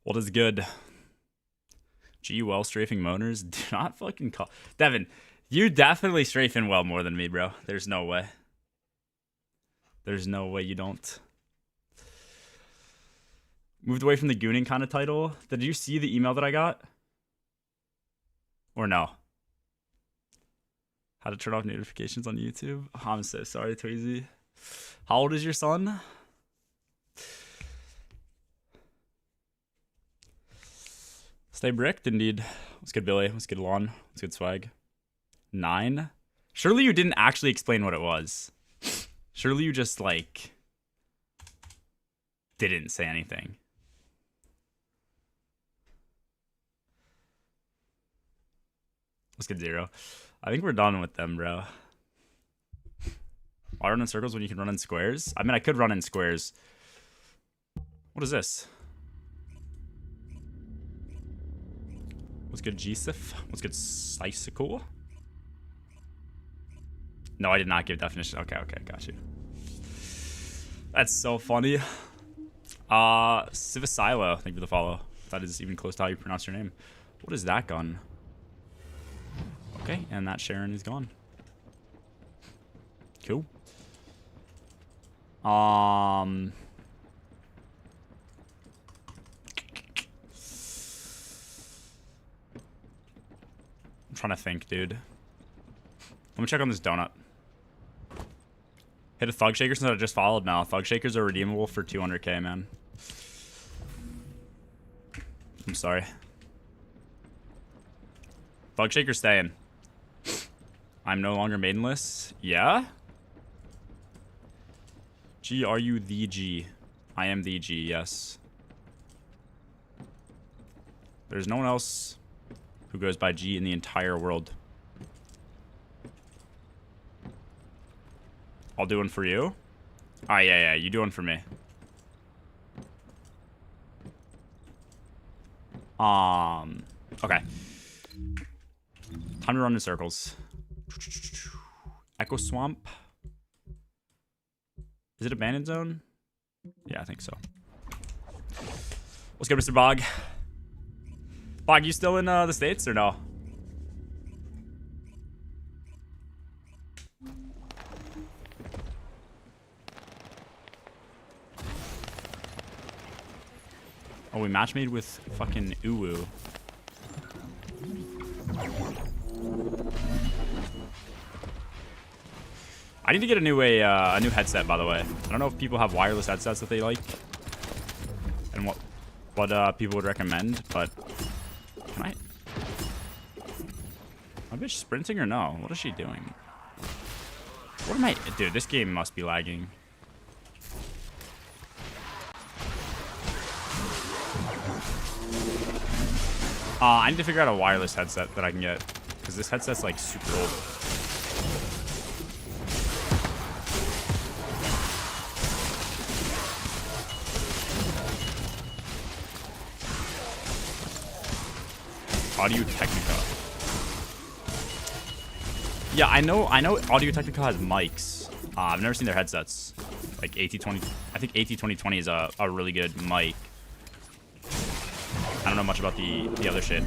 What is good? GUL strafing moaners? Do not fucking call. Devin, you definitely strafing well more than me, bro. There's no way. There's no way you don't. Moved away from the gooning kind of title. Did you see the email that I got? Or no? How to turn off notifications on YouTube? Oh, I'm so sorry, Tweezy. How old is your son? Stay bricked, indeed. What's good, Billy? What's good, Lon? What's good, Swag? 9? Surely you didn't actually explain what it was. Surely you just, like, didn't say anything. What's good, 0? I think we're done with them, bro. Why run in circles when you can run in squares? I mean, I could run in squares. What is this? What's good, Gsif? What's good, Sicycle? No, I did not give definition. Okay, got you. That's so funny. Civisilo, thank you for the follow. That is even close to how you pronounce your name. What is that gun? Okay, and that Sharon is gone. Cool. I'm trying to think, dude. Let me check on this donut. Hit a Thug Shaker since I just followed now. Thug Shakers are redeemable for 200k, man. I'm sorry. Thug Shaker's staying. I'm no longer maidenless. Yeah? G, are you the G? I am the G, yes. There's no one else who goes by G in the entire world. I'll do one for you. Ah, yeah, you do one for me. Okay. Time to run in circles. Echo Swamp. Is it Abandoned Zone? Yeah, I think so. What's good, Mr. Bog? Bog, you still in the States or no? Oh, we match made with fucking Uwu. I need to get a new headset, by the way. I don't know if people have wireless headsets that they like, and what people would recommend. But can I? My bitch sprinting or no? What is she doing? What am I? Dude, this game must be lagging. I need to figure out a wireless headset that I can get, because this headset's like super old. Audio Technica. Yeah, I know Audio Technica has mics. I've never seen their headsets. Like AT20, I think AT2020 is a really good mic. I don't know much about the other shit.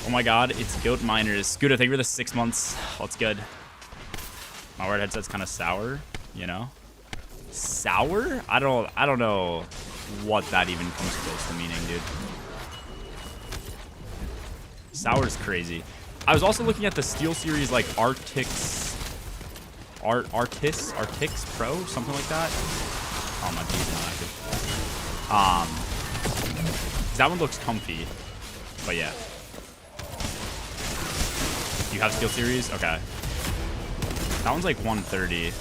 Oh my god, it's Goat Miners. Scooter, thank you for the 6 months. That's good. My wired headset's kind of sour, you know? Sour? I don't know what that even comes close to meaning, dude. Sour is crazy. I was also looking at the SteelSeries like Artix Pro, something like that. Oh, my D's not active. That one looks comfy, but yeah. You have SteelSeries? Okay. That one's like 130.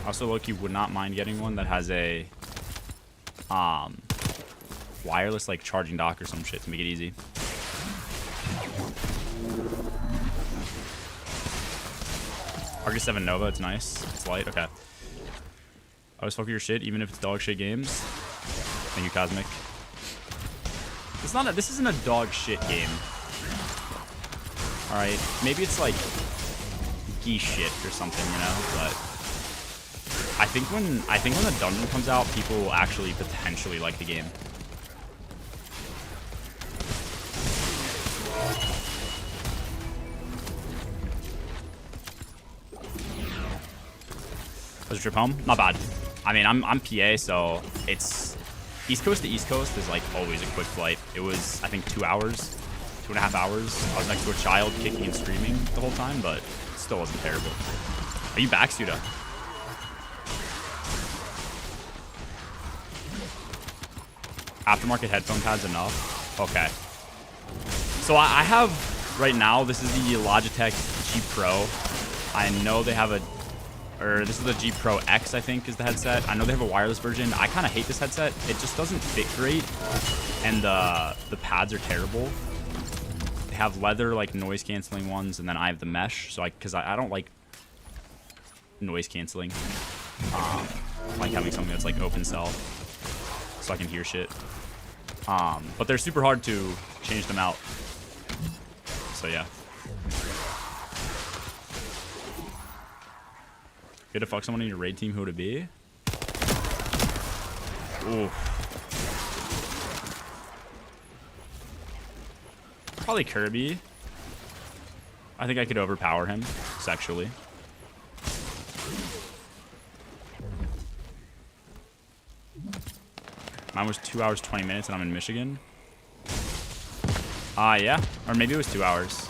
Also, low-key would not mind getting one that has a wireless like charging dock or some shit to make it easy. Argus 7 Nova, it's nice. It's light, okay. I always fuck with your shit, even if it's dog shit games. Thank you, Cosmic. This isn't a dog shit game. Alright, maybe it's like geese shit or something, you know, but I think when the dungeon comes out, people will actually potentially like the game. Was your trip home? Not bad. I mean, I'm PA, so it's East Coast to East Coast is like always a quick flight. It was, I think, 2 hours, 2.5 hours. I was next to a child kicking and screaming the whole time, but it still wasn't terrible. Are you back, Suda? Aftermarket headphone pads enough? Okay. So I have, right now, this is the Logitech G Pro. I know they have this is the G Pro X, I think, is the headset. I know they have a wireless version. I kind of hate this headset. It just doesn't fit great, and the pads are terrible. They have leather, like, noise-canceling ones, and then I have the mesh, so because I don't like noise-canceling. I like having something that's, like, open cell, so I can hear shit. But they're super hard to change them out. So, yeah. Good to fuck someone in your raid team, who would it be? Ooh. Probably Kirby. I think I could overpower him sexually. Mine was 2 hours, 20 minutes, and I'm in Michigan. Yeah. Or maybe it was 2 hours.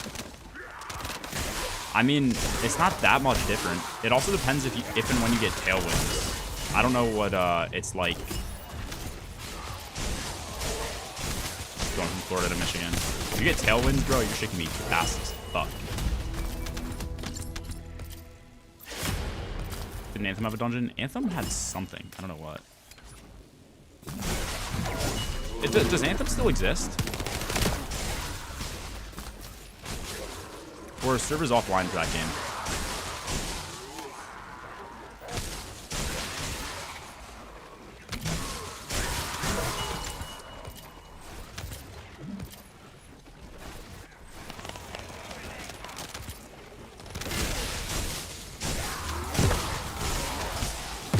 I mean, it's not that much different. It also depends if and when you get tailwinds. I don't know what it's like going from Florida to Michigan. If you get tailwinds, bro, your shit can be fast as fuck. Didn't Anthem have a dungeon? Anthem had something. I don't know what. Does Anthem still exist? Or are servers offline for that game?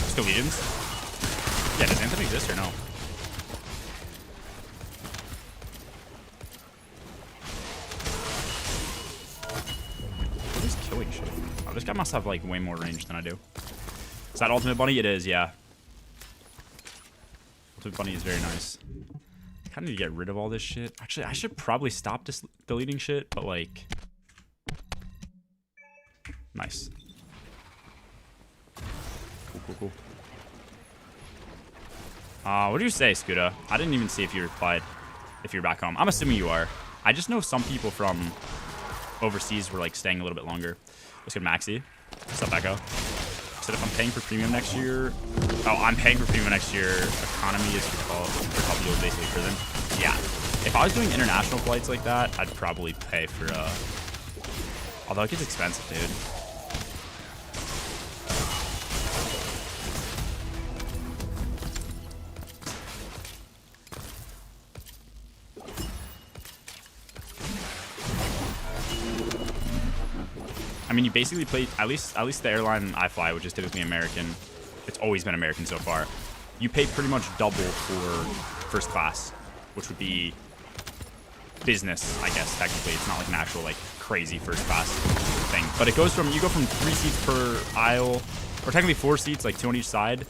Still Legions? Yeah, does Anthem exist or no? Oh, this guy must have like way more range than I do. Is that Ultimate Bunny? It is, yeah. Ultimate Bunny is very nice. I kind of need to get rid of all this shit. Actually, I should probably stop deleting shit, but like... Nice. Cool. What do you say, Scuda? I didn't even see if you replied. If you're back home. I'm assuming you are. I just know some people from overseas were like staying a little bit longer. What's good, Maxi? What's up, Echo? Said if I'm paying for premium next year... Oh, I'm paying for premium next year. Economy is called basically prison. Yeah. If I was doing international flights like that, I'd probably pay for... Although it gets expensive, dude. I mean, you basically play, at least the airline I fly, which is typically American. It's always been American so far. You pay pretty much double for first class, which would be business, I guess, technically. It's not like an actual, like, crazy first class thing. But it goes from, you go from 3 seats per aisle, or technically 4 seats, like 2 on each side.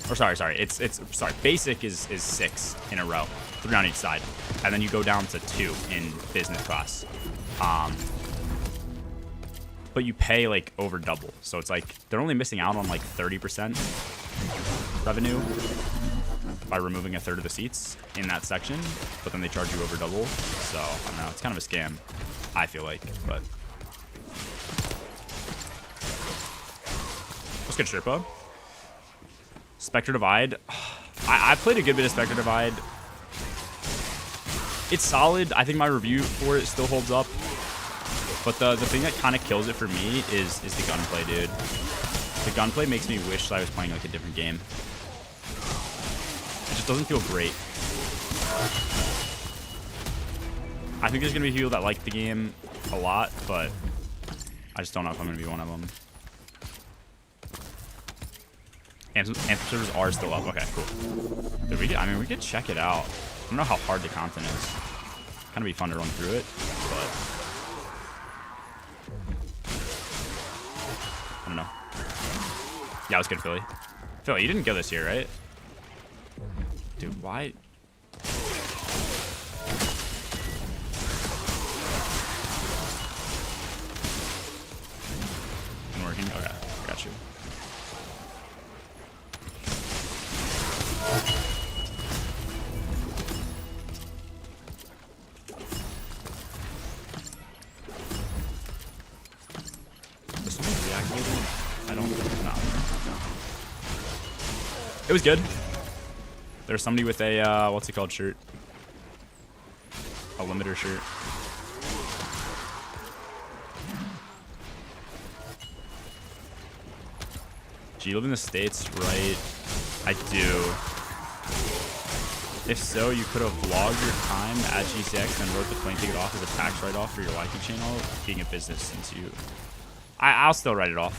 Or sorry, sorry, basic is 6 in a row, 3 on each side. And then you go down to 2 in business class. But you pay like over double. So it's like they're only missing out on like 30% revenue by removing a third of the seats in that section, but then they charge you over double. So I don't know, it's kind of a scam, I feel like. But let's get Sherpa. Spectre Divide. I played a good bit of Spectre Divide. It's solid. I think my review for it still holds up. But the thing that kind of kills it for me is the gunplay, dude. The gunplay makes me wish I was playing like a different game. It just doesn't feel great. I think there's going to be people that like the game a lot, but I just don't know if I'm going to be one of them. Anthem servers are still up. Okay, cool. Did we get, I mean, we could check it out. I don't know how hard the content is. Kind of be fun to run through it, but I don't know. Yeah, it was good, Philly. Philly, you didn't go this year, right? Dude, why? Working? Okay, got you. Was something reactivated? I don't think not. No. It was good. There's somebody with a what's it called shirt? A limiter shirt. Do you live in the States? Right. I do. If so, you could have vlogged your time at GCX and wrote the plane ticket off as a tax write-off for your YT channel, being a business since you... I'll still write it off.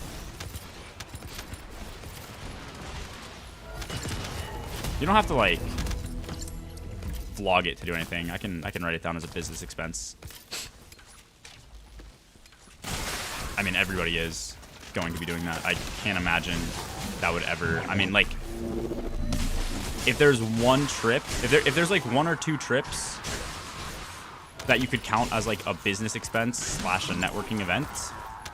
You don't have to, like, vlog it to do anything. I can write it down as a business expense. I mean, everybody is going to be doing that. I can't imagine that would ever... I mean, like, if there's one trip, if there's like 1 or 2 trips that you could count as like a business expense slash a networking event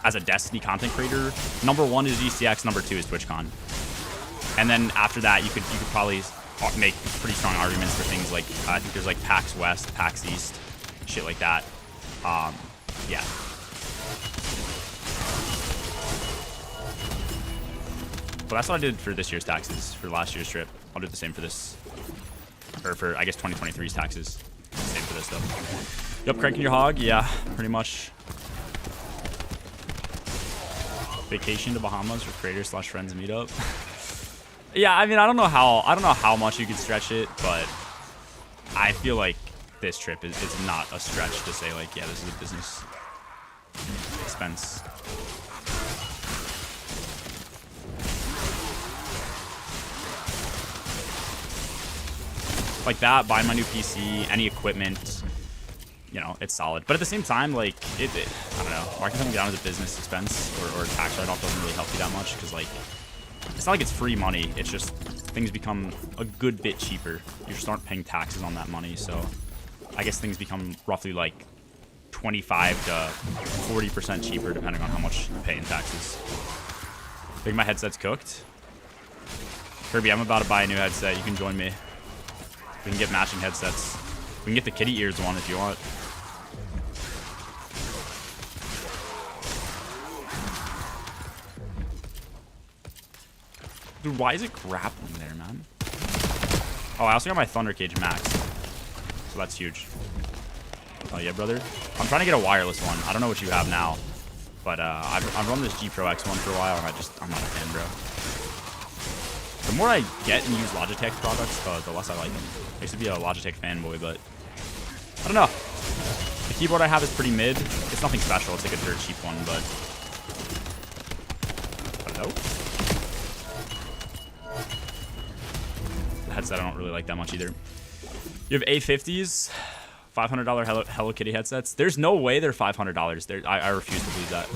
as a Destiny content creator, number 1 is GCX, number 2 is TwitchCon. And then after that, you could probably make pretty strong arguments for things like, I think there's like PAX West, PAX East, shit like that. Yeah. But that's what I did for this year's taxes, for last year's trip. I'll do the same for this, or for, I guess, 2023's taxes. Same for this, though. Yep, cranking your hog. Yeah, pretty much. Vacation to Bahamas for creators / friends meetup. Yeah, I mean, I don't know how much you can stretch it, but I feel like this trip is not a stretch to say, like, yeah, this is a business expense. Like that, buying my new PC, any equipment, you know, it's solid. But at the same time, like, I don't know, marking something down as a business expense or tax write-off doesn't really help you that much, because, like, it's not like it's free money. It's just things become a good bit cheaper. You just aren't paying taxes on that money, so I guess things become roughly, like, 25 to 40% cheaper, depending on how much you pay in taxes. I think my headset's cooked. Kirby, I'm about to buy a new headset. You can join me. We can get matching headsets. We can get the kitty ears one if you want. Dude, why is it grappling there, man? Oh, I also got my Thunder Cage Max. So that's huge. Oh, yeah, brother. I'm trying to get a wireless one. I don't know what you have now. But I've run this G Pro X one for a while, and I'm not a fan, bro. The more I get and use Logitech products, the less I like them. I used to be a Logitech fanboy, but I don't know. The keyboard I have is pretty mid. It's nothing special. It's like a dirt cheap one, but I don't know. The headset I don't really like that much either. You have A50s, $500 Hello Kitty headsets. There's no way they're $500. I refuse to believe that.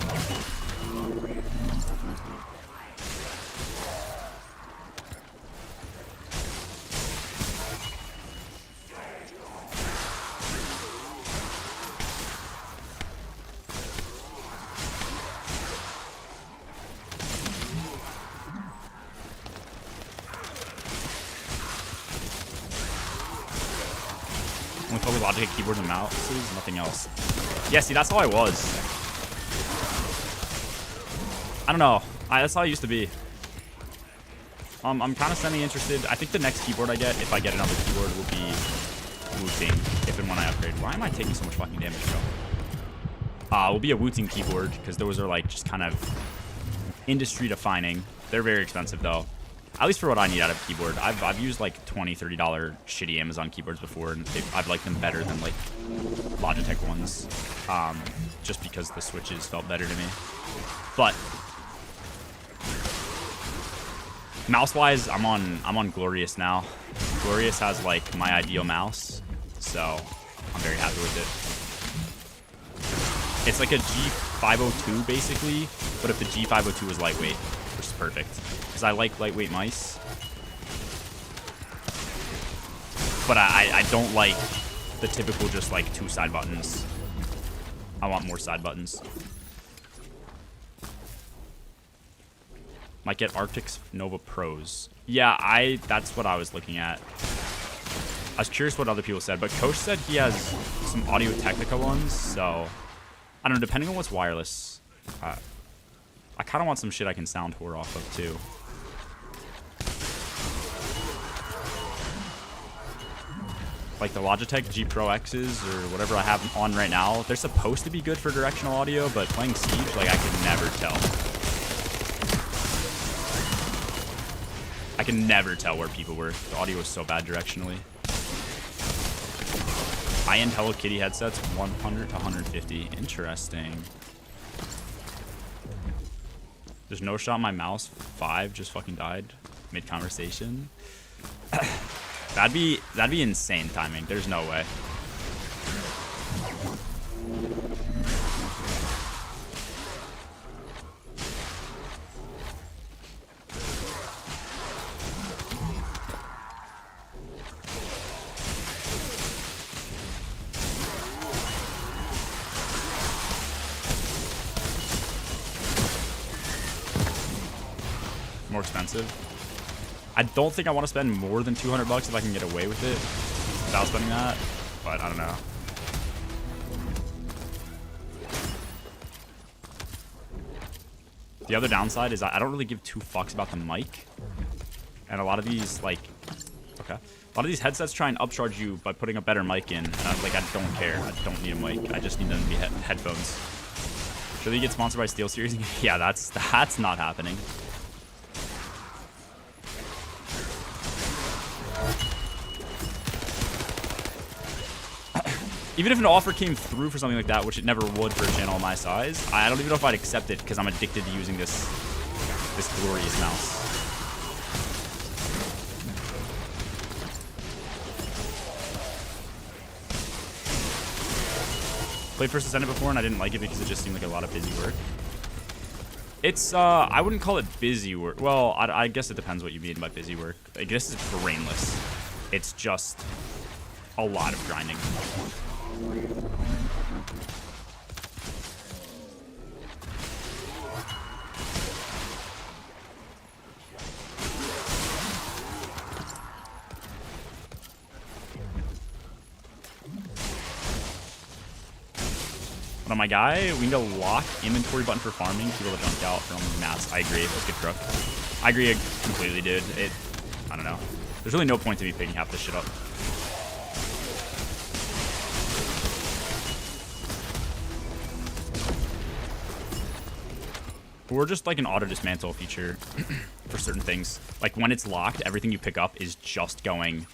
Logitech keyboards and mouses, nothing else. Yeah, see, that's how I was. I don't know. That's how I used to be. I'm kind of semi-interested. I think the next keyboard I get, if I get another keyboard, will be Wu-Ting, if and when I upgrade. Why am I taking so much fucking damage, bro? Will be a Wu-Ting keyboard, because those are, like, just kind of industry-defining. They're very expensive, though. At least for what I need out of a keyboard. I've used like $20, $30 shitty Amazon keyboards before, and I've liked them better than like Logitech ones, just because the switches felt better to me. But Mouse-wise, I'm on Glorious now. Glorious has like my ideal mouse, so I'm very happy with it. It's like a G502 basically, but if the G502 was lightweight, which is perfect, because I like lightweight mice. But I don't like the typical just like 2 side buttons. I want more side buttons. Might get Arctix Nova Pros. Yeah, that's what I was looking at. I was curious what other people said, but Coach said he has some Audio Technica ones, so I don't know, depending on what's wireless. I kind of want some shit I can sound whore off of too. Like the Logitech G Pro X's or whatever I have on right now, they're supposed to be good for directional audio, but playing Siege, like I can never tell. I can never tell where people were. The audio is so bad directionally. High-end Hello Kitty headsets, 100 to 150. Interesting. There's no shot my mouse 5 just fucking died mid-conversation. That'd be insane timing. There's no way. More expensive. I don't think I want to spend more than 200 bucks if I can get away with it without spending that, but I don't know. The other downside is I don't really give 2 fucks about the mic, and a lot of these a lot of these headsets try and upcharge you by putting a better mic in, and I'm like, I don't care. I don't need a mic. I just need them to be headphones. Should they get sponsored by SteelSeries? Yeah, that's not happening. Even if an offer came through for something like that, which it never would for a channel my size, I don't even know if I'd accept it because I'm addicted to using this glorious mouse. Played First Ascendant before and I didn't like it because it just seemed like a lot of busy work. It's, I wouldn't call it busy work. Well, I guess it depends what you mean by busy work. I guess it's brainless. It's just a lot of grinding. But on my guy, we need to lock inventory button for farming, people to dunk out from mats. I agree. Let's get crook. I agree completely, dude. I don't know. There's really no point to me picking half this shit up. Or just like an auto dismantle feature for certain things. Like when it's locked, everything you pick up is just going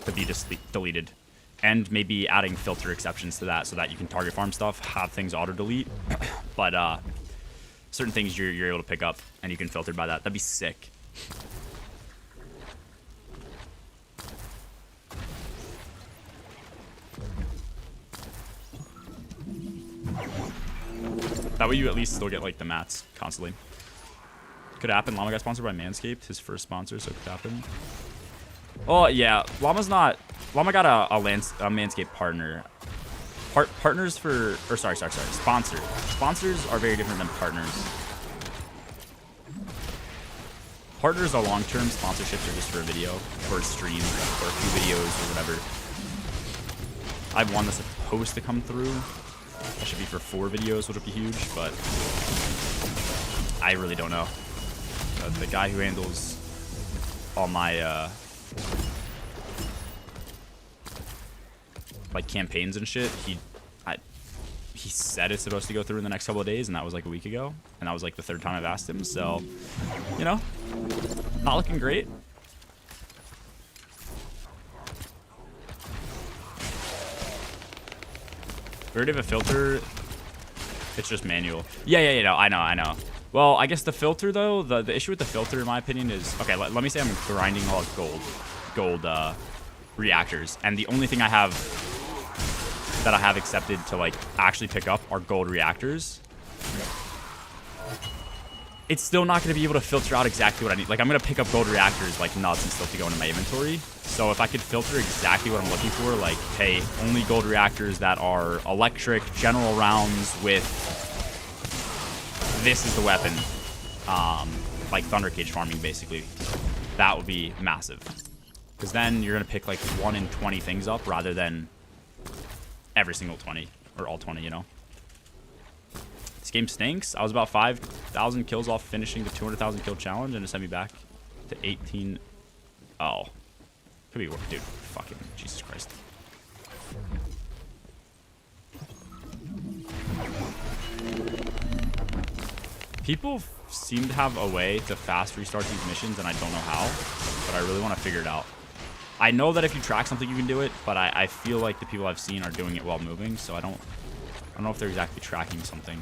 to be deleted. And maybe adding filter exceptions to that so that you can target farm stuff, have things auto delete. But certain things you're able to pick up and you can filter by that. That'd be sick. That way you at least still get like the mats constantly. Could happen. Llama got sponsored by Manscaped, his first sponsor, so it could happen. Oh yeah, Llama got a Manscaped partner. Partners for, or sorry, sponsor. Sponsors are very different than partners. Partners are long-term. Sponsorships are just for a video, or a stream, or a few videos, or whatever. I have one that's supposed to come through. That should be for 4 videos, which would be huge, but I really don't know. The guy who handles all my like campaigns and shit, he said it's supposed to go through in the next couple of days, and that was like a week ago, and that was like the 3rd time I've asked him, so you know, not looking great. We already have a filter. It's just manual. Yeah, no, I know. Well, I guess the filter, though, the issue with the filter, in my opinion, is... Okay, let me say I'm grinding all gold reactors. And the only thing I have that I have accepted to, like, actually pick up are gold reactors. It's still not going to be able to filter out exactly what I need. Like, I'm going to pick up gold reactors like nuts and stuff to go into my inventory. So if I could filter exactly what I'm looking for, like, hey, only gold reactors that are electric, general rounds with... This is the weapon. Like Thunder Cage farming, basically. That would be massive. Because then you're going to pick, like, 1 in 20 things up rather than every single 20. Or all 20, you know? This game stinks. I was about 5,000 kills off finishing the 200,000 kill challenge, and it sent me back to 18. Oh. Could be worse. Dude, fucking Jesus Christ. People seem to have a way to fast restart these missions, and I don't know how, but I really want to figure it out. I know that if you track something, you can do it, but I feel like the people I've seen are doing it while moving, so I don't know if they're exactly tracking something.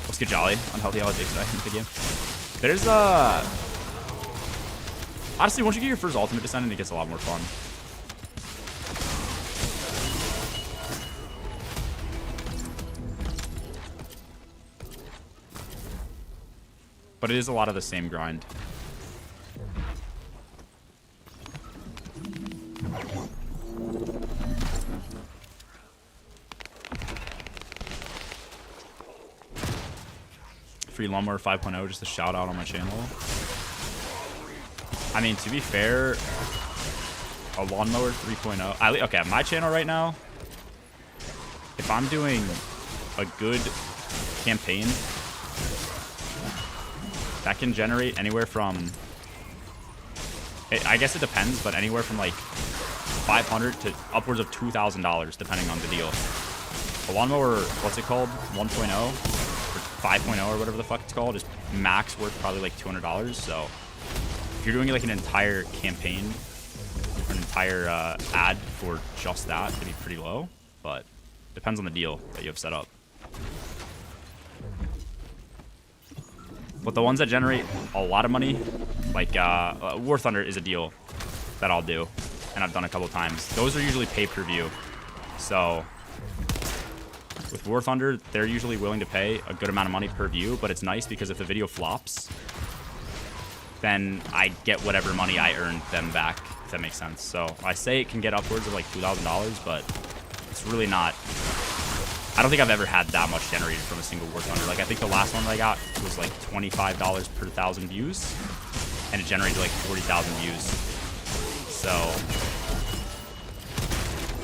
Let's get jolly. Unhealthy holidays today in the game. There's honestly, once you get your first ultimate descendant, it gets a lot more fun. But it is a lot of the same grind. Free Lawnmower 5.0, just a shout out on my channel. I mean, to be fair, a Lawnmower 3.0. Okay, my channel right now, if I'm doing a good campaign, that can generate anywhere from, I guess it depends, but anywhere from like $500 to upwards of $2,000, depending on the deal. A Lawnmower, what's it called? 1.0 or 5.0 or whatever the fuck it's called, is max worth probably like $200. So if you're doing like an entire campaign or an entire ad for just that, it'd be pretty low, but depends on the deal that you have set up. But the ones that generate a lot of money, like War Thunder is a deal that I'll do, and I've done a couple times. Those are usually pay-per-view. So with War Thunder, they're usually willing to pay a good amount of money per view, but it's nice because if the video flops, then I get whatever money I earned them back, if that makes sense. So I say it can get upwards of like $2,000, but it's really not. I don't think I've ever had that much generated from a single War Thunder. Like, I think the last one that I got was like $25 per 1,000 views, and it generated like 40,000 views. So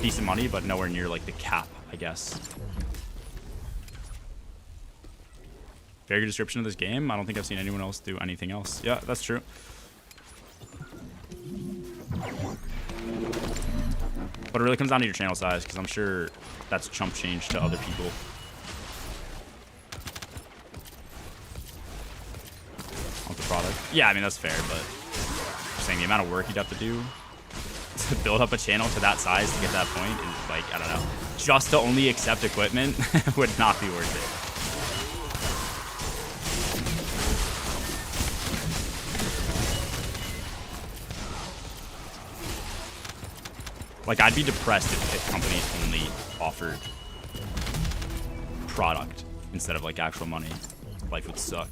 decent money, but nowhere near like the cap, I guess. Very good description of this game. I don't think I've seen anyone else do anything else. Yeah, that's true. But it really comes down to your channel size, because I'm sure that's chump change to other people. On the product. Yeah, I mean, that's fair, but I'm saying the amount of work you'd have to do to build up a channel to that size to get that point is like, I don't know. Just to only accept equipment would not be worth it. Like, I'd be depressed if companies only offered product instead of, like, actual money. Life would suck.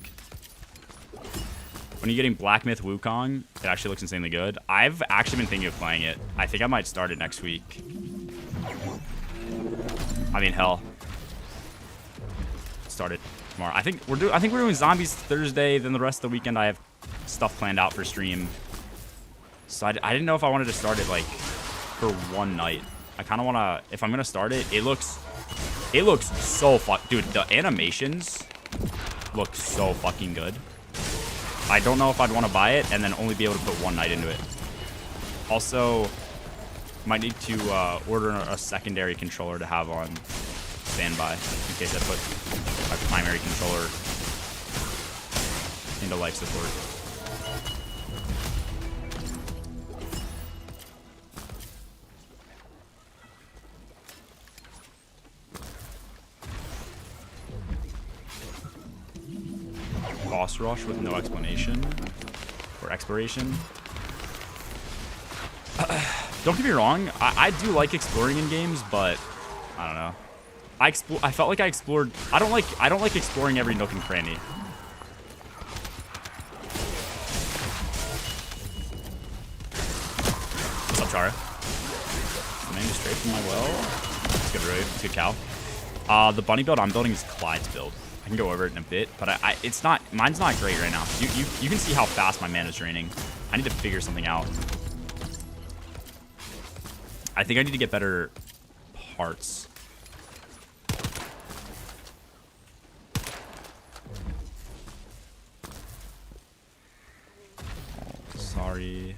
When you're getting Black Myth Wukong, it actually looks insanely good. I've actually been thinking of playing it. I think I might start it next week. I mean, hell. Start it tomorrow. I think we're doing Zombies Thursday. Then the rest of the weekend, I have stuff planned out for stream. So I didn't know if I wanted to start it, like, for one night. I kind of want to, if I'm going to start it, it looks so dude, the animations look so fucking good. I don't know if I'd want to buy it and then only be able to put one night into it. Also, might need to order a secondary controller to have on standby in case I put my primary controller into life support. boss rush with no explanation or exploration. Don't get me wrong, I do like exploring in games, but I don't know. I felt like I explored. I don't like exploring every nook and cranny. What's up, Chara? Man, just straight from my well. It's good, really. It's good cow. The bunny build I'm building is Clyde's build. I can go over it in a bit, but it's not. Mine's not great right now. You can see how fast my mana is draining. I need to figure something out. I think I need to get better parts. Oh, sorry.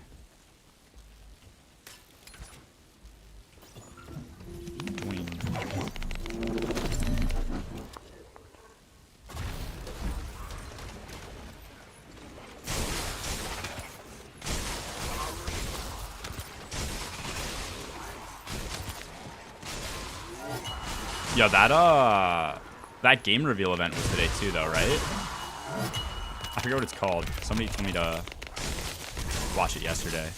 Yo, that game reveal event was today too, though, right? I forget what it's called. Somebody told me to watch it yesterday.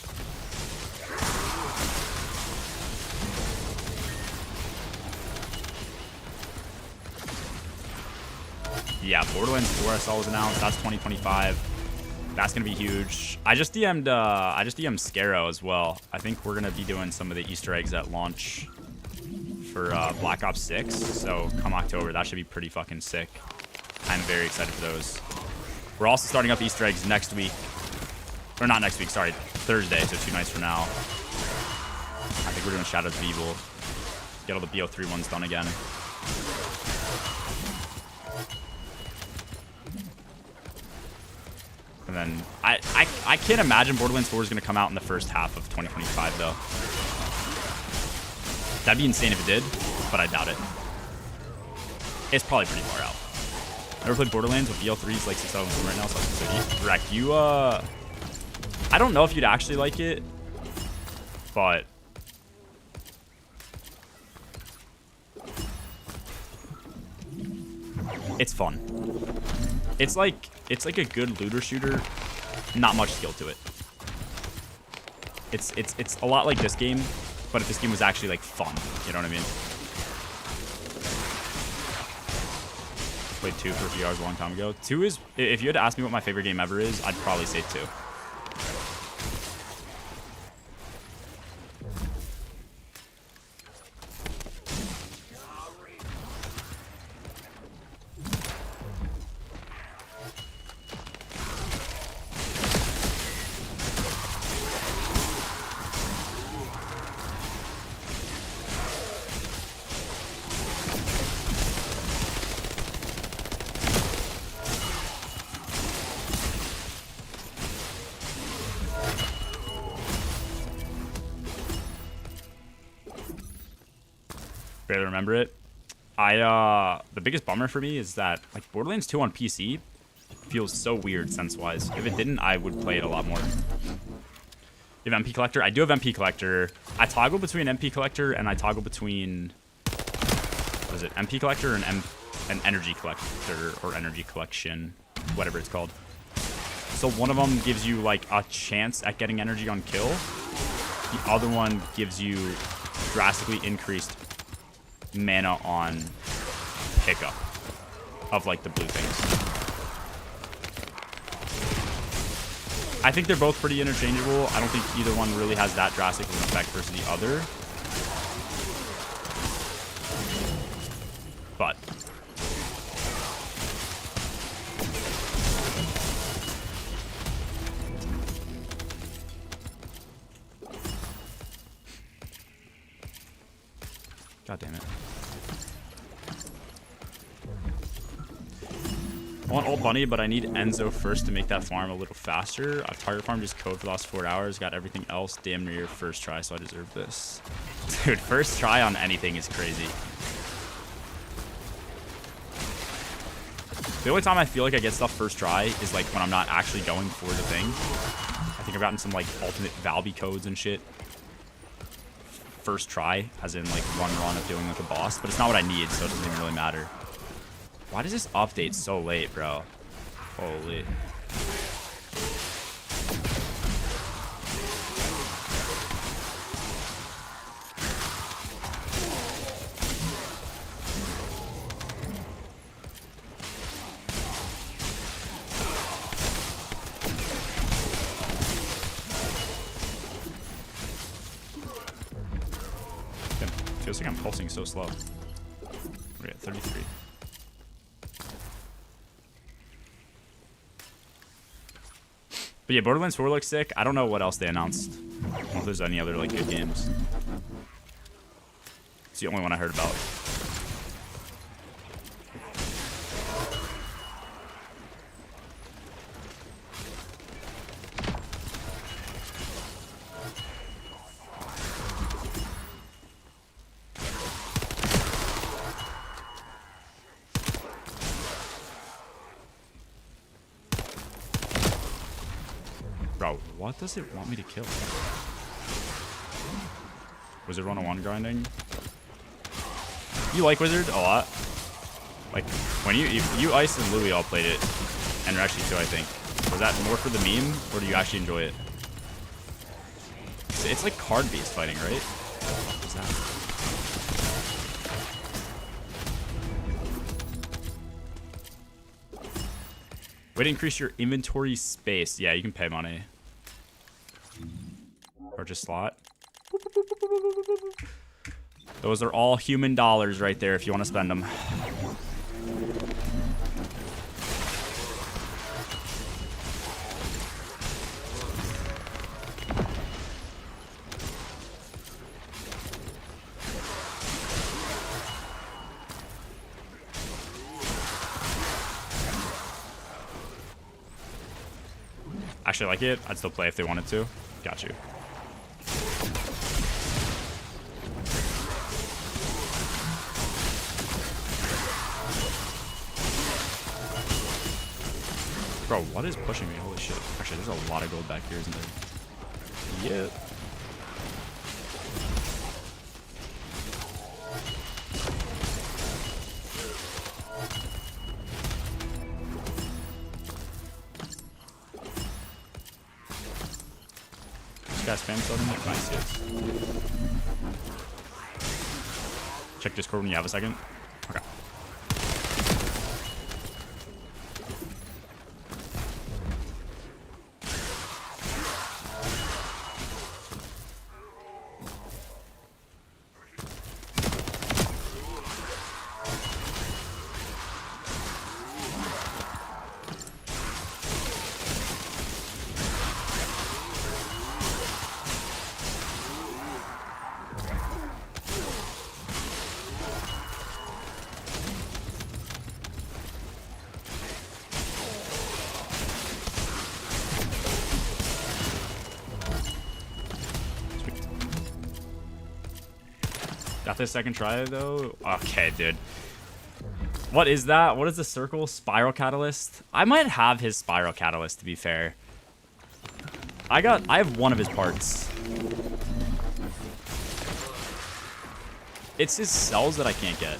Yeah, Borderlands 4 I saw was announced. That's 2025. That's gonna be huge. I just DM'd Scarrow as well. I think we're gonna be doing some of the Easter eggs at launch for Black Ops 6, so come October, that should be pretty fucking sick. I'm very excited for those. We're also starting up Easter eggs next week. Or not next week, sorry, Thursday, so 2 nights from now. I think we're doing Shadows of Evil. Get all the BO3 ones done again. And then, I can't imagine Borderlands 4 is going to come out in the first half of 2025, though. That'd be insane if it did, but I doubt it. It's probably pretty far out. Never played Borderlands with BL3's like 6 out of 1 right now, so Rack, you, I don't know if you'd actually like it, but it's fun. It's like a good looter shooter, not much skill to it. It's a lot like this game, but if this game was actually like fun, you know what I mean? Played 2 for a few hours a long time ago. 2 is, if you had to ask me what my favorite game ever is, I'd probably say 2. Barely remember it. The biggest bummer for me is that like Borderlands 2 on PC feels so weird sense-wise. If it didn't, I would play it a lot more. You have MP Collector? I do have MP Collector. I toggle between MP Collector and I toggle between, what is it, MP Collector and an Energy Collector or Energy Collection, whatever it's called. So one of them gives you like a chance at getting energy on kill. The other one gives you drastically increased mana on pickup of like the blue things. I think they're both pretty interchangeable. I don't think either one really has that drastic of an effect versus the other. But God damn it. I want Old Bunny, but I need Enzo first to make that farm a little faster. I've target farmed just code for the last 4 hours. Got everything else damn near first try, so I deserve this. Dude, first try on anything is crazy. The only time I feel like I get stuff first try is like when I'm not actually going for the thing. I think I've gotten some like alternate Valby codes and shit. First try, as in like one run of doing like a boss, but it's not what I need, so it doesn't even really matter. Why does this update so late, bro? Holy. Feels like I'm pulsing so slow. We're at 33. But yeah, Borderlands 4 looks sick. I don't know what else they announced. I don't know if there's any other like good games. It's the only one I heard about. Bro, what does it want me to kill? Was it run-on-one grinding? You like Wizard a lot? Like when you Ice and Louis all played it, and actually too, I think. Was that more for the meme, or do you actually enjoy it? It's like card-based fighting, right? What's that? Way to increase your inventory space. Yeah, you can pay money. Or just slot. Those are all human dollars right there if you want to spend them. Actually like it. I'd still play if they wanted to. Got you. Bro, what is pushing me? Holy shit. Actually, there's a lot of gold back here, isn't there? Yep. Gas spam starting like nice hits. Check Discord when you have a second. Okay. Got this second try though. Okay, dude. What is that? What is the circle? Spiral Catalyst? I might have his Spiral Catalyst, to be fair. I have one of his parts. It's his cells that I can't get.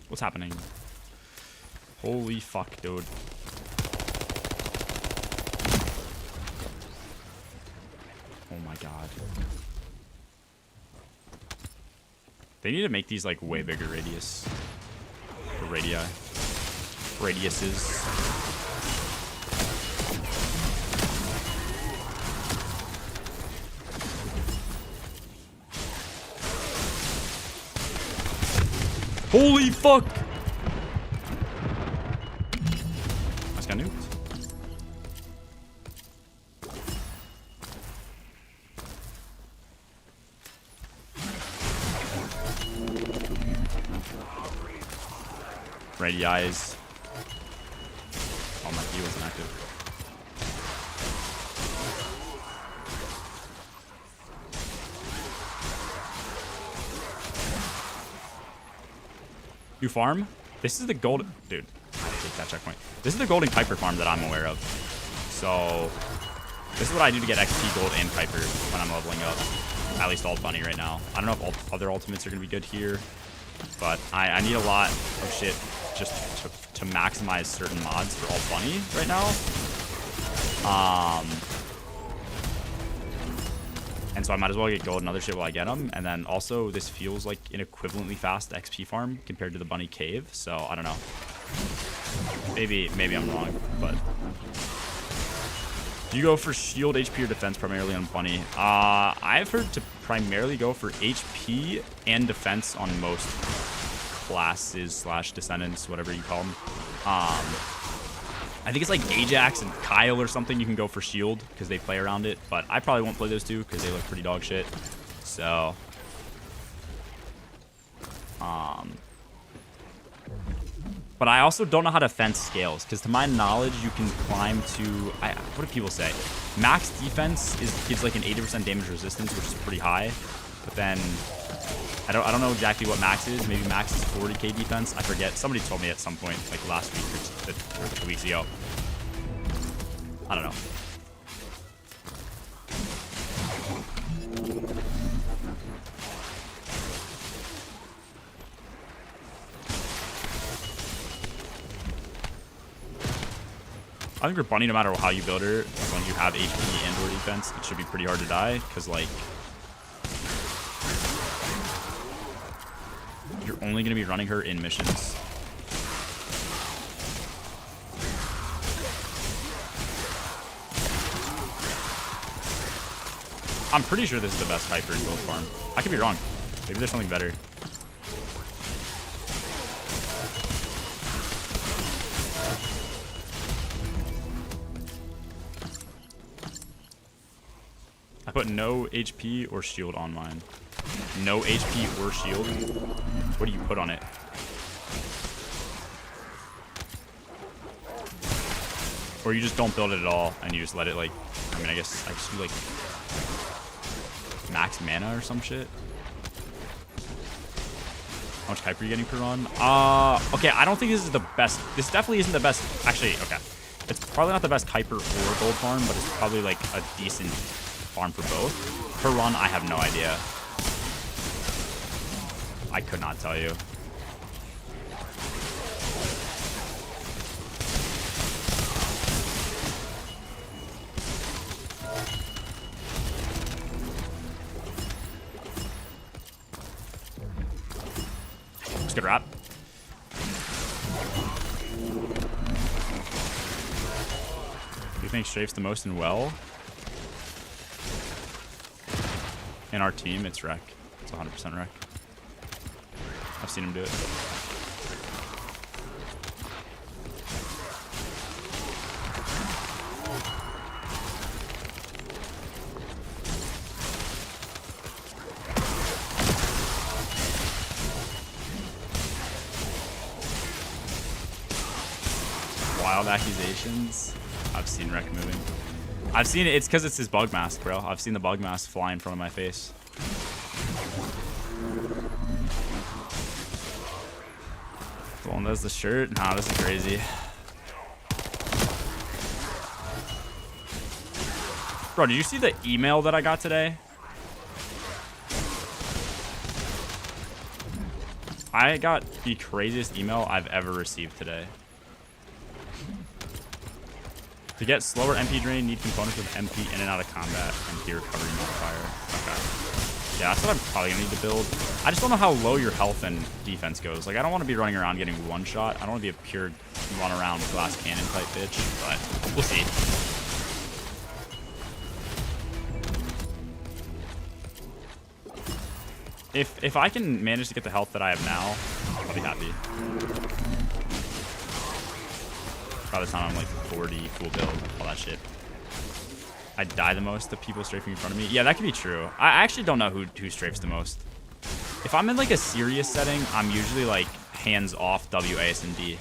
What's happening? Holy fuck, dude. Oh my god. They need to make these like way bigger radius. Or radiuses. Holy fuck! I just got nuked. Radii is... Oh, my key wasn't active. You farm? This is the golden... Dude, I take that checkpoint. This is the golden Kuiper farm that I'm aware of. So, this is what I do to get XP, gold, and Kuiper when I'm leveling up. At least alt bunny right now. I don't know if other ultimates are going to be good here. But I need a lot of shit just to maximize certain mods for alt bunny right now. And so I might as well get gold and other shit while I get them. And then also, this feels like an equivalently fast XP farm compared to the bunny cave. So, I don't know. Maybe I'm wrong, but... Do you go for shield, HP, or defense primarily on bunny? I've heard to primarily go for HP and defense on most classes / descendants, whatever you call them. I think it's like Ajax and Kyle or something. You can go for shield because they play around it, but I probably won't play those two because they look pretty dog shit. So, but I also don't know how defense scales because to my knowledge, you can climb to what do people say? Max defense gives like an 80% damage resistance, which is pretty high. But then I don't know exactly what max is. Maybe max is 40k defense. I forget. Somebody told me at some point, like last week or 2 weeks ago. I don't know. I think for bunny, no matter how you build her, as long as you have HP and or defense, it should be pretty hard to die. Because like, you're only going to be running her in missions. I'm pretty sure this is the best Kuiper in gold farm. I could be wrong. Maybe there's something better. I put no HP or shield on mine. No HP or shield? What do you put on it? Or you just don't build it at all and you just let it like, I mean, I guess you like max mana or some shit. How much Kuiper are you getting per run? Okay, I don't think this is the best. This definitely isn't the best. Actually, okay. It's probably not the best Kuiper or gold farm, but it's probably like a decent farm for both. Per run, I have no idea. I could not tell you. It's a good wrap. Do you think strafes the most in well? In our team, it's wreck. It's 100% wreck. I've seen him do it. Wild accusations. I've seen wreck moving. I've seen it. It's because it's his bug mask, bro. I've seen the bug mask fly in front of my face. Well, that's the shirt. Nah, this is crazy. Bro, did you see the email that I got today? I got the craziest email I've ever received today. To get slower MP drain, need components with MP in and out of combat and gear recovery modifier. Okay. Yeah, that's what I'm probably gonna need to build. I just don't know how low your health and defense goes. Like, I don't want to be running around getting one shot. I don't want to be a pure run around glass cannon type bitch, but we'll see. If I can manage to get the health that I have now, I'll be happy. By the time I'm like 40, full build, all that shit. I die the most, the people strafing in front of me. Yeah, that could be true. I actually don't know who strafes the most. If I'm in like a serious setting, I'm usually like hands off W, A, S, and D.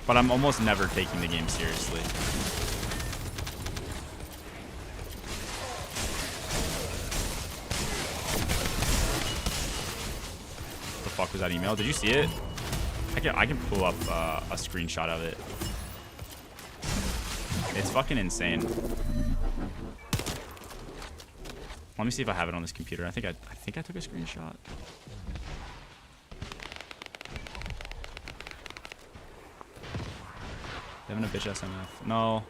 But I'm almost never taking the game seriously. fuck was that email? Did you see it? I can pull up a screenshot of it. It's fucking insane. Let me see if I have it on this computer. I think I took a screenshot. Having a bitch SMF. No.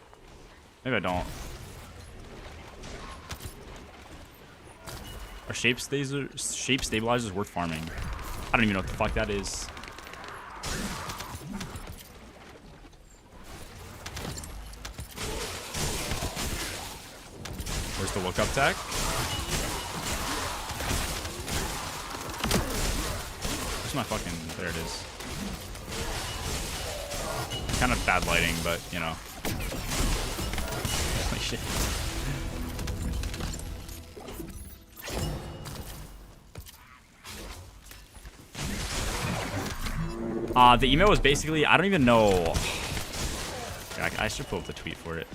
Maybe I don't. Are shape stabilizers worth farming? I don't even know what the fuck that is. Where's the lookup tech? Where's my fucking... There it is. Kind of bad lighting, but, you know. Holy shit. The email was basically, I don't even know. I should pull up the tweet for it.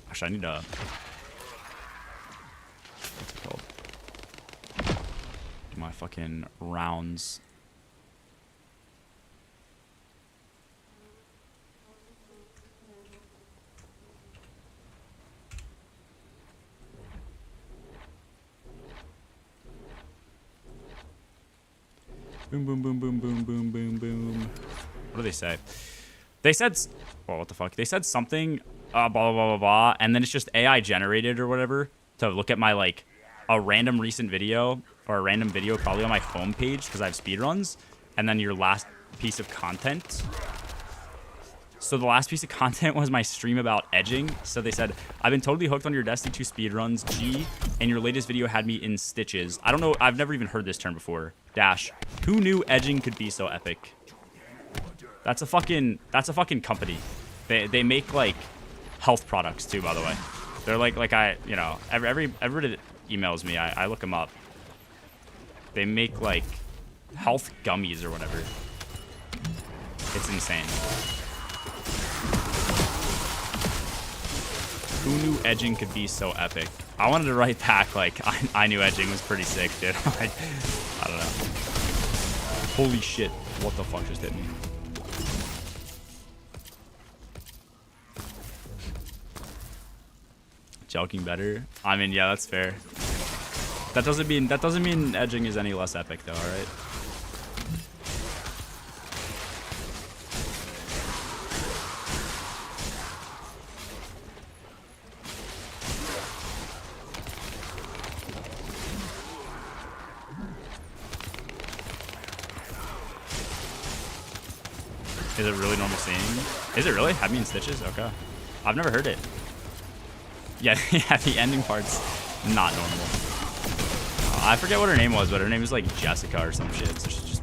Actually, I need to. What's it called? Do my fucking rounds. Boom, boom, boom, boom, boom, boom, boom, boom. What do they say? They said, well, what the fuck? They said something, blah, blah, blah, blah, blah, and then it's just AI generated or whatever to look at my, like, a random recent video or a random video probably on my homepage because I have speedruns, and then your last piece of content. So the last piece of content was my stream about edging. So they said, I've been totally hooked on your Destiny 2 speedruns, G, and your latest video had me in stitches. I don't know, I've never even heard this term before. Dash, who knew edging could be so epic? That's a fucking company. They make, like, health products too, by the way. They're like I, you know, everybody that emails me, I look them up. They make, like, health gummies or whatever. It's insane. Who knew edging could be so epic? I wanted to write back like I knew edging was pretty sick, dude. Like, I don't know. Holy shit! What the fuck just hit me? Joking better. I mean, yeah, that's fair. That doesn't mean edging is any less epic, though. All right. Is it really normal seeing? Is it really? Had me in stitches? Okay. I've never heard it. Yeah, yeah, the ending part's not normal. I forget what her name was, but her name is like Jessica or some shit. So she just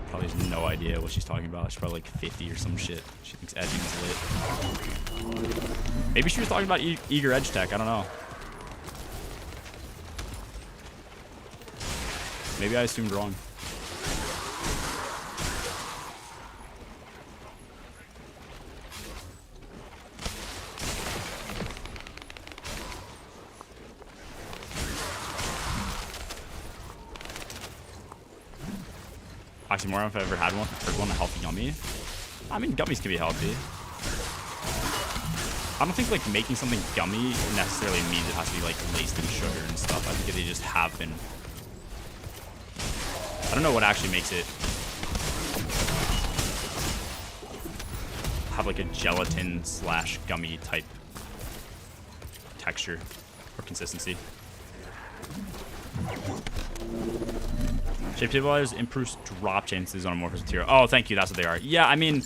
probably has no idea what she's talking about. She's probably like 50 or some shit. She thinks edging is lit. Maybe she was talking about eager edge tech. I don't know. Maybe I assumed wrong. Oxymoron, if I ever had one, heard one, a healthy gummy. I mean, gummies can be healthy. I don't think like making something gummy necessarily means it has to be like laced in sugar and stuff. I think they just have been. I don't know what actually makes it have like a gelatin / gummy type texture or consistency. Shape stabilizers improves drop chances on amorphous material. Oh, thank you. That's what they are. Yeah, I mean,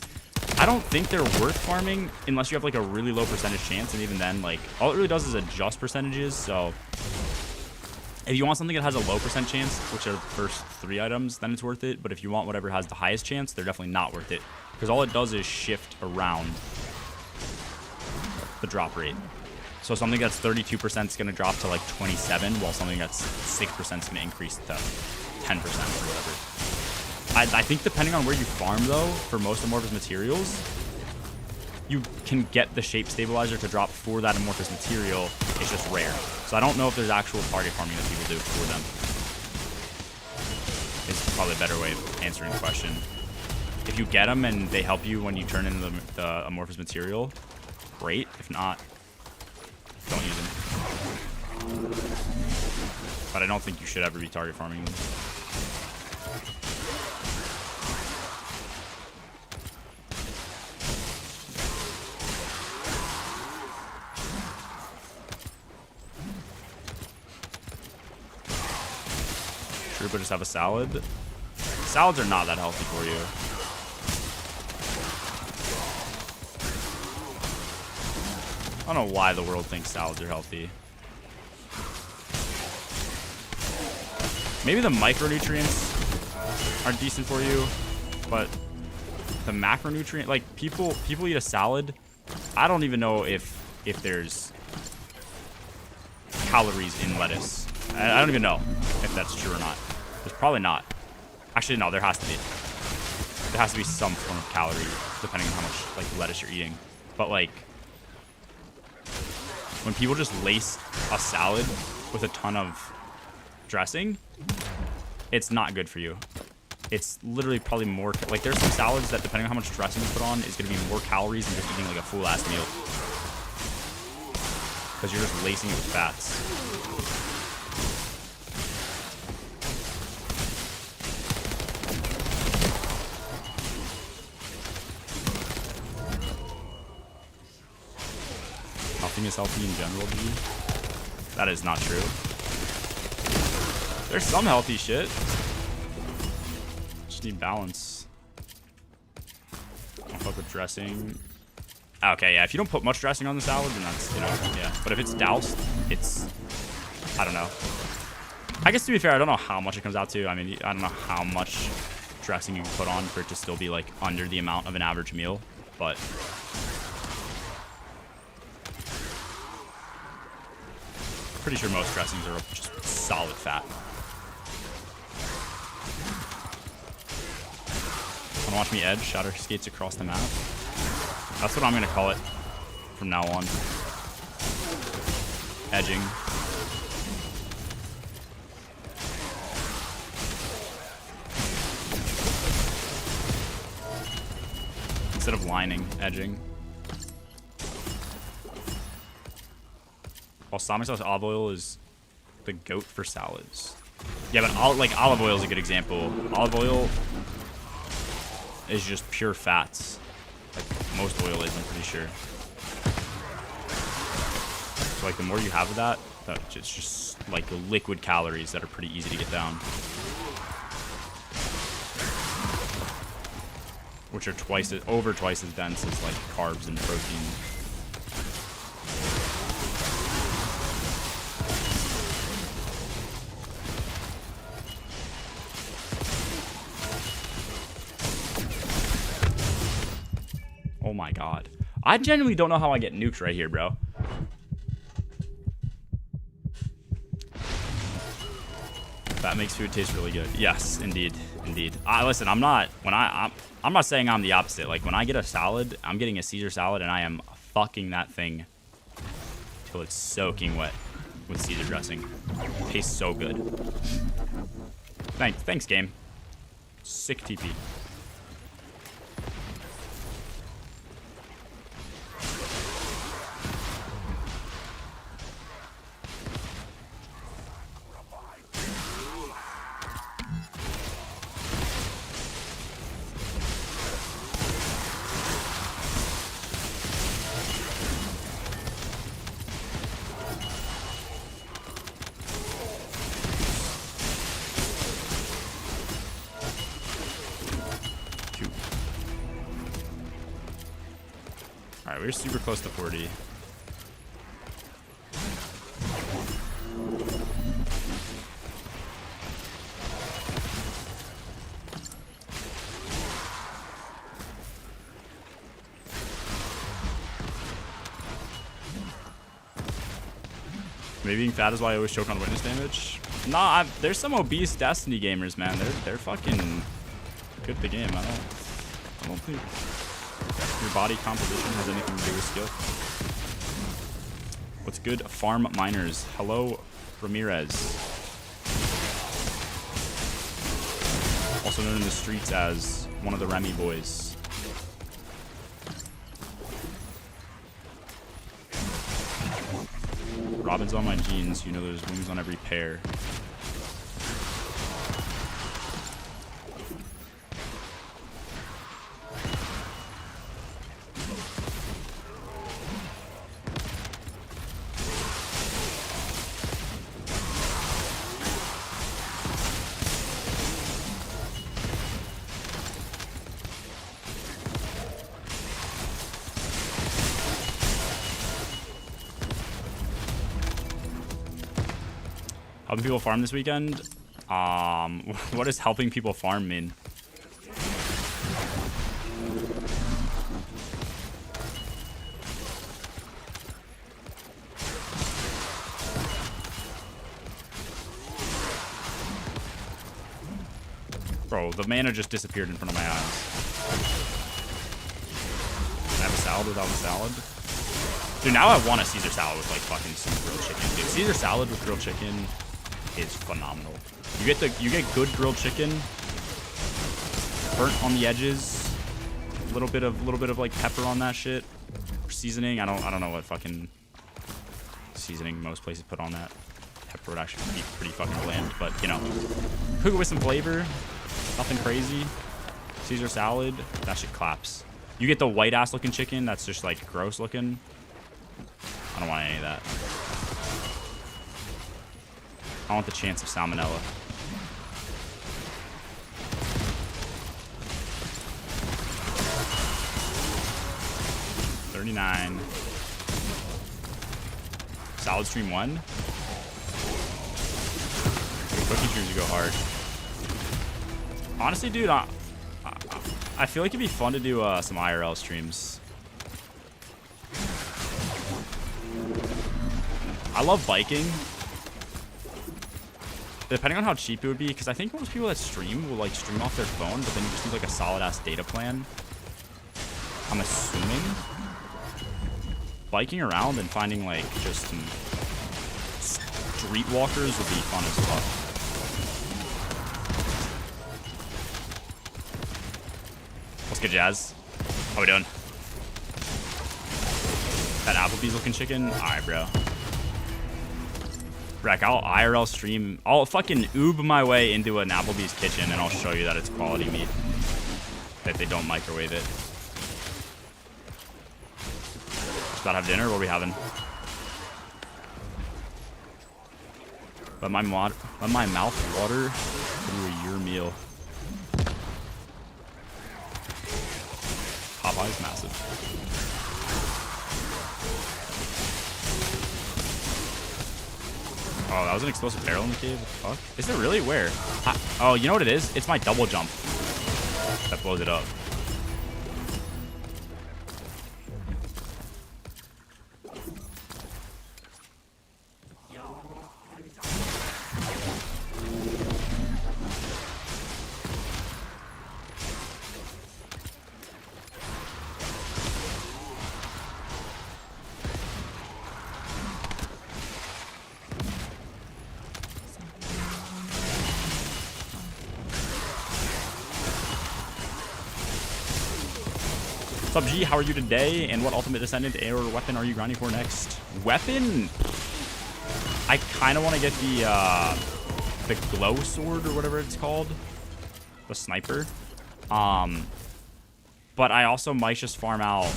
I don't think they're worth farming unless you have like a really low percentage chance, and even then, like, all it really does is adjust percentages. So if you want something that has a low percent chance, which are the first 3 items, then it's worth it. But if you want whatever has the highest chance, they're definitely not worth it, because all it does is shift around the drop rate. So something that's 32% is going to drop to like 27, while something that's 6% is going to increase to 10% or whatever. I think depending on where you farm, though, for most amorphous materials, you can get the shape stabilizer to drop for that amorphous material. It's just rare. So I don't know if there's actual target farming that people do for them. It's probably a better way of answering the question. If you get them and they help you when you turn into the amorphous material, great. If not, don't use them. But I don't think you should ever be target farming them. True, but just have a salad. Salads are not that healthy for you. I don't know why the world thinks salads are healthy. Maybe the micronutrients are decent for you, but the macronutrient, like people eat a salad. I don't even know if there's calories in lettuce. I don't even know if that's true or not. There's probably not. Actually, no, there has to be. There has to be some form of calorie, depending on how much like lettuce you're eating. But like, when people just lace a salad with a ton of dressing, it's not good for you. It's literally probably more, like there's some salads that depending on how much dressing you put on is going to be more calories than just eating like a full ass meal. Because you're just lacing it with fats. Nothing is healthy in general, dude. That is not true. There's some healthy shit. Just need balance. Don't fuck with dressing. Okay, yeah, if you don't put much dressing on the salad, then that's, you know, yeah. But if it's doused, it's, I don't know. I guess to be fair, I don't know how much it comes out to. I mean, I don't know how much dressing you can put on for it to still be like under the amount of an average meal, but pretty sure most dressings are just solid fat. Wanna watch me edge? Shatter skates across the map. That's what I'm gonna call it from now on. Edging. Instead of lining, edging. Balsamic sauce olive oil is the goat for salads. Yeah, but like olive oil is a good example. Olive oil is just pure fats. Like most oil is, I'm pretty sure. So like the more you have of that, it's just like liquid calories that are pretty easy to get down. Which are over twice as dense as like carbs and protein. Oh my god. I genuinely don't know how I get nuked right here, bro. That makes food taste really good. Yes, indeed. Indeed. Listen, I'm not saying I'm the opposite. Like when I get a salad, I'm getting a Caesar salad and I am fucking that thing till it's soaking wet with Caesar dressing. It tastes so good. Thanks game. Sick TP. Alright, we're super close to 40. Maybe being fat is why I always choke on witness damage. Nah, there's some obese Destiny gamers, man. They're fucking good at the game. I don't think your body composition has anything to do with skill. What's good, farm miners? Hello, Ramirez. also known in the streets as one of the Remy boys. Robin's on my jeans. You know there's wings on every pair. Helping people farm this weekend? What does helping people farm mean? Bro, the mana just disappeared in front of my eyes. Can I have a salad without a salad? Dude, now I want a Caesar salad with like fucking some grilled chicken. Dude, Caesar salad with grilled chicken is phenomenal. You get good grilled chicken, burnt on the edges, a little bit of like pepper on that shit, or seasoning. I don't know what fucking seasoning most places put on that. Pepper would actually be pretty fucking bland, but you know, cook it with some flavor, nothing crazy. Caesar salad, that shit claps. You get the white ass looking chicken that's just like gross looking. I don't want any of that. I want the chance of salmonella. $39. Salad stream 1. Cookie streams go hard. Honestly, dude, I feel like it'd be fun to do some IRL streams. I love biking. Depending on how cheap it would be, because I think most people that stream will like stream off their phone, but then you just need like a solid ass data plan. I'm assuming. Biking around and finding like just some street walkers would be fun as fuck. What's good, Jazz? How we doing? That Applebee's looking chicken? Alright, bro. Rack, I'll IRL stream. I'll fucking oob my way into an Applebee's kitchen and I'll show you that it's quality meat. That they don't microwave it. Just about to have dinner? What are we having? Let my mouth water through your meal. Popeye's massive. Oh, that was an explosive barrel in the cave? What the fuck? Is it really? Where? Oh, you know what it is? It's my double jump that blows it up. What's up, G? How are you today? And what ultimate descendant or weapon are you grinding for next? Weapon? I kind of want to get the glow sword or whatever it's called, the sniper. But I also might just farm out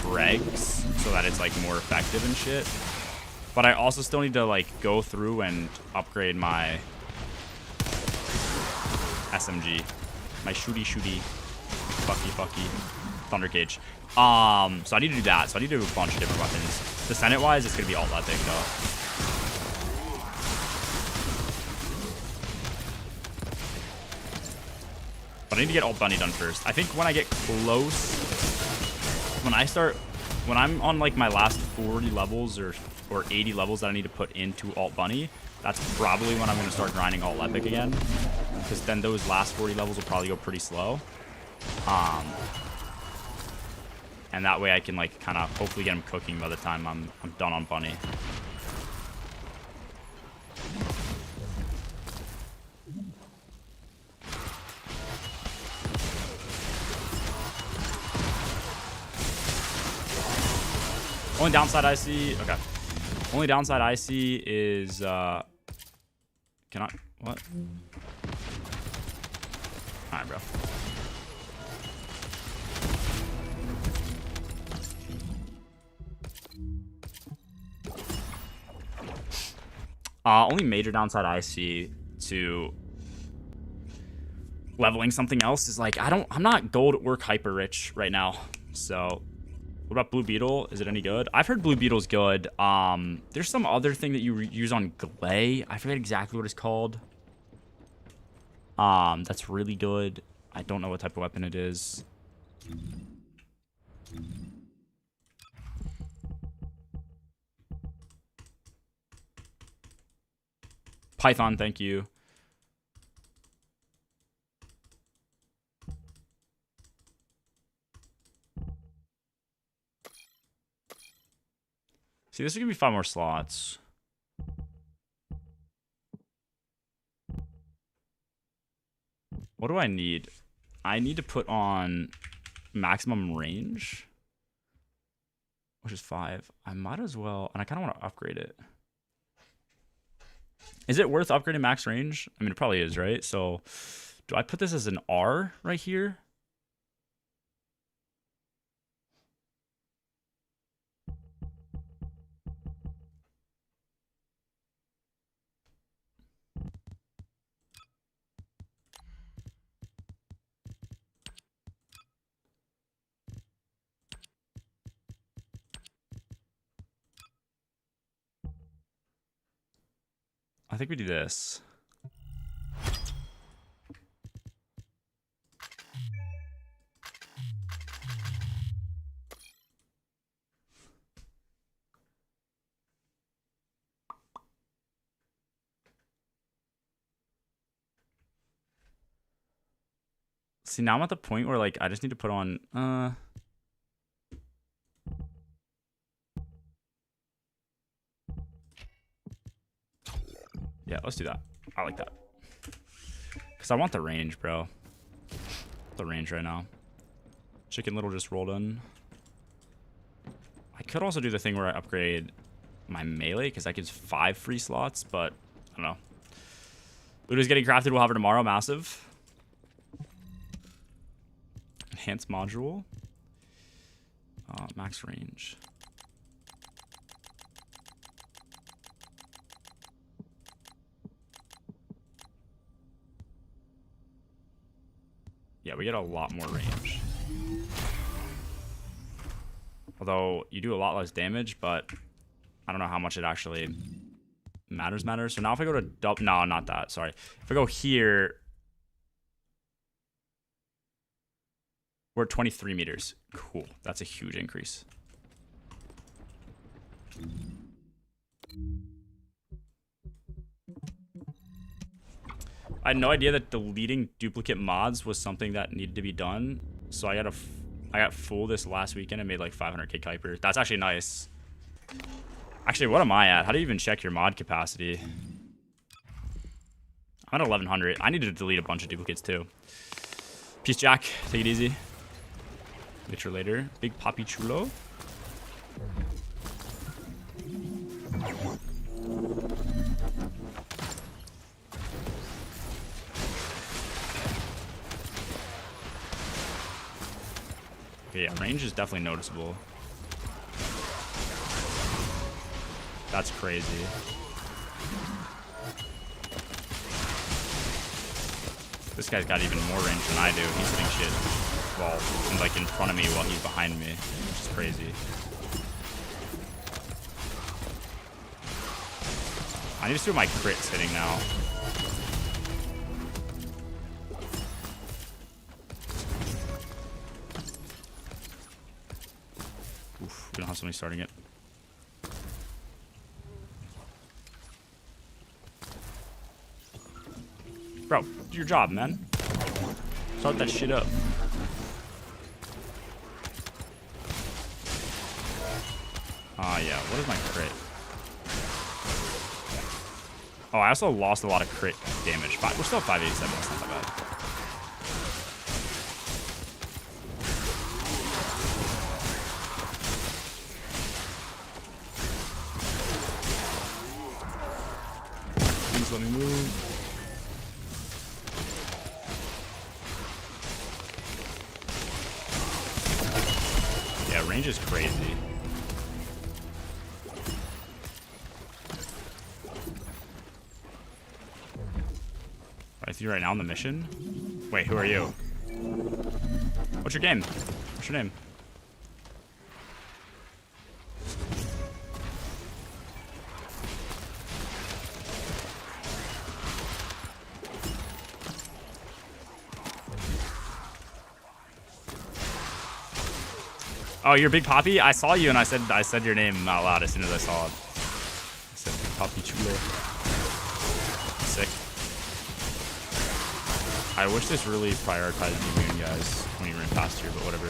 dregs so that it's like more effective and shit. But I also still need to like go through and upgrade my SMG, my shooty. Fucky. Thunder Cage. So I need to do that. So I need to do a bunch of different weapons. Descendant wise, it's gonna be all that thing though. But I need to get alt bunny done first. I think when I get close, when I'm on like my last 40 levels or 80 levels that I need to put into alt bunny, that's probably when I'm gonna start grinding alt epic again. Because then those last 40 levels will probably go pretty slow. And that way I can like kind of hopefully get him cooking by the time I'm done on bunny. Only downside I see. Okay. Only downside I see is can I what? Alright, bro. Only major downside I see to leveling something else is like I'm not gold work hyper rich right now. So what about Blue Beetle? Is it any good? I've heard Blue Beetle's good. There's some other thing that you use on Glay. I forget exactly what it's called. That's really good. I don't know what type of weapon it is. Python, thank you. See, this is gonna be 5 more slots. What do I need? I need to put on maximum range, which is 5. I might as well, and I kind of want to upgrade it. Is it worth upgrading max range? I mean, it probably is, right? So do I put this as an R right here? I think we do this. See, now I'm at the point where like I just need to put on yeah, let's do that. I like that. Because I want the range, bro. The range right now. Chicken Little just rolled in. I could also do the thing where I upgrade my melee, because that gives 5 free slots, but I don't know. Loot is getting crafted. We'll have her tomorrow. Massive. Enhanced module. Max range. Yeah, we get a lot more range. Although you do a lot less damage, but I don't know how much it actually matters. So now if I go to no, not that. Sorry. If I go here, we're at 23 meters. Cool. That's a huge increase. I had no idea that deleting duplicate mods was something that needed to be done. So I got full this last weekend and made like 500k Kuiper. That's actually nice. Actually, what am I at? How do you even check your mod capacity? I'm at 1100. I need to delete a bunch of duplicates too. Peace, Jack. Take it easy. Later. Big Papi Chulo. Okay, yeah, range is definitely noticeable. That's crazy. This guy's got even more range than I do. He's hitting shit while like in front of me while he's behind me, which is crazy. I need to see what my crit's hitting now. Oof, we don't have somebody starting it. Bro, do your job, man. Start that shit up. Yeah, what is my crit? Oh, I also lost a lot of crit damage. We're still 587, that's not that bad. Please let me move. Yeah, range is crazy. I see you right now on the mission. Wait, who are you? What's your game? What's your name? Oh, you're Big Poppy? I saw you and I said your name out loud as soon as I saw it. I said Big Poppy Chulo. Sick. I wish this really prioritized immune guys when you ran past here, but whatever.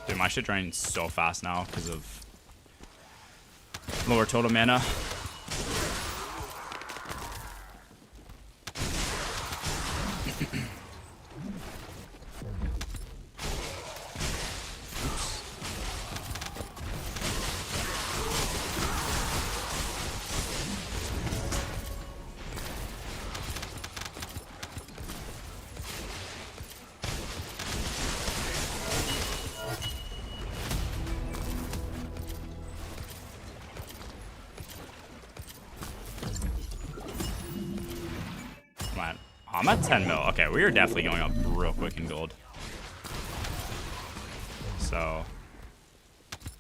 Dude, my shit drains so fast now because of lower total mana. I'm at 10 mil. Okay, we are definitely going up real quick in gold. So,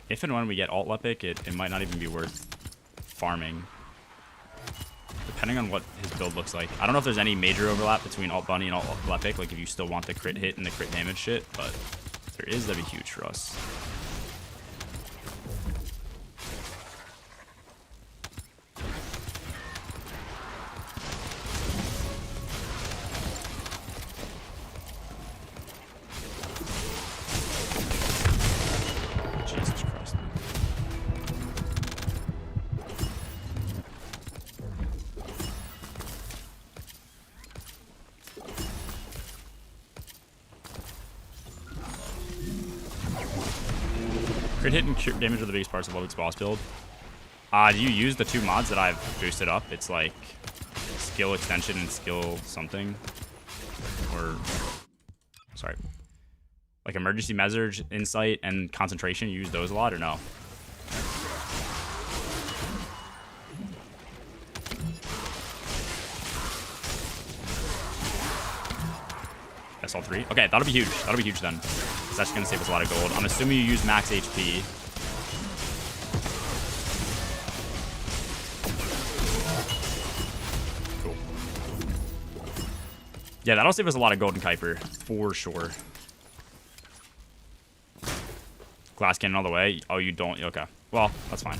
if and when we get alt epic, it might not even be worth farming. Depending on what his build looks like. I don't know if there's any major overlap between alt bunny and alt epic, like if you still want the crit hit and the crit damage shit, but if there is, that'd be huge for us. Crit hit and cure damage are the biggest parts of Lobik's boss build. Do you use the two mods that I've boosted up? It's like skill extension and skill something. Or, sorry. Like emergency measures, insight, and concentration. You use those a lot or no? That's all three? Okay, that'll be huge. That'll be huge then. That's going to save us a lot of gold. I'm assuming you use max HP. Cool. Yeah, that'll save us a lot of gold in Kuiper, for sure. Glass cannon all the way. Oh, you don't? Okay. Well, that's fine.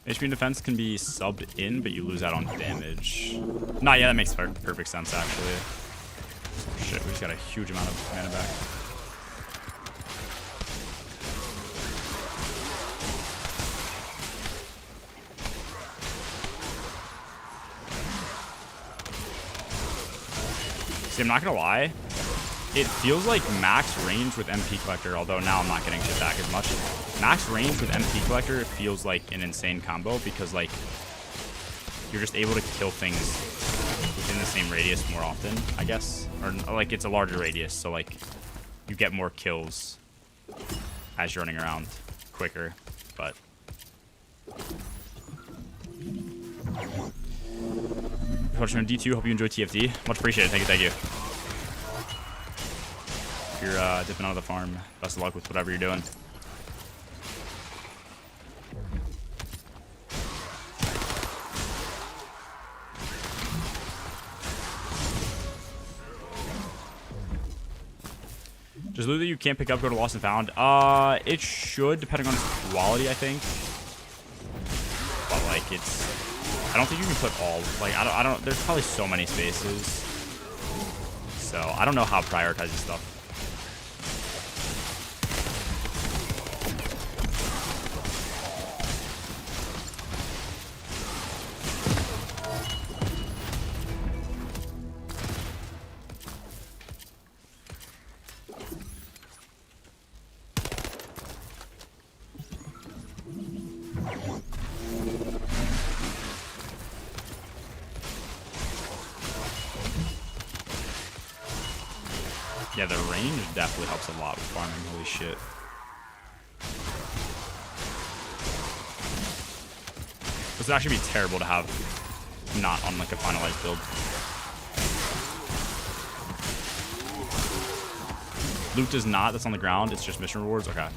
HP and defense can be subbed in, but you lose out on damage. Nah, yeah, that makes perfect sense, actually. Shit, we just got a huge amount of mana back. See, I'm not gonna lie. It feels like max range with MP Collector, although now I'm not getting shit back as much. Max range with MP Collector feels like an insane combo because, like, you're just able to kill things within the same radius more often, I guess. Or, like, it's a larger radius, so, like, you get more kills as you're running around quicker. quicker, but. Watching on D2, hope you enjoy TFD. Much appreciated. Thank you. If you're dipping out of the farm, best of luck with whatever you're doing. Does loot that you can't pick up go to Lost and Found? It should, depending on its quality, I think. But like, I don't think you can put all. Like, I don't. There's probably so many spaces. So I don't know how prioritizing stuff. Yeah, the range definitely helps a lot with farming. Holy shit. This would actually be terrible to have not on like a finalized build. Loot does not. That's on the ground. It's just mission rewards. Okay.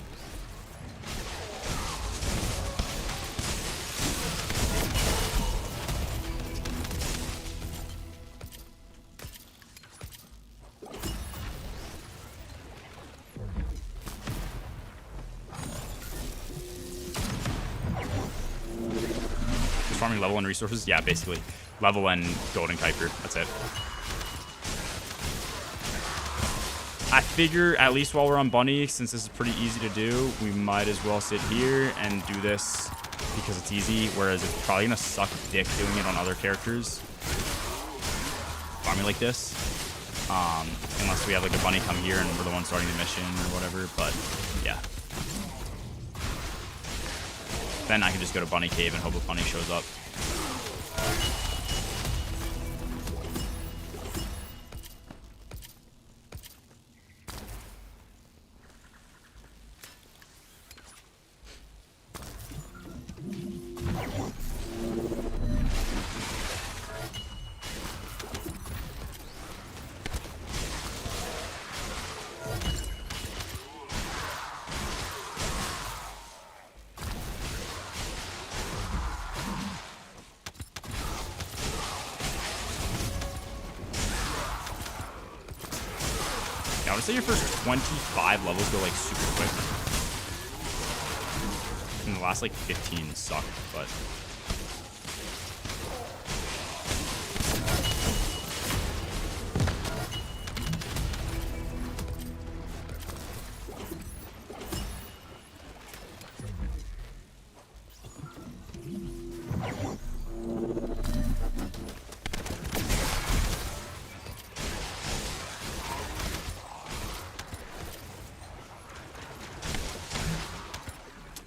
Farming level and resources? Yeah, basically. Level and golden Kuiper. That's it. I figure, at least while we're on Bunny, since this is pretty easy to do, we might as well sit here and do this because it's easy, whereas it's probably going to suck dick doing it on other characters. Farming like this. Unless we have like a Bunny come here and we're the one starting the mission or whatever, but yeah. Then I can just go to Bunny Cave and hope a Bunny shows up. I would say your first 25 levels go like super quick. And the last like 15 suck, but.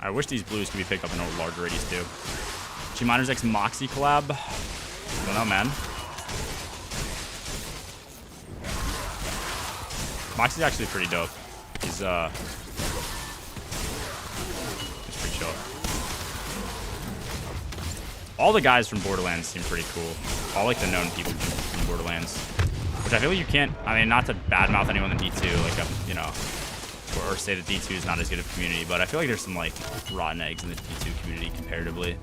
I wish these blues could be picked up in larger radius too. G Miners X Moxie collab. I don't know, man. Moxie's actually pretty dope. He's pretty chill. All the guys from Borderlands seem pretty cool. All like the known people from Borderlands, which I feel like you can't. I mean, not to badmouth anyone in D2, like you know. Or say that D2 is not as good of a community, but I feel like there's some like rotten eggs in the D2 community comparatively.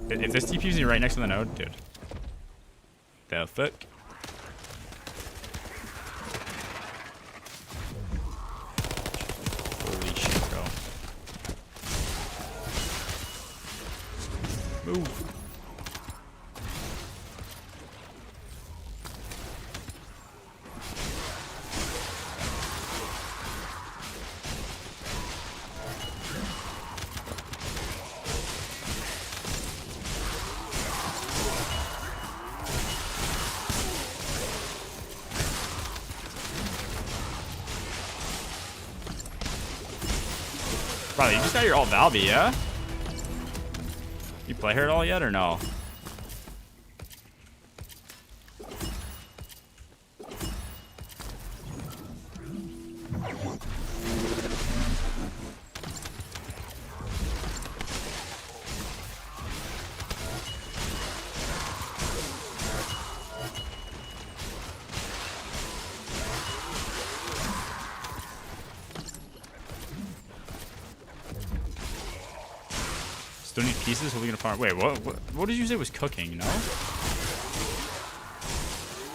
If this TPU's right next to the node, dude. The fuck? Move. Bro, you just got your alt Valby, yeah? You play her at all yet or no? Still need pieces. What are we gonna farm? Wait, what did you say was cooking? No?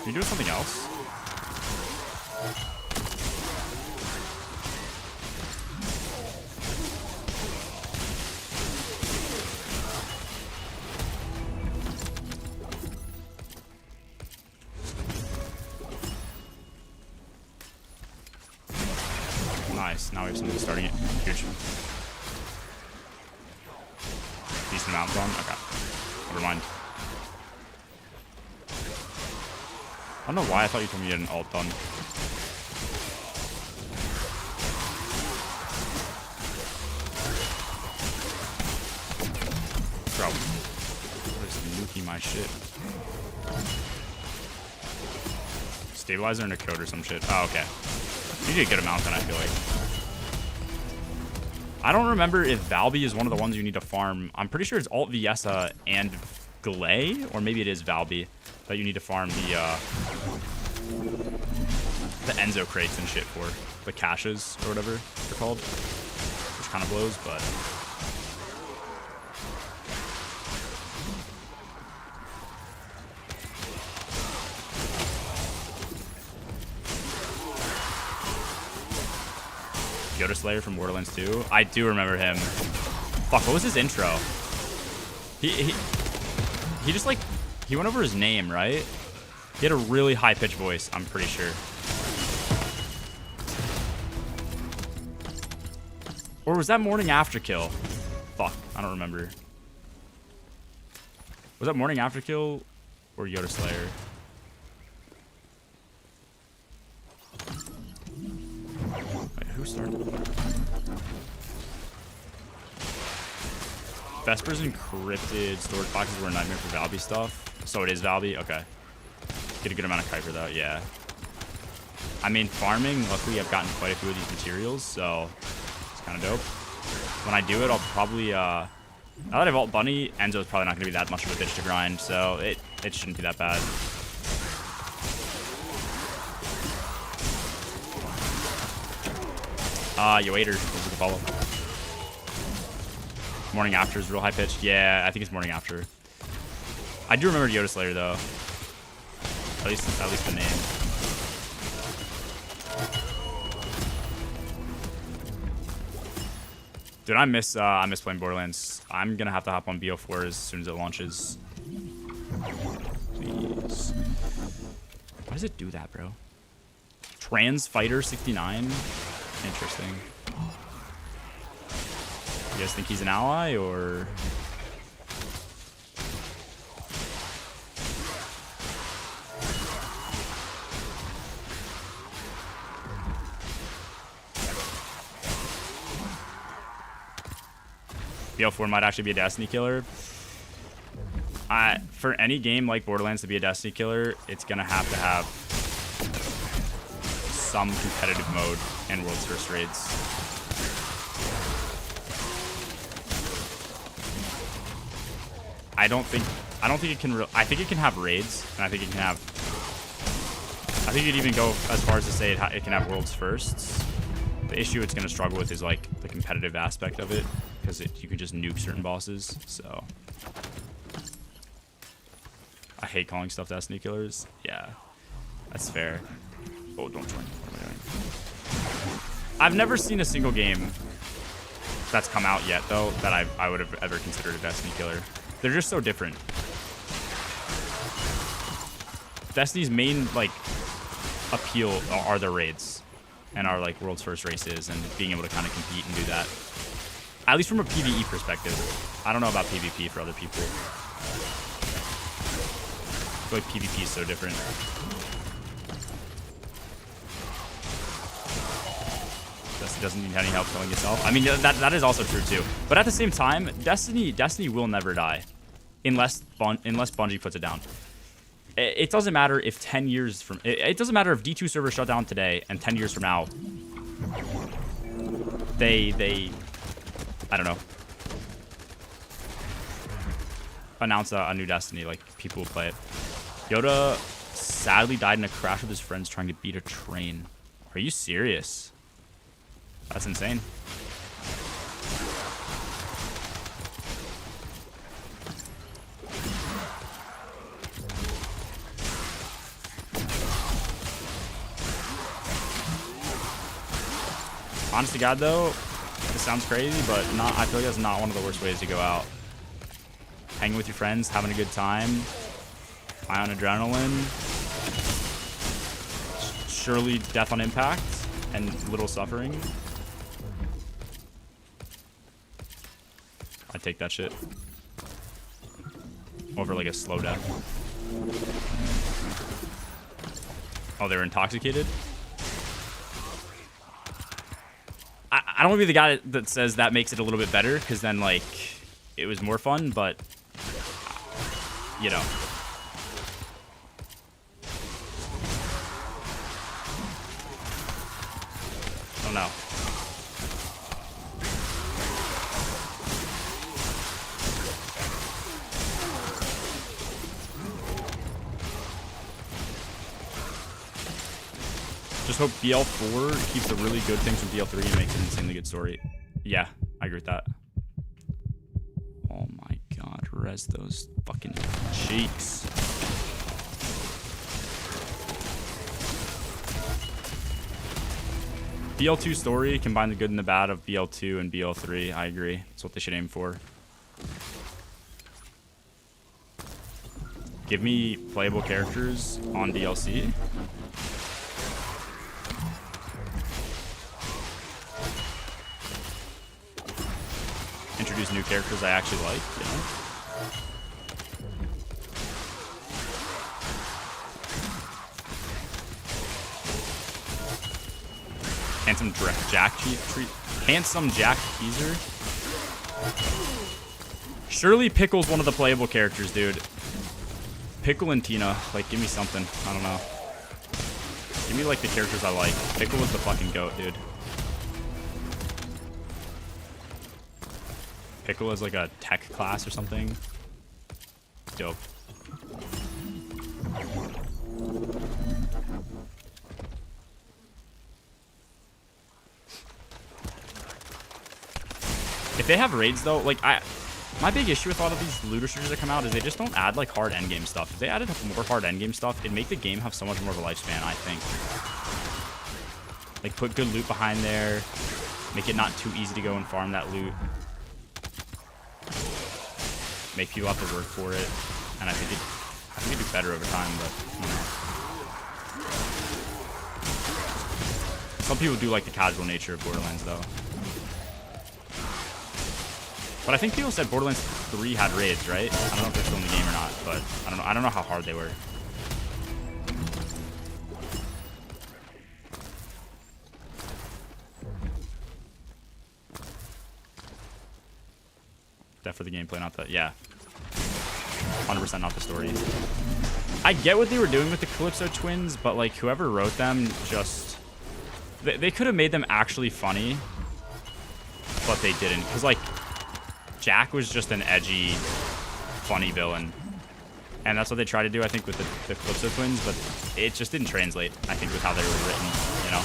You doing something else? Nice. Now we have something starting it. Huge. Decent amount done? Okay. Never mind. I don't know why I thought you told me you had an alt done. Bro. What is nuking my shit? Stabilizer and a code or some shit. Oh, okay. You did a good amount then, I feel like. I don't remember if Valby is one of the ones you need to farm. I'm pretty sure it's Alt Viesa and Glay, or maybe it is Valby that you need to farm the Enzo crates and shit for. The caches, or whatever they're called. Which kind of blows, but... Yoda Slayer from Borderlands 2. I do remember him. Fuck, what was his intro? He just like, he went over his name, right? He had a really high-pitched voice, I'm pretty sure. Or was that Morning After Kill? Fuck, I don't remember. Was that Morning After Kill or Yoda Slayer? Who started? Vesper's encrypted storage boxes were a nightmare for Valby stuff. So it is Valby? Okay. Get a good amount of Kuiper though, yeah. I mean, farming, luckily I've gotten quite a few of these materials, so it's kind of dope. When I do it, I'll probably, now that I vault Bunny, Enzo's probably not going to be that much of a bitch to grind, so it shouldn't be that bad. Yo, Waiter, over the follow. Morning After is real high pitched. Yeah, I think it's Morning After. I do remember Yoda Slayer though. At least the name. Dude, I miss playing Borderlands. I'm gonna have to hop on BO4 as soon as it launches. Please. Why does it do that, bro? Trans Fighter 69. Interesting. You guys think he's an ally, or...? BL4 might actually be a Destiny killer. For any game like Borderlands to be a Destiny killer, it's gonna have to have some competitive mode and world's first raids. I don't think it can. I think it can have raids, and I think it can have. I think you'd even go as far as to say it can have world's firsts. The issue it's going to struggle with is like the competitive aspect of it, because you can just nuke certain bosses. So I hate calling stuff Destiny killers. Yeah, that's fair. Oh, don't join. What am I doing? I've never seen a single game that's come out yet, though, that I would have ever considered a Destiny killer. They're just so different. Destiny's main, like, appeal are the raids and our, like, world's first races and being able to kind of compete and do that. At least from a PvE perspective. I don't know about PvP for other people. I feel like PvP is so different. doesn't need any help killing yourself. I mean, that is also true too. But at the same time, Destiny will never die, unless Bungie puts it down. It doesn't matter if 10 years from it doesn't matter if D2 servers shut down today and 10 years from now they I don't know, announce a new Destiny, like people will play it. Yoda sadly died in a crash with his friends trying to beat a train. Are you serious? That's insane. Honest to God, though, this sounds crazy, but I feel like that's not one of the worst ways to go out. Hanging with your friends, having a good time, high on adrenaline, surely death on impact, and little suffering. I'd take that shit over like a slow death. Oh, they were intoxicated? I don't want to be the guy that says that makes it a little bit better, because then, like, it was more fun, but, you know. Oh, no. Just hope BL4 keeps the really good things from BL3 and makes an insanely good story. Yeah, I agree with that. Oh my god, res those fucking cheeks. BL2 story, combine the good and the bad of BL2 and BL3. I agree. That's what they should aim for. Give me playable characters on DLC. Introduce new characters I actually like, you know? Handsome Jack teaser. Surely Pickle's one of the playable characters, dude. Pickle and Tina, like, give me something. I don't know. Give me like the characters I like. Pickle was the fucking goat, dude. Pickle is like a tech class or something. Dope. If they have raids though, like my big issue with a lot of these looter shooters that come out is they just don't add like hard endgame stuff. If they added more hard endgame stuff, it'd make the game have so much more of a lifespan, I think. Like put good loot behind there, make it not too easy to go and farm that loot. Make people have to work for it, and I think it'd do better over time. But you know. Some people do like the casual nature of Borderlands, though. But I think people said Borderlands 3 had raids, right? I don't know if they're still in the game or not, but I don't know. I don't know how hard they were. That for the gameplay, not the... Yeah. 100% not the story. I get what they were doing with the Calypso twins, but, like, whoever wrote them just... They could have made them actually funny, but they didn't. Because, like, Jack was just an edgy, funny villain. And that's what they tried to do, I think, with the Calypso twins, but it just didn't translate, I think, with how they were written, you know?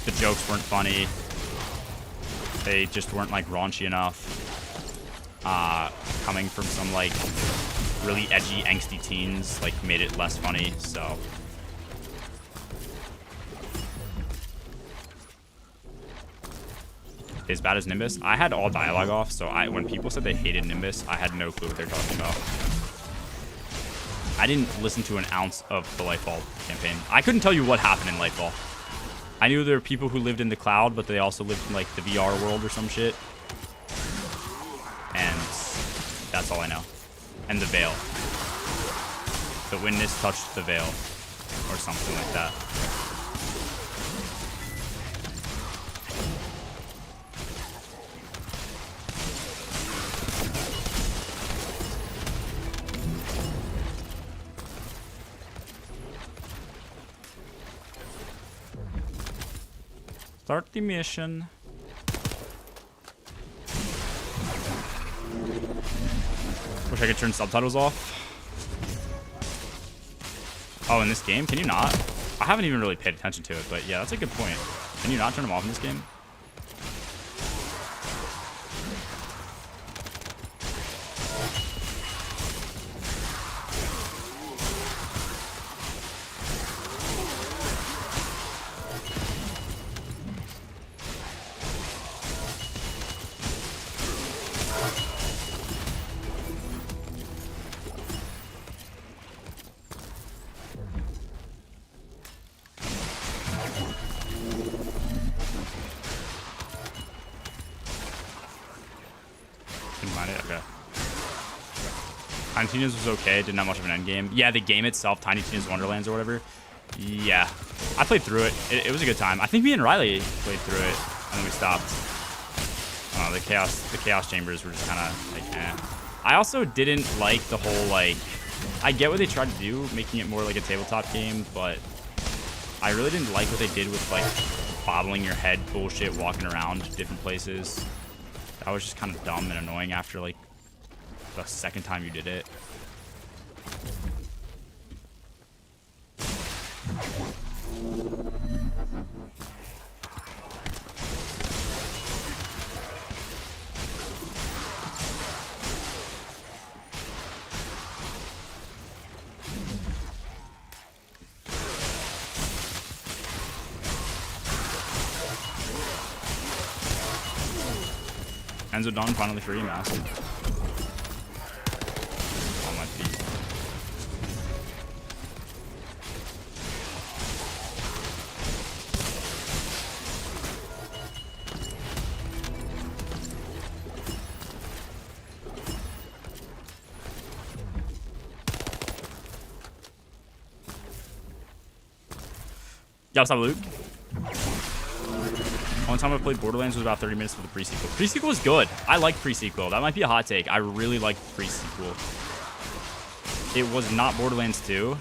The jokes weren't funny. They just weren't, like, raunchy enough. Coming from some like really edgy angsty teens like made it less funny, so as bad as Nimbus. I had all dialogue off, so when people said they hated Nimbus, I had no clue what they're talking about. I didn't listen to an ounce of the Lightfall campaign. I couldn't tell you what happened in Lightfall. I knew there were people who lived in the cloud, but they also lived in like the VR world or some shit. And that's all I know. And the veil. The witness touched the veil. Or something like that. Start the mission. Wish I could turn subtitles off. Oh, in this game? Can you not? I haven't even really paid attention to it, but yeah, that's a good point. Can you not turn them off in this game? Okay. Tiny Tina's was okay. Didn't have much of an end game. Yeah, the game itself, Tiny Tina's Wonderlands or whatever. Yeah, I played through it. It was a good time. I think me and Riley played through it, and then we stopped. The chaos chambers were just kind of like, eh. I also didn't like the whole like. I get what they tried to do, making it more like a tabletop game, but I really didn't like what they did with like bobbling your head bullshit, walking around different places. That was just kind of dumb and annoying after like the second time you did it. Enzo Dawn finally free mask. On my feet. Yeah, what's up, Luke? One time I played Borderlands was about 30 minutes for the pre-sequel. Pre-sequel was good. I like pre-sequel. That might be a hot take. I really liked pre-sequel. It was not Borderlands 2.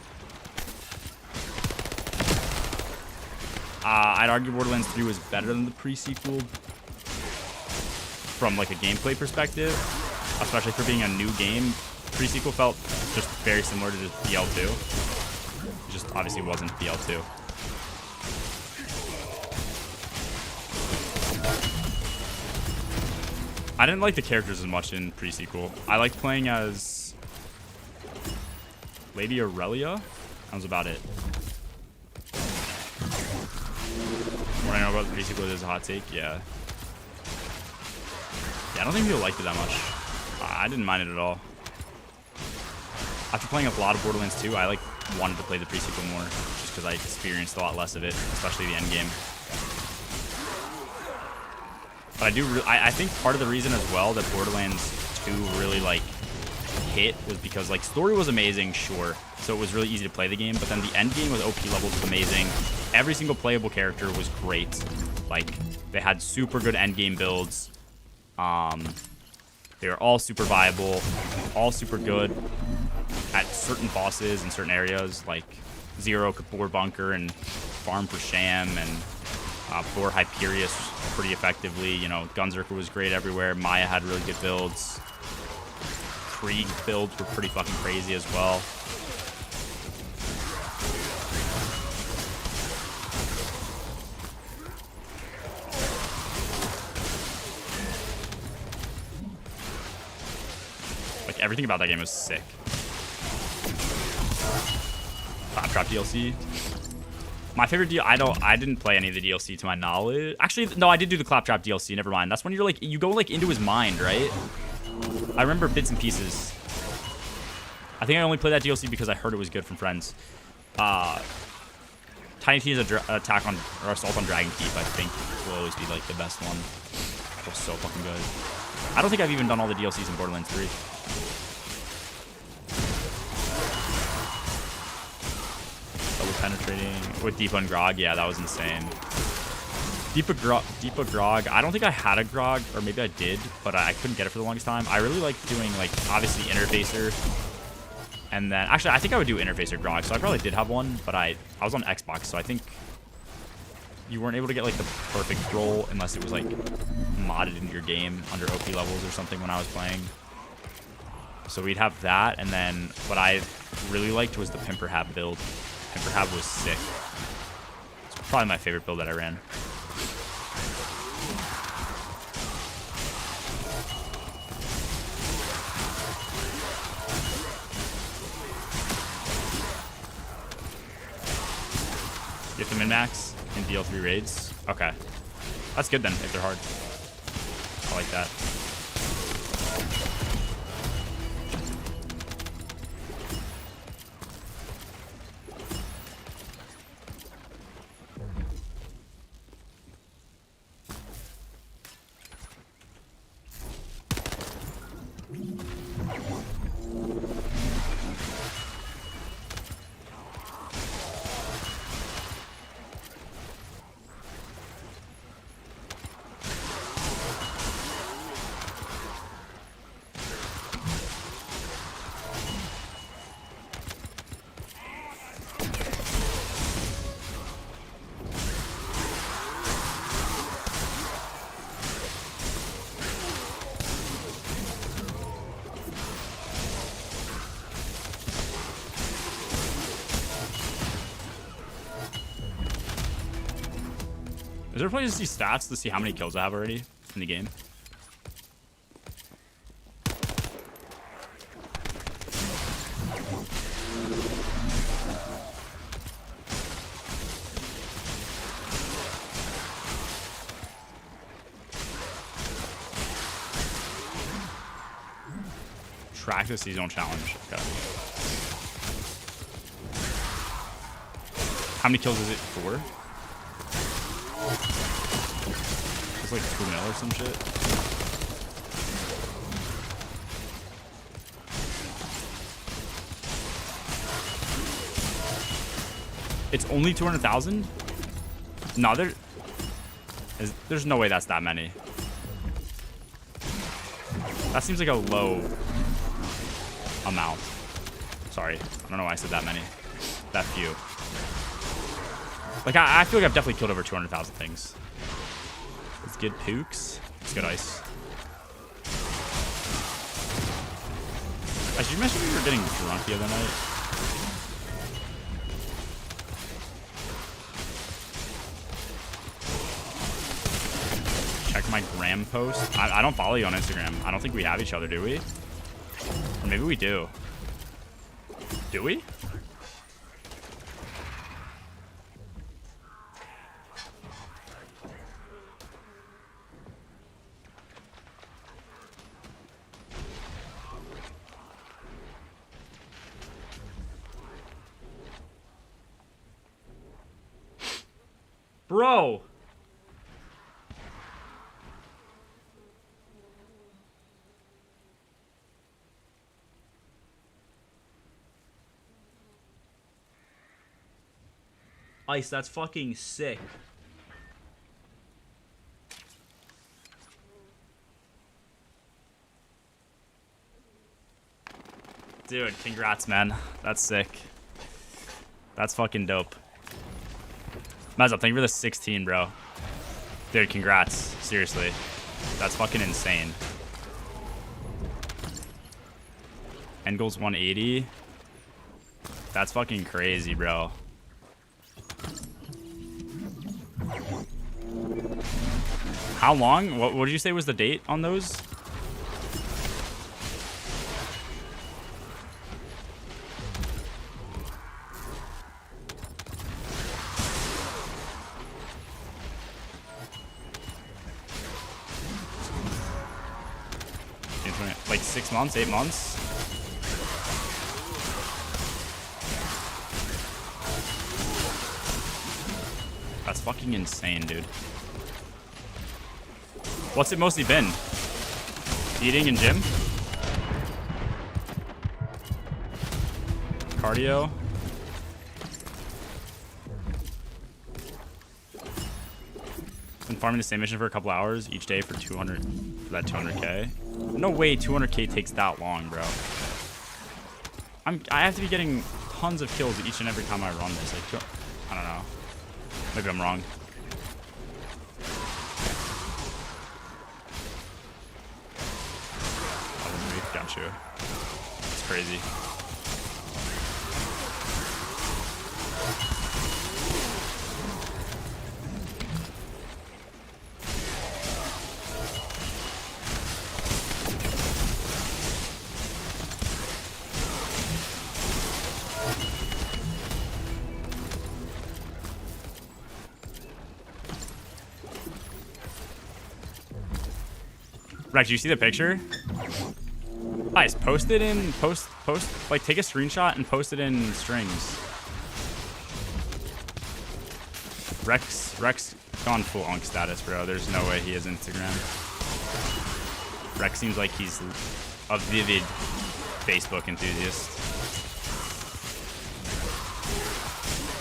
I'd argue Borderlands 3 was better than the pre-sequel from like a gameplay perspective, especially for being a new game. Pre-sequel felt just very similar to the BL2. It just obviously wasn't BL2. I didn't like the characters as much in pre-sequel. I liked playing as Lady Aurelia. That was about it. What I know about the pre-sequel is a hot take. Yeah. Yeah, I don't think people liked it that much. I didn't mind it at all. After playing a lot of Borderlands 2, I like wanted to play the pre-sequel more, just because I experienced a lot less of it, especially the end game. But I think part of the reason as well that Borderlands 2 really like hit was because like story was amazing, sure. So it was really easy to play the game, but then the end game with OP levels was amazing. Every single playable character was great. Like they had super good end game builds. They were all super viable, all super good at certain bosses in certain areas. Like Zero could board bunker and farm for Sham, and Thor Hyperius pretty effectively. You know, Gunzerker was great everywhere. Maya had really good builds. Krieg builds were pretty fucking crazy as well. Like everything about that game was sick. Claptrap DLC. My favorite deal, I didn't play any of the DLC to my knowledge. Actually, no, I did do the Claptrap DLC, never mind. That's when you're like, you go like into his mind, right? I remember bits and pieces. I think I only played that DLC because I heard it was good from friends. Tiny Tina's attack on, or assault on Dragon Keep, I think will always be like the best one. It was so fucking good. I don't think I've even done all the DLCs in Borderlands 3. Penetrating with Deepa and Grog, yeah, that was insane. Deepa Grog, I don't think I had a Grog, or maybe I did, but I couldn't get it for the longest time. I really liked doing, like, obviously Interfacer, and then, actually, I think I would do Interfacer Grog, so I probably did have one, but I was on Xbox, so I think you weren't able to get like the perfect roll unless it was like modded into your game under OP levels or something when I was playing. So we'd have that, and then what I really liked was the Pimper Hab build. Pimper Hab was sick. It's probably my favorite build that I ran. You have to min-max in BL3 raids? Okay. That's good then, if they're hard. I like that. Is there a place to see stats to see how many kills I have already in the game? Track the seasonal challenge. Okay. How many kills is it for? It's like 2 mil or some shit. It's only 200,000? No, there's no way that's that many. That seems like a low amount. Sorry, I don't know why I said that many. That few. Like, I feel like I've definitely killed over 200,000 things. It's good pooks. It's good ice. Did you mention we were getting drunk the other night? Check my gram post. I don't follow you on Instagram. I don't think we have each other, do we? Or maybe we do. Do we? Bro. Ice, that's fucking sick. Dude, congrats, man. That's sick. That's fucking dope. Mazza, thank you for the 16, bro. Dude, congrats. Seriously. That's fucking insane. End goal's 180. That's fucking crazy, bro. How long? What did you say was the date on those? Like 6 months, 8 months? That's fucking insane, dude. What's it mostly been? Eating and gym? Cardio? Been farming the same mission for a couple hours each day for 200, for that 200k. No way 200k takes that long, bro. I have to be getting tons of kills each and every time I run this. Like, I don't know. Maybe I'm wrong. Got you. It's crazy. Rex, you see the picture? Guys, post it in like take a screenshot and post it in strings. Rex gone full unk status, bro. There's no way he has Instagram. Rex seems like he's a vivid Facebook enthusiast.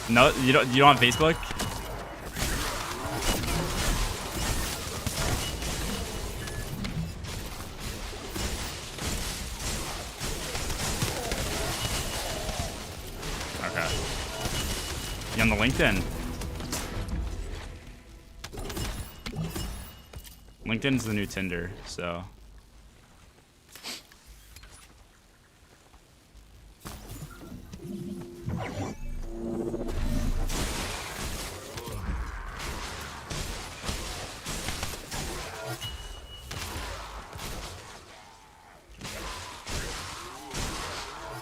No, you don't have Facebook? On the LinkedIn. LinkedIn's the new Tinder, so.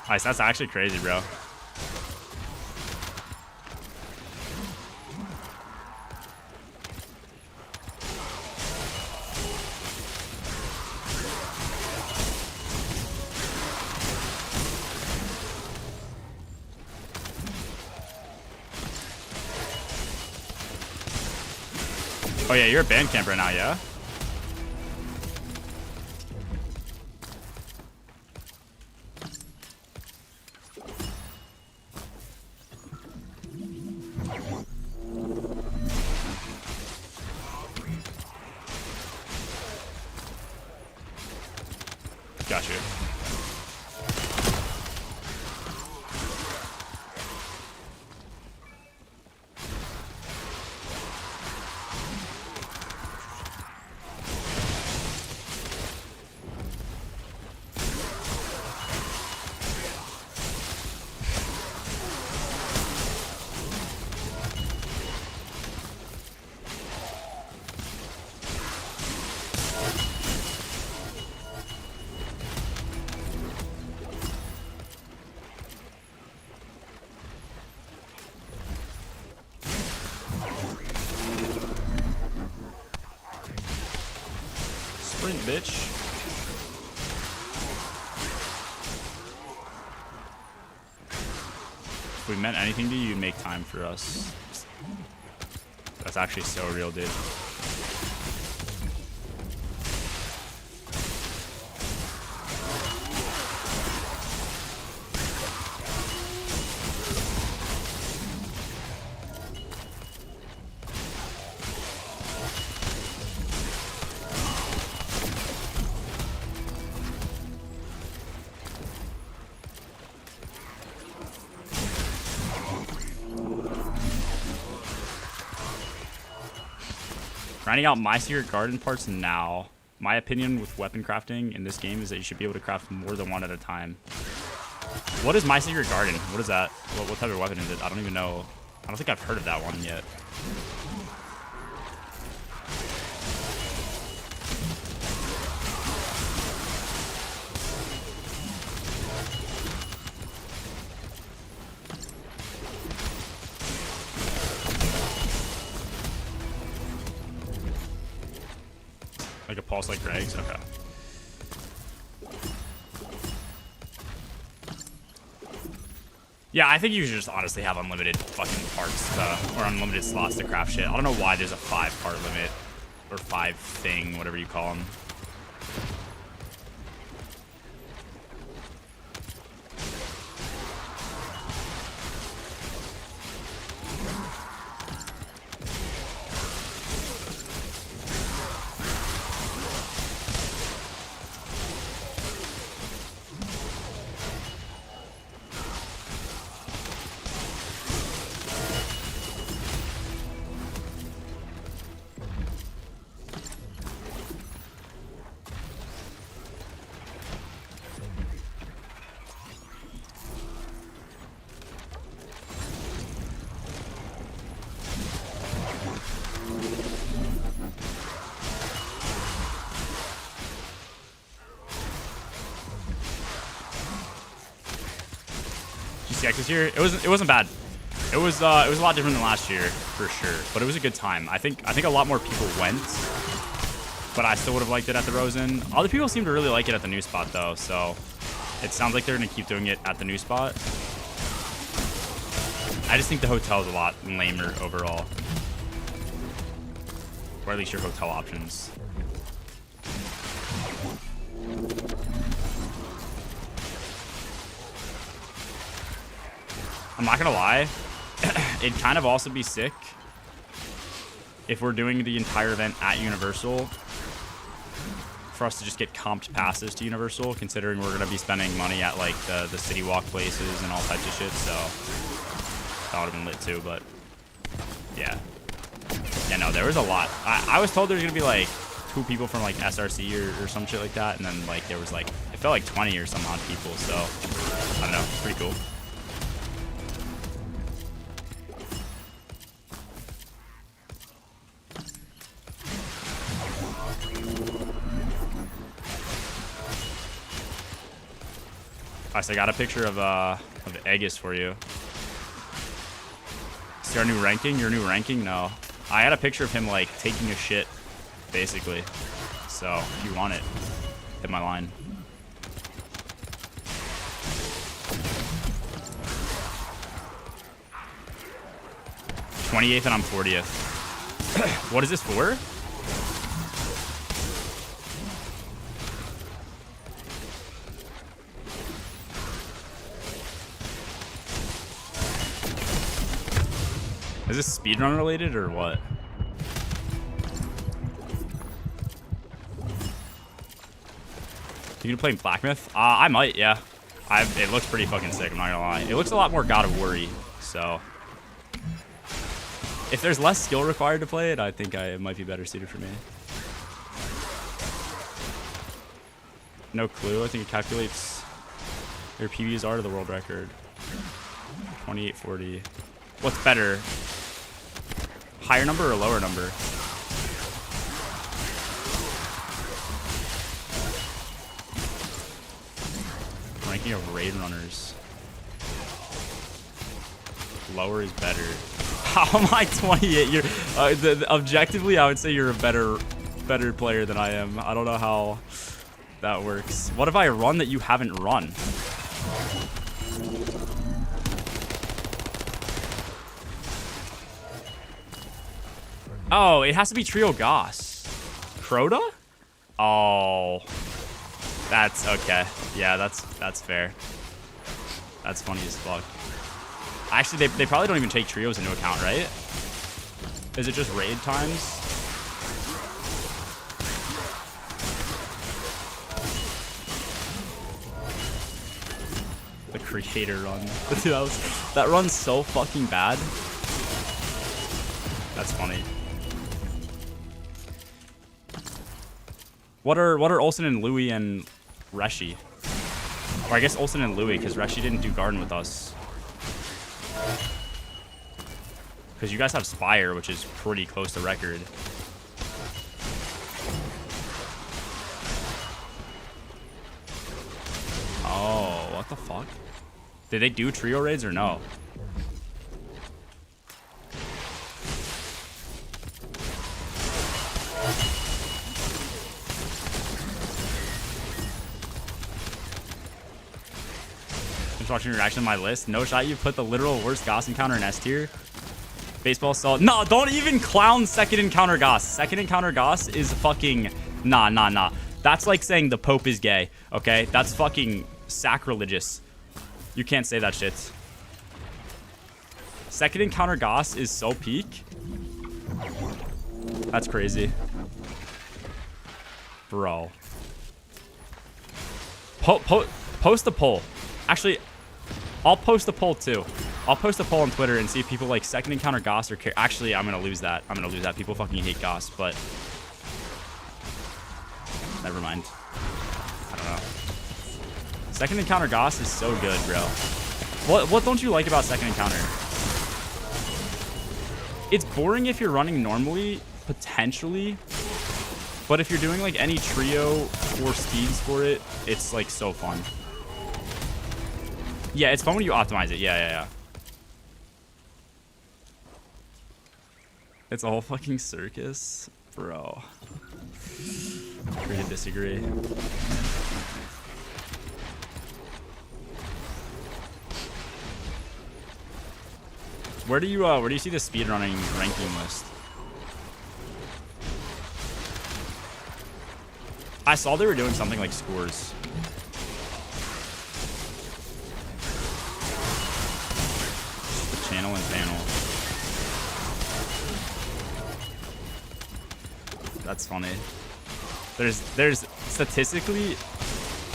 Nice, that's actually crazy, bro. Oh yeah, you're a band camp right now, yeah? Got you. Sprint, bitch. If we meant anything to you, you'd make time for us. That's actually so real, dude. Grinding out my secret garden parts now. My opinion with weapon crafting in this game is that you should be able to craft more than one at a time. What is my secret garden? What is that? What type of weapon is it? I don't even know. I don't think I've heard of that one yet. Like a pulse like Greg's? Okay. Yeah, I think you should just honestly have unlimited fucking parts or unlimited slots to craft shit. I don't know why there's a 5-part limit or 5 thing, whatever you call them. SKX this year. It wasn't bad. It was a lot different than last year for sure, but it was a good time. I think a lot more people went, but I still would have liked it at the Rosen. Other people seem to really like it at the new spot though, so it sounds like they're gonna keep doing it at the new spot. I just think the hotel is a lot lamer overall, or at least your hotel options. I'm not gonna lie, it'd kind of also be sick if we're doing the entire event at Universal for us to just get comped passes to Universal, considering we're gonna be spending money at like the city walk places and all types of shit, so that would have been lit too, but yeah. Yeah, no, there was a lot. I was told there was gonna be like 2 people from like SRC or some shit like that, and then like there was like, it felt like 20 or some odd people, so I don't know, pretty cool. Alright, so I got a picture of Aegis for you. See our new ranking? Your new ranking? No. I had a picture of him like taking a shit, basically. So if you want it, hit my line. '28th and I'm 40th. What is this for? Is this speedrun related or what? You gonna play Black-Myth? I might, yeah. It looks pretty fucking sick, I'm not gonna lie. It looks a lot more God of War-y, so. If there's less skill required to play it, I think it might be better suited for me. No clue, I think it calculates your PBs to the world record. 2840. What's better? Higher number or lower number? Ranking of raid runners. Lower is better. How am I 28? You're objectively, I would say you're a better player than I am. I don't know how that works. What if I run that you haven't run? Oh, it has to be Trio Goss. Crota? Oh. That's okay. Yeah, that's fair. That's funny as fuck. Actually, they probably don't even take trios into account, right? Is it just raid times? The creator run. Dude, that run's so fucking bad. That's funny. What are Olsen and Louis and Reshi? Or I guess Olsen and Louis, because Reshi didn't do Garden with us. Because you guys have Spire, which is pretty close to record. Oh, what the fuck? Did they do trio raids or no? Watching your reaction to my list. No shot you put the literal worst Goss encounter in S tier. Baseball salt. No, don't even clown second encounter Goss. Second encounter Goss is fucking nah. That's like saying the Pope is gay. Okay, that's fucking sacrilegious. You can't say that shit. Second encounter Goss is so peak. That's crazy, bro. Post a poll. Actually, I'll post a poll too. I'll post a poll on Twitter and see if people like second encounter Goss or care. Actually, I'm gonna lose that. People fucking hate Goss, but never mind. I don't know. Second encounter Goss is so good, bro. What don't you like about second encounter? It's boring if you're running normally, potentially, but if you're doing like any trio or speeds for it, it's like so fun. Yeah, it's fun when you optimize it. Yeah. It's a whole fucking circus, bro. Agree to disagree. Where do you see the speedrunning ranking list? I saw they were doing something like scores. The channel and panel. That's funny. There's statistically,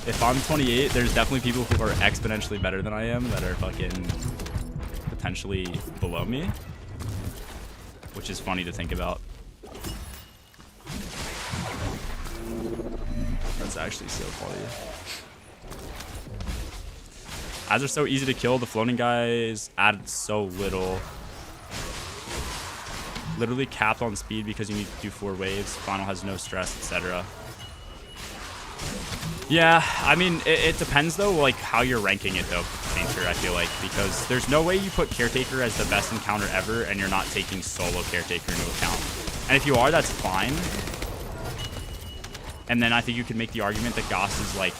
if I'm 28, there's definitely people who are exponentially better than I am that are fucking potentially below me, which is funny to think about. That's actually so funny. As they're so easy to kill, the floating guys add so little. Literally capped on speed because you need to do 4 waves. Final has no stress, etc. Yeah, I mean, it depends though, like how you're ranking it though, Painter, I feel like, because there's no way you put Caretaker as the best encounter ever and you're not taking solo Caretaker into account. And if you are, that's fine. And then I think you could make the argument that Goss is like,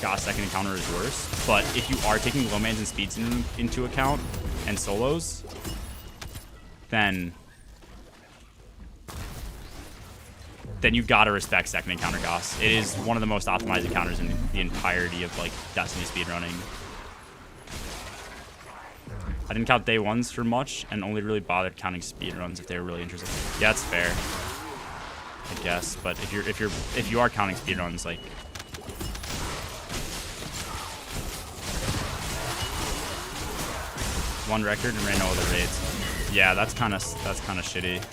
Goss second encounter is worse. But if you are taking low mans and speeds into account and solos, then you gotta respect second encounter Goss. It is one of the most optimized encounters in the entirety of like Destiny speedrunning. I didn't count day ones for much and only really bothered counting speedruns if they were really interested. Yeah, that's fair, I guess. But if you are counting speedruns, like, one record and ran no other raids. Yeah, that's kind of shitty.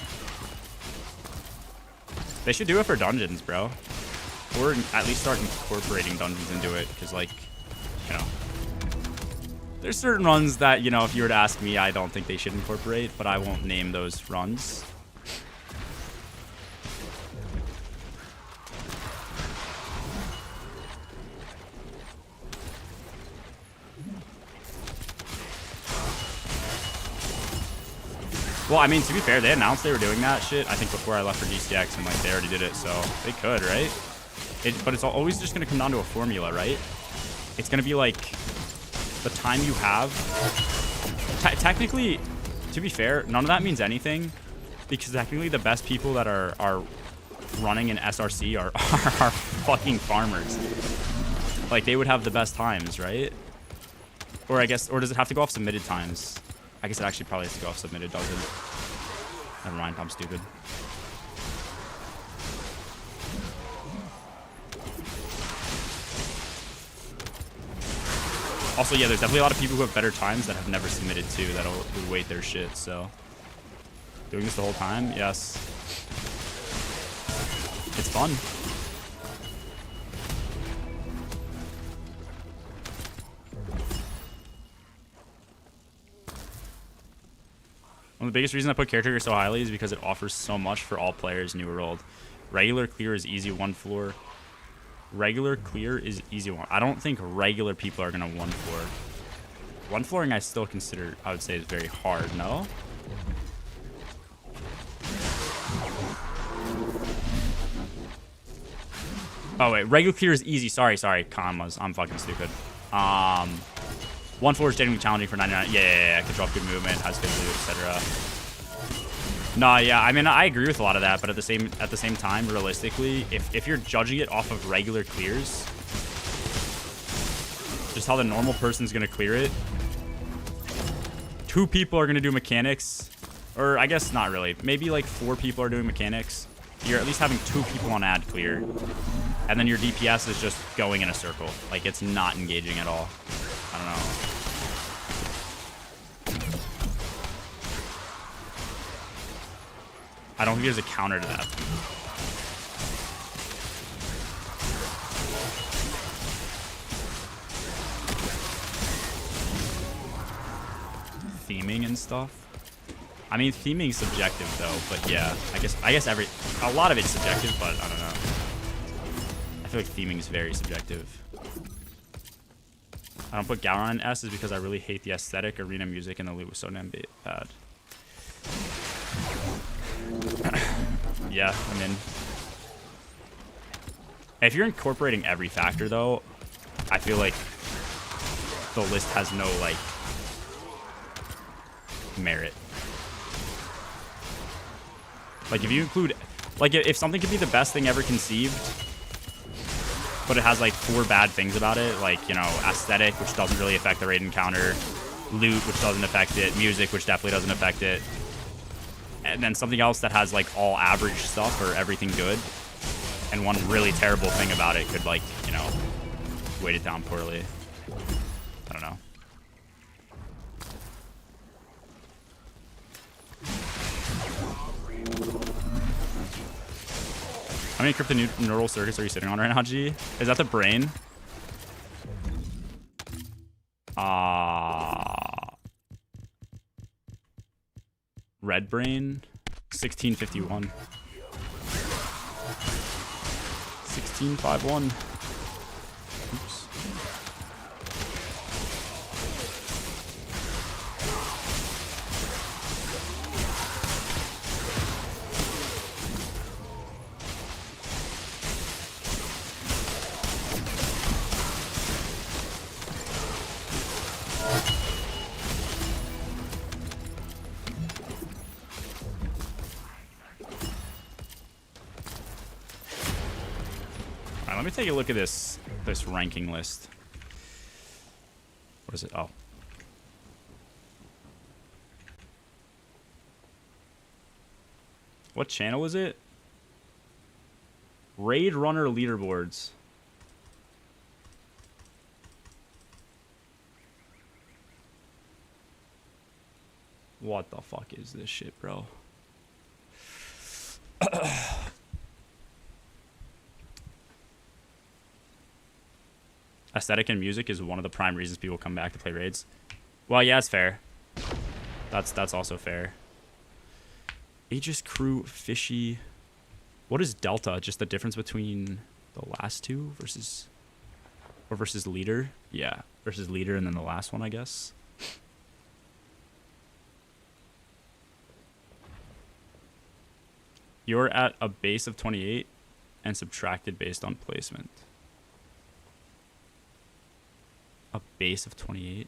They should do it for dungeons, bro. Or at least start incorporating dungeons into it, because, like, you know, there's certain runs that, you know, if you were to ask me, I don't think they should incorporate, but I won't name those runs. Well, I mean, to be fair, they announced they were doing that shit, I think, before I left for DCX, and, like, they already did it, so they could, right? But it's always just going to come down to a formula, right? It's going to be, like, the time you have. Technically, to be fair, none of that means anything, because technically the best people that are running in SRC are fucking farmers. Like, they would have the best times, right? Or I guess, or does it have to go off submitted times? I guess it actually probably has to go off submitted, doesn't it? Never mind, I'm stupid. Also, yeah, there's definitely a lot of people who have better times that have never submitted too, that'll wait their shit, so. Doing this the whole time? Yes. It's fun. One of the biggest reasons I put Caretaker so highly is because it offers so much for all players, new or old. Regular clear is easy one floor. Regular clear is easy one. I don't think regular people are gonna one floor. One flooring I still consider, I would say, is very hard, no? Oh wait, regular clear is easy. Sorry, commas. I'm fucking stupid. One floor is genuinely challenging for 99. Yeah. Could drop good movement, has good loot, etc. No, yeah, I mean, I agree with a lot of that, but at the same time, realistically, if you're judging it off of regular clears, just how the normal person's gonna clear it, 2 people are gonna do mechanics, or I guess not really. Maybe like 4 people are doing mechanics. You're at least having 2 people on ad clear, and then your DPS is just going in a circle. Like, it's not engaging at all. I don't know. I don't think there's a counter to that. Theming and stuff. I mean, theming's subjective though, but yeah, I guess a lot of it's subjective, but I don't know. I feel like theming is very subjective. I don't put Gowron in S is because I really hate the aesthetic, arena music, and the loot was so damn bad. Yeah, I mean, if you're incorporating every factor, though, I feel like the list has no, like, merit. Like, if you include, like, if something could be the best thing ever conceived, but it has, like, 4 bad things about it, like, you know, aesthetic, which doesn't really affect the raid encounter, loot, which doesn't affect it, music, which definitely doesn't affect it, and then something else that has, like, all average stuff or everything good, and one really terrible thing about it could, like, you know, weight it down poorly. I don't know. How many cryptoneural circuits are you sitting on right now, G? Is that the brain? Red brain? 1651. 1651. Oops. Let me take a look at this ranking list. What is it? Oh. What channel is it? Raid Runner Leaderboards. What the fuck is this shit, bro? Aesthetic and music is one of the prime reasons people come back to play raids. Well, yeah, it's fair. That's also fair. Aegis Crew, Fishy. What is Delta? Just the difference between the last two versus leader? Yeah, versus leader and then the last one, I guess. You're at a base of 28 and subtracted based on placement. A base of 28.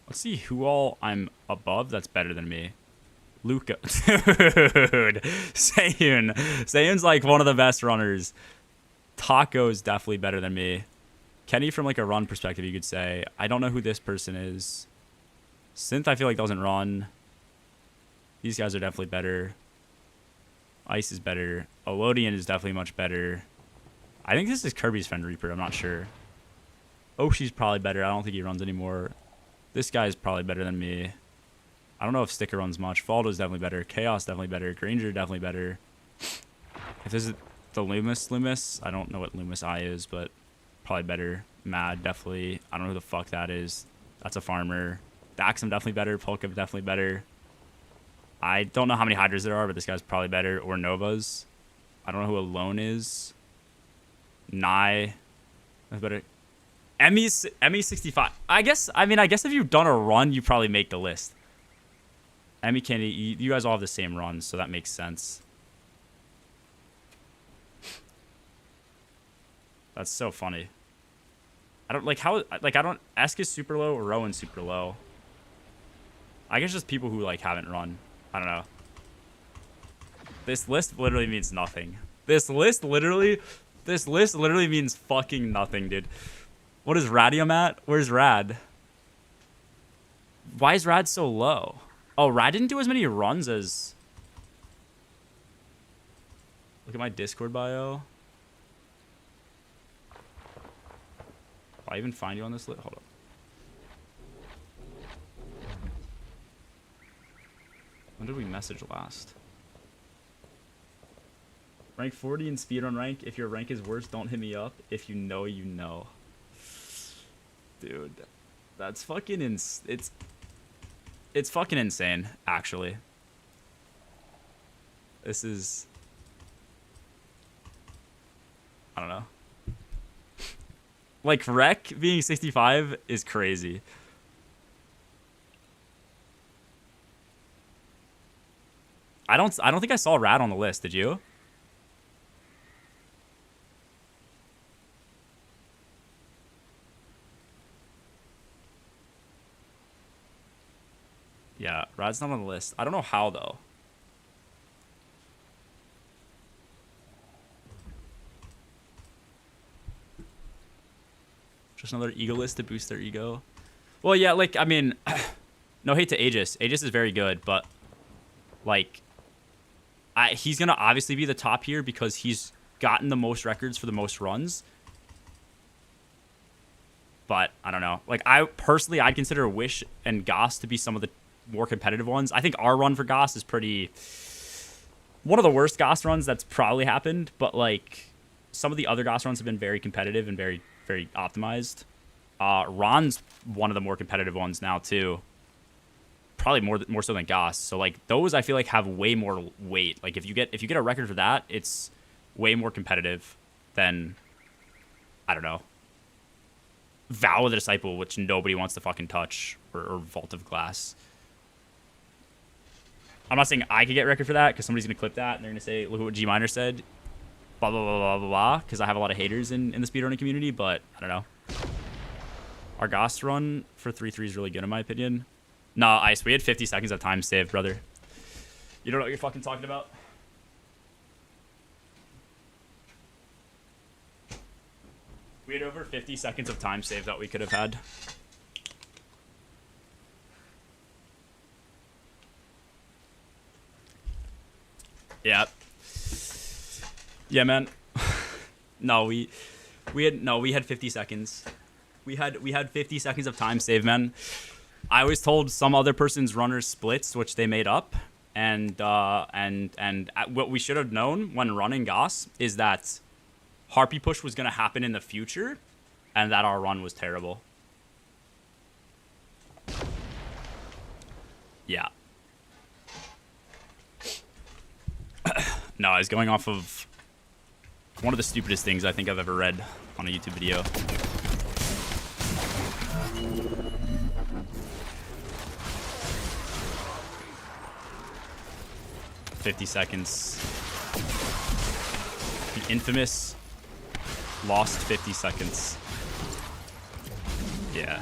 Let's see who all I'm above that's better than me. Luca. Dude. Sayun. Sayun's like one of the best runners. Taco's definitely better than me. Kenny from like a run perspective, you could say. I don't know who this person is. Synth, I feel like doesn't run. These guys are definitely better. Ice is better. Elodian is definitely much better. I think this is Kirby's friend Reaper. I'm not sure. Oshi's probably better. I don't think he runs anymore. This guy's probably better than me. I don't know if Sticker runs much. Faldo's definitely better. Chaos definitely better. Granger definitely better. If this is the Loomis, I don't know what Loomis I is, but probably better. Mad definitely. I don't know who the fuck that is. That's a farmer. Daxam definitely better. Polka definitely better. I don't know how many Hydras there are, but this guy's probably better. Or Novas. I don't know who Alone is. Nye. That's better. ME65. I guess if you've done a run, you probably make the list. Emmy Candy, you guys all have the same runs, so that makes sense. That's so funny. I don't like how, like, I don't, Esk is super low, Rowan's super low. I guess just people who, like, haven't run. I don't know. This list literally means nothing. This list literally means fucking nothing, dude. What is Radium at? Where's Rad? Why is Rad so low? Oh, Rad didn't do as many runs as... Look at my Discord bio. Will I even find you on this list? Hold up. When did we message last? Rank 40 in speedrun rank. If your rank is worse, don't hit me up. If you know, you know. Dude, that's fucking it's fucking insane, actually. This is... I don't know. Like, Rec being 65 is crazy. I don't think I saw Rad on the list, did you? Yeah, Rad's not on the list. I don't know how, though. Just another ego list to boost their ego. Well, yeah, like, I mean, no hate to Aegis. Aegis is very good, but, like, he's going to obviously be the top here because he's gotten the most records for the most runs. But, I don't know. Like, I'd consider Wish and Goss to be some of the more competitive ones. I think our run for Goss is pretty... one of the worst Goss runs that's probably happened, but, like, some of the other Goss runs have been very competitive and very, very optimized. Ron's one of the more competitive ones now, too. Probably more so than Goss. So, like, those I feel like have way more weight. Like, if you get a record for that, it's way more competitive than, I don't know, Vow of the Disciple, which nobody wants to fucking touch, or Vault of Glass. I'm not saying I could get record for that, because somebody's going to clip that, and they're going to say, look at what G Miner said, blah, blah, blah, blah, blah, blah, because I have a lot of haters in the speedrunning community, but I don't know. Our Goss run for 3-3 is really good, in my opinion. Nah, Ice, we had 50 seconds of time saved, brother. You don't know what you're fucking talking about? We had over 50 seconds of time saved that we could have had. Yeah. Yeah, man. No, we had 50 seconds. We had 50 seconds of time saved, man. I was told some other person's runner's splits, which they made up, and what we should have known when running Goss is that Harpy push was going to happen in the future, and that our run was terrible. Yeah. No, I was going off of one of the stupidest things I think I've ever read on a YouTube video. $50 seconds. The infamous lost 50 seconds. Yeah.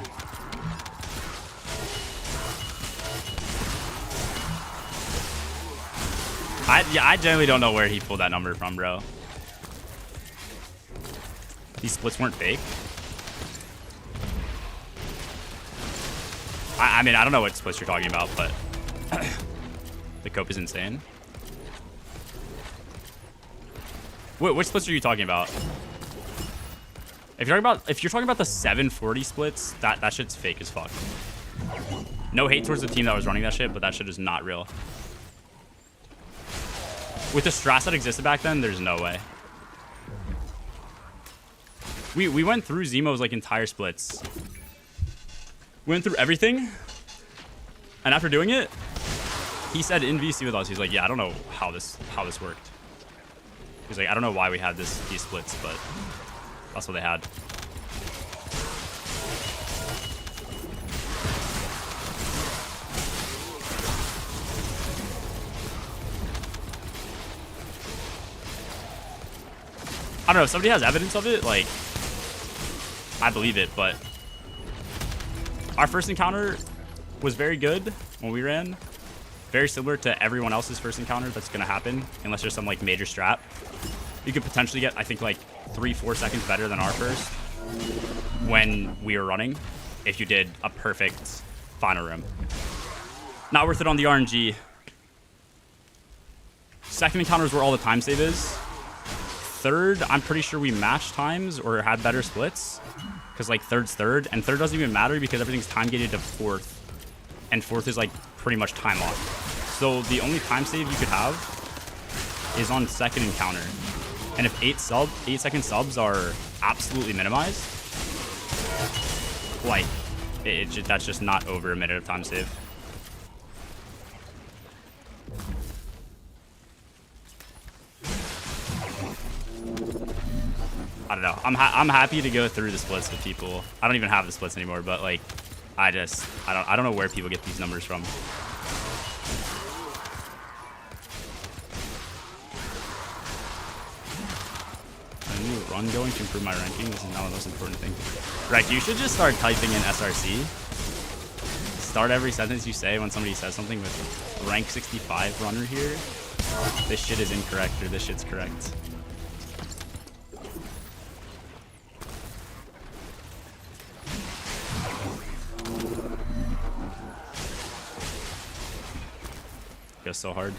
I generally don't know where he pulled that number from, bro. These splits weren't fake. I mean, I don't know what splits you're talking about, but the cope is insane. Which splits are you talking about? If you're talking about the 740 splits, that shit's fake as fuck. No hate towards the team that was running that shit, but that shit is not real. With the strats that existed back then, there's no way. We went through Zemo's like entire splits. We went through everything, and after doing it, he said in VC with us, he's like, yeah, I don't know how this worked. He's like, I don't know why we had these splits, but that's what they had. I don't know, if somebody has evidence of it, like, I believe it, but our first encounter was very good when we ran. Very similar to everyone else's first encounter that's going to happen, unless there's some, like, major strat. You could potentially get, I think, like, 3-4 seconds better than our first when we were running, if you did a perfect final room. Not worth it on the RNG. Second encounter is where all the time save is. Third, I'm pretty sure we matched times or had better splits, because, like, third's third, and third doesn't even matter because everything's time gated to fourth, and fourth is, like, pretty much time locked. So the only time save you could have is on second encounter, and if 8-second subs are absolutely minimized, like, that's just not over a minute of time save. I don't know. I'm happy to go through the splits with people. I don't even have the splits anymore, but like, I don't know where people get these numbers from. A new run going to improve my ranking. This is not the most important thing. Right, you should just start typing in SRC. Start every sentence you say when somebody says something with rank 65 runner here. This shit is incorrect or this shit's correct. Goes so hard.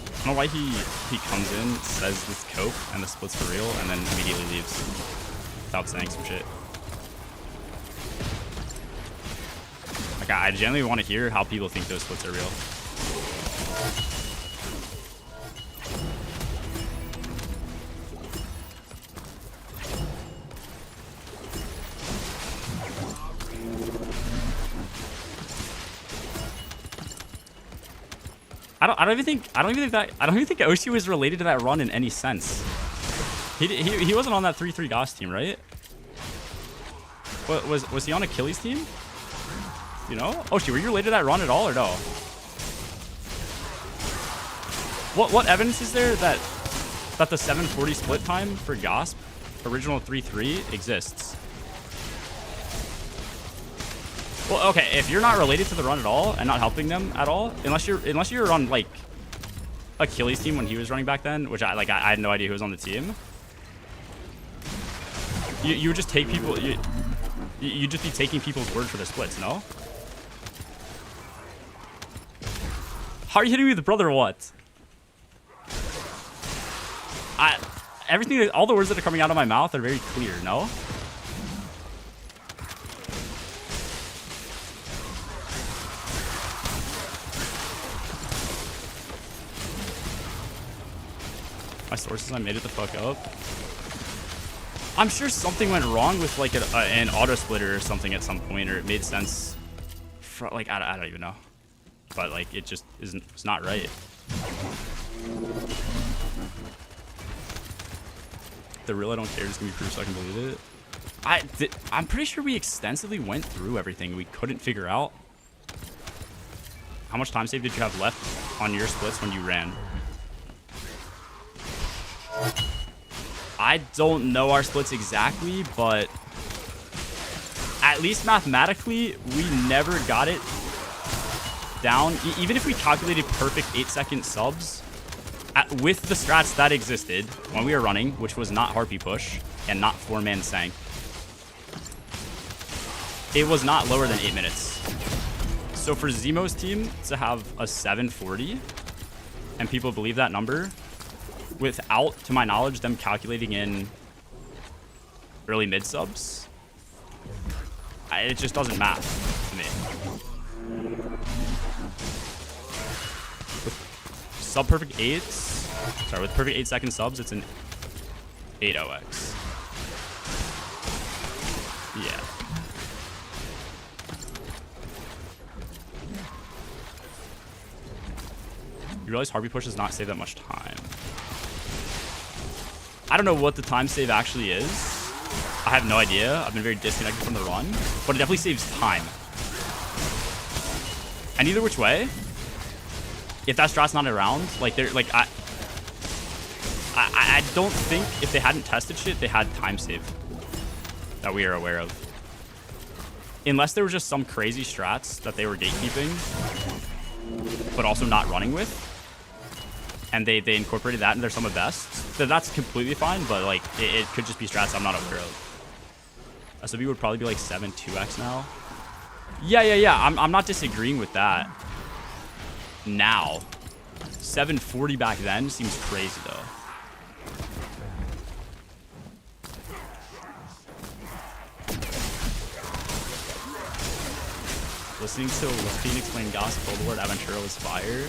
I don't know why he comes in, says this cope and the split's for real, and then immediately leaves without saying some shit. Like, I genuinely want to hear how people think those splits are real. I don't even think Oshi was related to that run in any sense. He wasn't on that 3-3 Goss team, right? What was he on Achilles' team? You know? Oshi, were you related to that run at all or no? What evidence is there that the 740 split time for Goss original 3-3 exists? Well, okay, if you're not related to the run at all and not helping them at all, unless you're on like Achilles' team when he was running back then, which I had no idea who was on the team. You would just take people. You'd just be taking people's word for their splits, no? How are you hitting me with the brother or what? All the words that are coming out of my mouth are very clear, no? My sources, I made it the fuck up. I'm sure something went wrong with like an auto splitter or something at some point, or it made sense. For, like I don't even know, but like it just isn't. It's not right. The real I don't care is gonna be proof so I can believe it. I'm pretty sure we extensively went through everything. We couldn't figure out. How much time save did you have left on your splits when you ran? I don't know our splits exactly, but at least mathematically, we never got it down. Even if we calculated perfect 8-second subs with the strats that existed when we were running, which was not Harpy Push and not 4-man Sank, it was not lower than 8 minutes. So for Zemo's team to have a 740 and people believe that number, without, to my knowledge, them calculating in early mid subs, it just doesn't math to me. With sub perfect 8s, sorry, with perfect 8-second subs, it's an 8-0x. Yeah. You realize Harpy Push does not save that much time. I don't know what the time save actually is. I have no idea. I've been very disconnected from the run, but it definitely saves time. And either which way, if that strat's not around, like they're like I don't think if they hadn't tested shit, they had time save that we are aware of. Unless there was just some crazy strats that they were gatekeeping, but also not running with. And they incorporated that in their sum of best. So that's completely fine, but like it could just be strats I'm not aware of. SOB would probably be like 7-2x now. Yeah. I'm not disagreeing with that. Now, 740 back then seems crazy though. Listening to Phoenix playing Goss Cold War at Aventura was fire.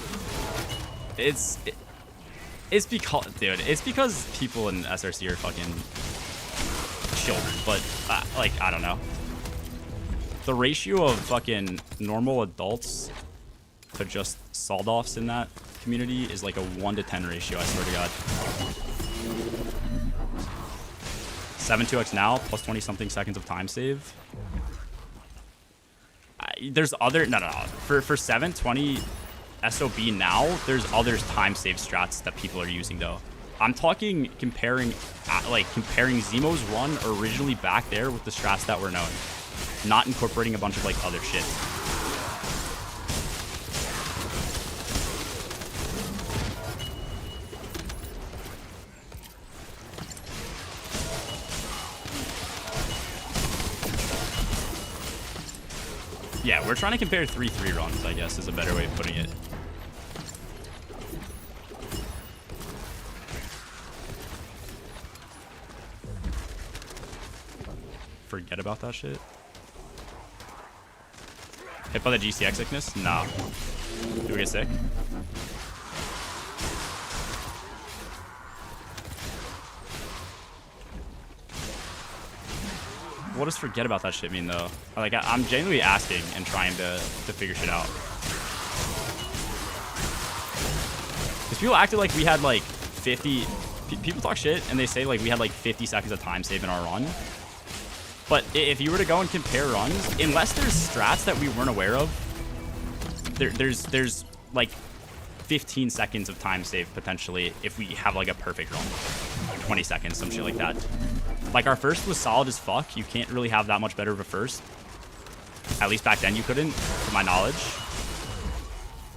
It's because, dude, it's because people in SRC are fucking children, but like, I don't know. The ratio of fucking normal adults to just sawed-offs in that community is like a 1 to 10 ratio, I swear to God. 7-2x now, plus 20-something seconds of time save. There's other... No. For 720 SOB now, there's other time save strats that people are using, though. I'm talking comparing Zemo's run originally back there with the strats that were known. Not incorporating a bunch of, like, other shit. Yeah, we're trying to compare 3-3 runs, I guess, is a better way of putting it. Forget about that shit. Hit by the GCX sickness? No. Do we get sick? What does forget about that shit mean, though? Like, I'm genuinely asking and trying to figure shit out. Because people acted like we had, like, 50... People talk shit, and they say, like, we had, like, 50 seconds of time save in our run. But if you were to go and compare runs, unless there's strats that we weren't aware of, there's like 15 seconds of time save potentially if we have like a perfect run. 20 seconds, some shit like that. Like our first was solid as fuck. You can't really have that much better of a first. At least back then you couldn't, to my knowledge.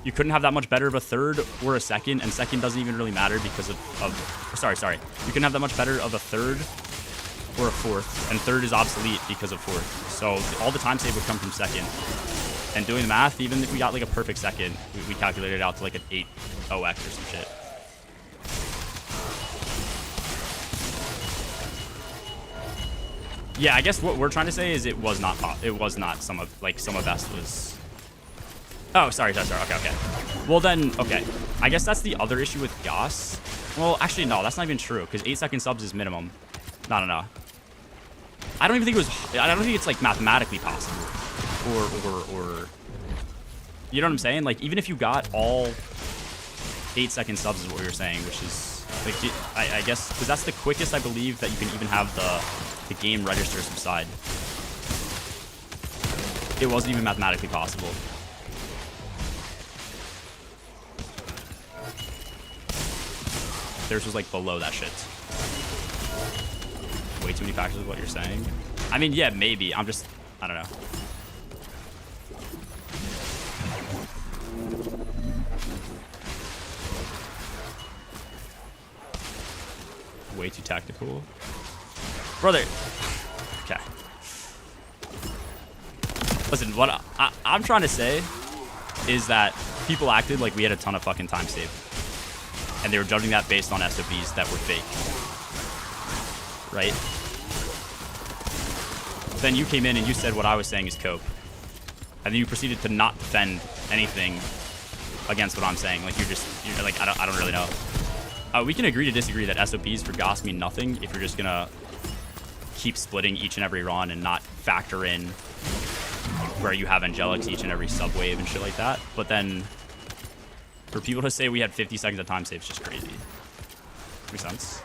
You couldn't have that much better of a third or a second, and second doesn't even really matter because of sorry. You couldn't have that much better of a third or a fourth, and third is obsolete because of fourth. So all the time save would come from second. And doing the math, even if we got like a perfect second, we calculated it out to like an 8-0x or some shit. Yeah, I guess what we're trying to say is it was not some of best was. Oh, sorry. Okay. Well then, okay. I guess that's the other issue with Goss. Well, actually no, that's not even true because 8-second subs is minimum. No. I don't think it's like mathematically possible, or you know what I'm saying? Like even if you got all 8-second subs is what we were saying, which is like I guess because that's the quickest I believe that you can even have the game register subside. It wasn't even mathematically possible. Theirs was like below that shit. Way too many factors of what you're saying. I mean, yeah, maybe. I don't know. Way too tactical. Brother. Okay. Listen, what I'm trying to say is that people acted like we had a ton of fucking time saved. And they were judging that based on SOBs that were fake. Right? Then you came in and you said what I was saying is cope. And then you proceeded to not defend anything against what I'm saying. Like you're like, I don't really know. We can agree to disagree that SOPs for Goss mean nothing if you're just gonna keep splitting each and every run and not factor in where you have Angelics each and every sub wave and shit like that. But then for people to say we had 50 seconds of time save is just crazy. Makes sense.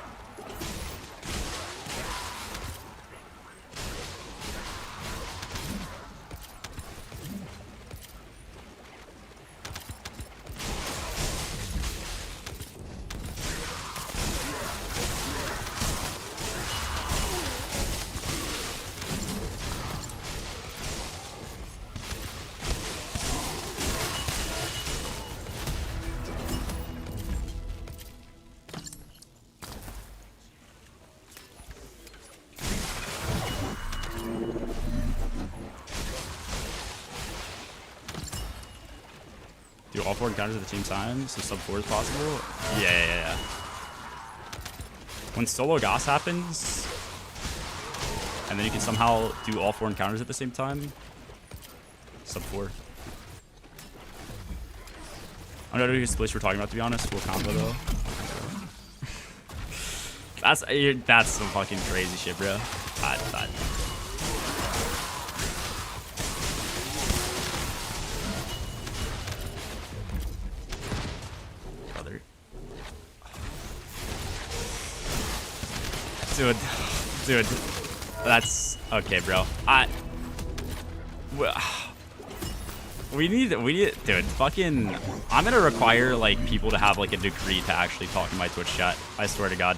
Do all 4 encounters at the same time, so sub 4 is possible? Yeah. When solo Goss happens, and then you can somehow do all 4 encounters at the same time, sub 4. I don't know whose splits we're talking about, to be honest. Full combo, though. That's some fucking crazy shit, bro. Brother. Dude, that's okay, bro. We need, dude, fucking, I'm gonna require, like, people to have, like, a degree to actually talk in my Twitch chat. I swear to God.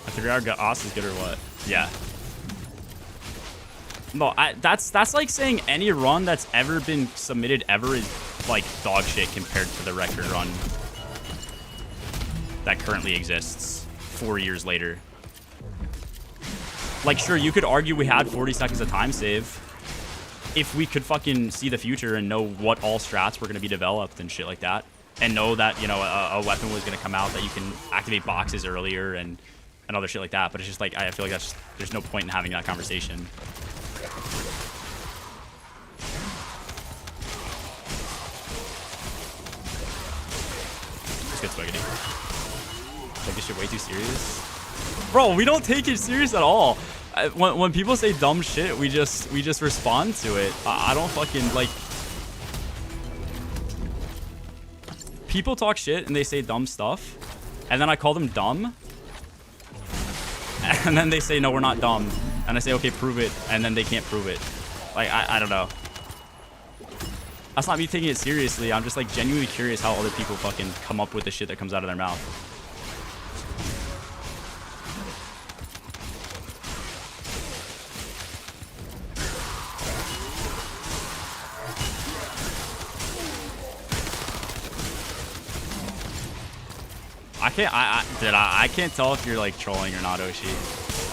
A 3-hour Oss is good or what? Yeah. No, that's like saying any run that's ever been submitted ever is like dog shit compared to the record run that currently exists 4 years later. Like, sure, you could argue we had 40 seconds of time save if we could fucking see the future and know what all strats were going to be developed and shit like that, and know that, you know, a weapon was going to come out that you can activate boxes earlier and other shit like that. But it's just like, I feel like there's no point in having that conversation. Swiggity. Take this shit way too serious, bro. We don't take it serious at all. When people say dumb shit, we just respond to it. I don't fucking like. People talk shit and they say dumb stuff, and then I call them dumb, and then they say no, we're not dumb, and I say okay, prove it, and then they can't prove it. Like, I don't know. That's not me taking it seriously. I'm just like genuinely curious how other people fucking come up with the shit that comes out of their mouth. I can't tell if you're like trolling or not, Oshi,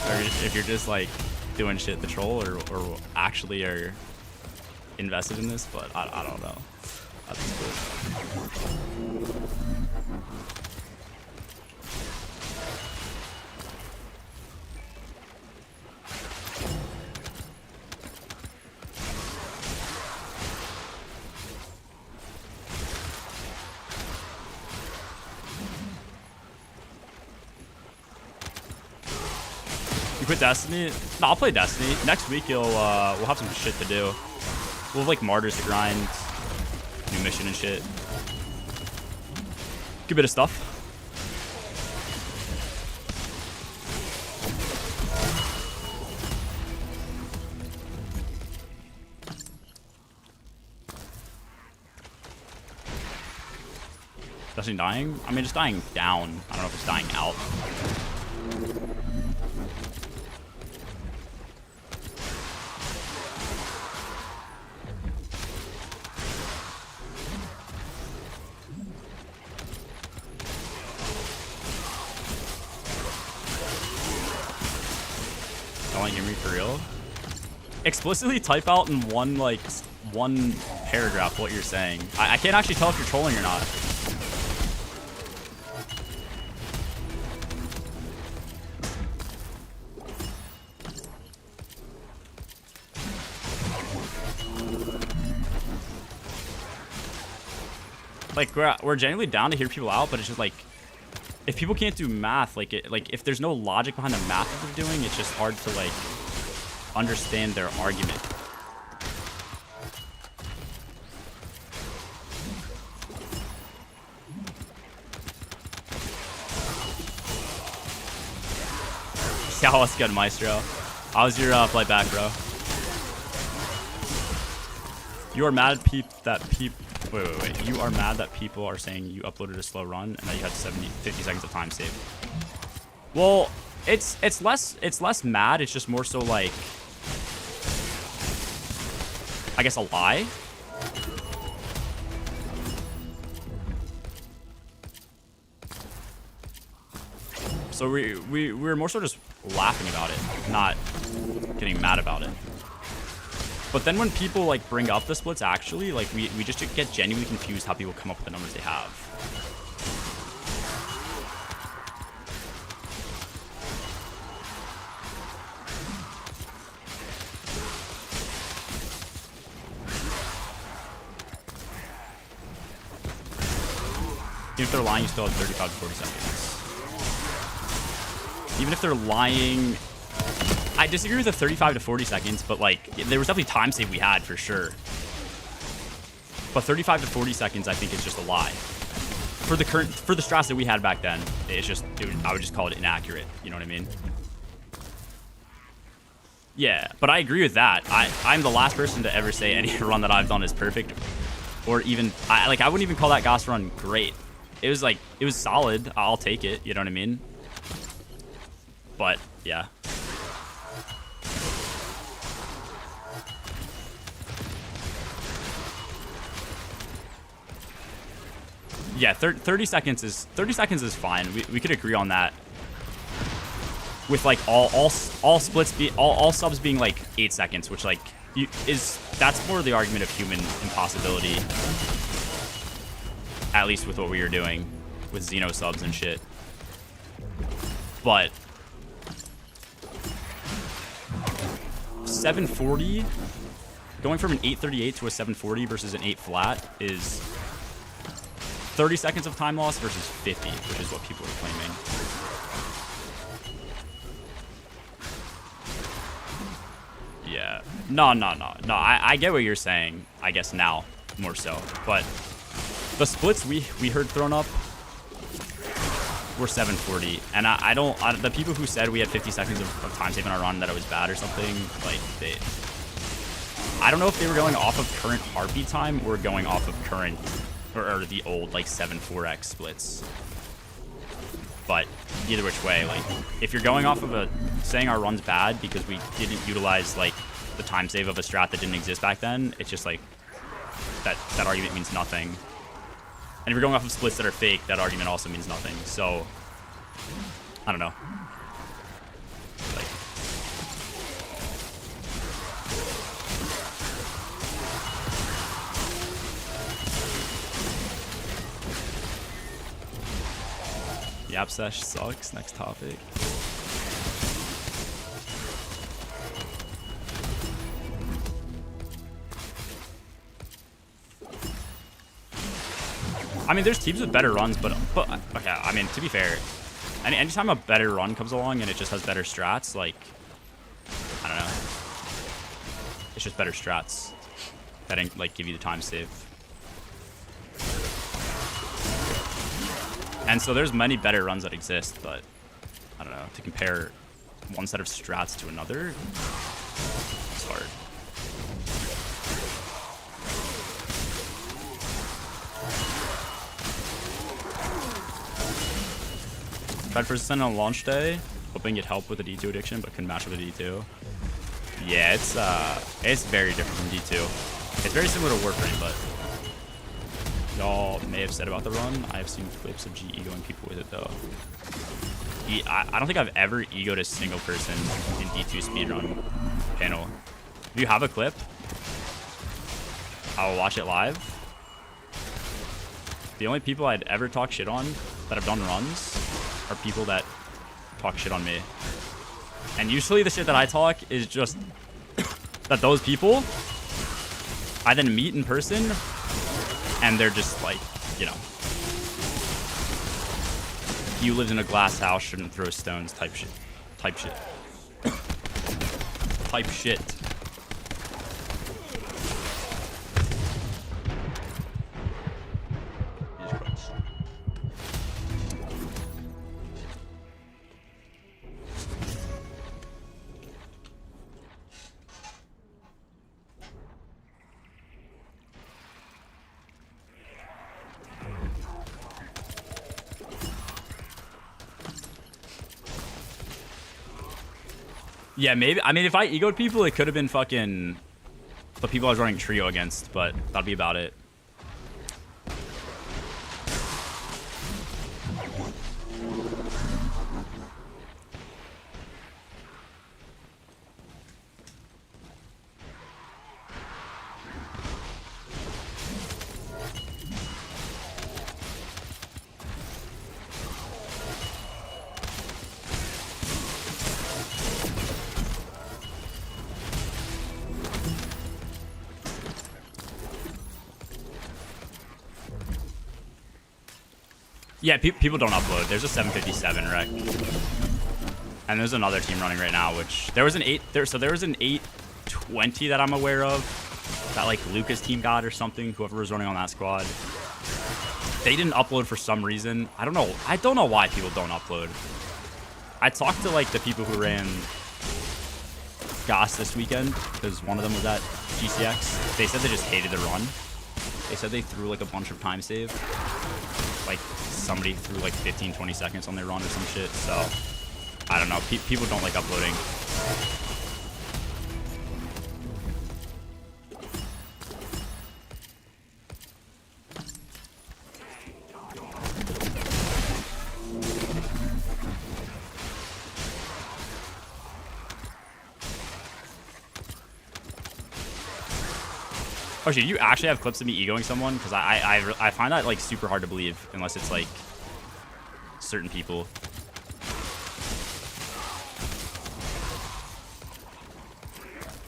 or if you're just like doing shit to troll or actually are invested in this, but I don't know. That's cool. You quit Destiny? No, I'll play Destiny. Next week we'll have some shit to do. We'll have like martyrs to grind, new mission and shit. Good bit of stuff. Destiny dying? I mean, just dying down. I don't know if it's dying out. For real? Explicitly type out in one paragraph what you're saying. I can't actually tell if you're trolling or not. Like, we're genuinely down to hear people out, but it's just like, if people can't do math, like if there's no logic behind the math that they're doing, it's just hard to like understand their argument. Yeah, what's good, Maestro? How's your flight back, bro? You are mad that Wait. You are mad that people are saying you uploaded a slow run and that you had 50 seconds of time saved. Well, it's less mad. It's just more so like, I guess, a lie. So we're more so just laughing about it, not getting mad about it. But then when people like bring up the splits, actually, like we just get genuinely confused how people come up with the numbers they have. if they're lying, you still have 35 to 40 seconds. Even if they're lying, I disagree with the 35 to 40 seconds, but like there was definitely time save we had for sure. But 35 to 40 seconds, I think, is just a lie. For the strats that we had back then, it's just, I would just call it inaccurate. You know what I mean? Yeah, but I agree with that. I'm the last person to ever say any run that I've done is perfect, or even I wouldn't even call that Goss run great. It was like, it was solid. I'll take it. You know what I mean? But yeah. Yeah, 30 seconds is fine. We could agree on that. With like all splits all subs being like 8 seconds, which like that's more the argument of human impossibility. At least with what we were doing with Xeno subs and shit. But 740 going from an 838 to a 740 versus an 8 flat is 30 seconds of time loss versus 50, which is what people are claiming. Yeah. No. I get what you're saying, I guess now, more so. But the splits we heard thrown up were 740. And the people who said we had 50 seconds of time save in our run, that it was bad or something, like, I don't know if they were going off of current heartbeat time or going off of current, or the old, like, 7-4x splits. But either which way, like, if you're going off of saying our run's bad because we didn't utilize, like, the time save of a strat that didn't exist back then, it's just like that argument means nothing. And if you're going off of splits that are fake, that argument also means nothing. So I don't know. Like, Yap Sesh sucks. Next topic. I mean, there's teams with better runs, but okay. I mean, to be fair, anytime a better run comes along and it just has better strats, like, I don't know, it's just better strats that like give you the time save. And so there's many better runs that exist, but I don't know, to compare one set of strats to another, it's hard. Tried first ascent on launch day, hoping it'd help with the D2 addiction, but couldn't match with the D2. Yeah, it's very different from D2. It's very similar to Warframe, but y'all may have said about the run. I have seen clips of G egoing people with it though. I don't think I've ever egoed a single person in D2 speedrun panel. If you have a clip, I will watch it live. The only people I'd ever talk shit on that have done runs are people that talk shit on me. And usually the shit that I talk is just that those people I then meet in person and they're just like, you know, you lived in a glass house, shouldn't throw stones type shit. Type shit. Type shit. Yeah, maybe. I mean, if I egoed people, it could have been fucking the people I was running trio against, but that'd be about it. Yeah, people don't upload. There's a 757 wreck. And there's another team running right now, which there was an 820 that I'm aware of that like Lucas team got or something, whoever was running on that squad. They didn't upload for some reason. I don't know why people don't upload. I talked to like the people who ran Goss this weekend because one of them was at GCX. They said they just hated the run. They said they threw like a bunch of time save. Like somebody threw like 15-20 seconds on their run or some shit. So I don't know. People don't like uploading. Oh shit, you actually have clips of me egoing someone? Because I find that like super hard to believe unless it's like certain people.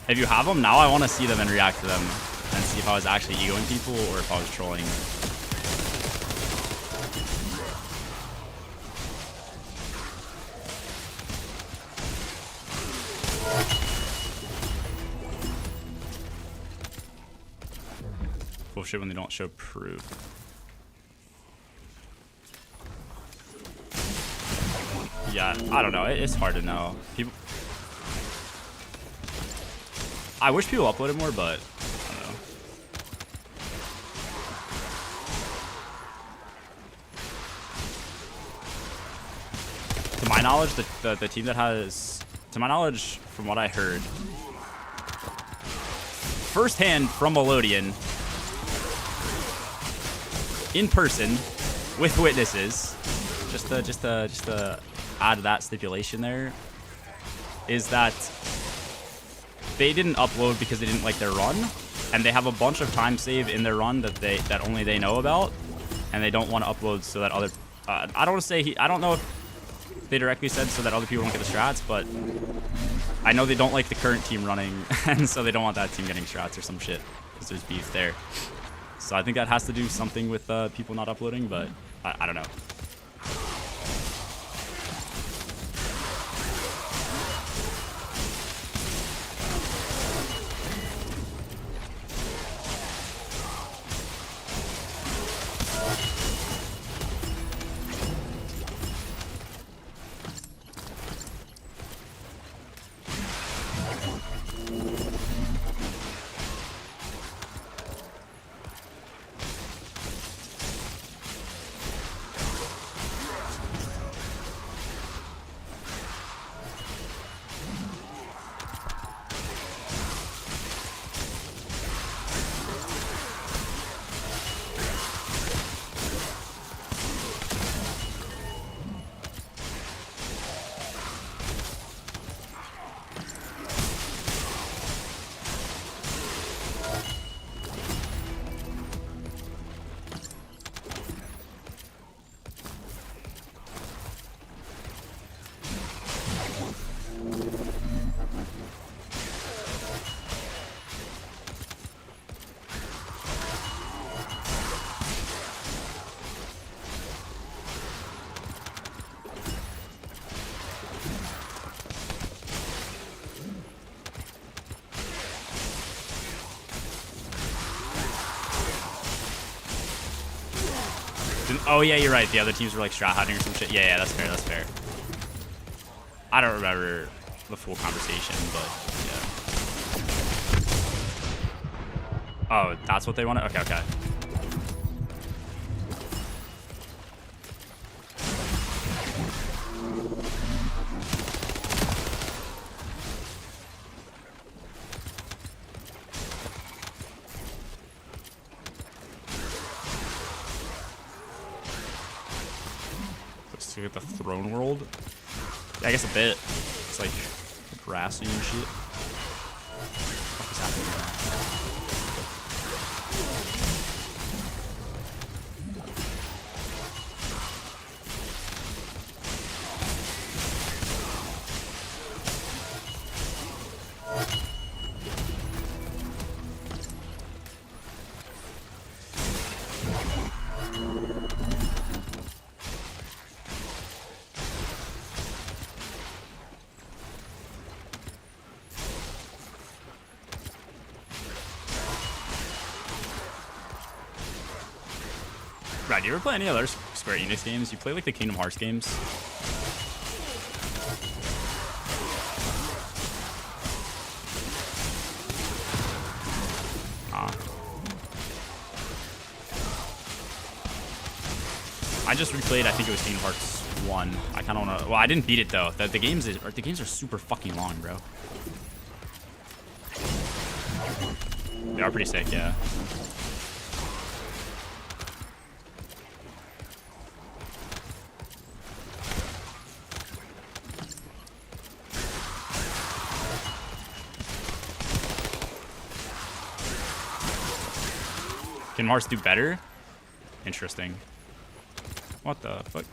If you have them now, I want to see them and react to them and see if I was actually egoing people or if I was trolling. Bullshit when they don't show proof. Yeah, I don't know. It's hard to know. People. I wish people uploaded more, but I don't know. To my knowledge, the team that has, to my knowledge, from what I heard, firsthand from Melodian, in person, with witnesses, just to add that stipulation there, is that they didn't upload because they didn't like their run, and they have a bunch of time save in their run that only they know about, and they don't want to upload so that other. I don't want to say I don't know if they directly said so that other people don't get the strats, but I know they don't like the current team running, and so they don't want that team getting strats or some shit because there's beef there. So I think that has to do something with people not uploading, but I don't know. Oh yeah, you're right. The other teams were like strat hiding or some shit. Yeah, that's fair. That's fair. I don't remember the full conversation, but yeah. Oh, that's what they wanted? Okay, okay. To get the throne world? Yeah, I guess a bit. It's like grassy and shit. What is happening here? Brad, do you ever play any other Square Enix games? You play like the Kingdom Hearts games? I just replayed. I think it was Kingdom Hearts 1. I kind of want to. Well, I didn't beat it though. The games are super fucking long, bro. They are pretty sick, yeah. Can Mars do better? Interesting. What the fuck?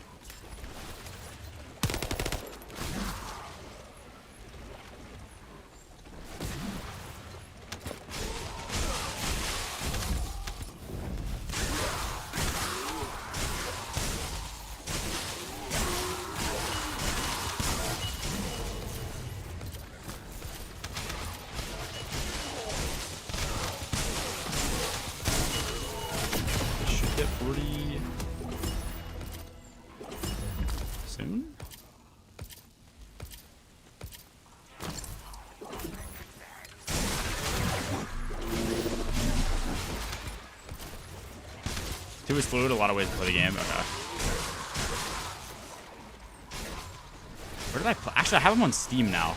Should get 40 soon. Two is fluid, a lot of ways to play the game. Okay. Where did I play? Actually, I have them on Steam now.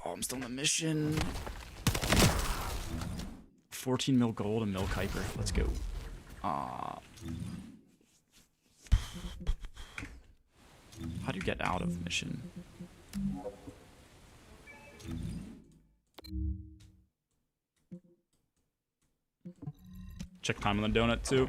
Oh, I'm still on the mission. 14 mil gold and mil Kuiper. Let's go. How do you get out of mission? Check time on the donut too.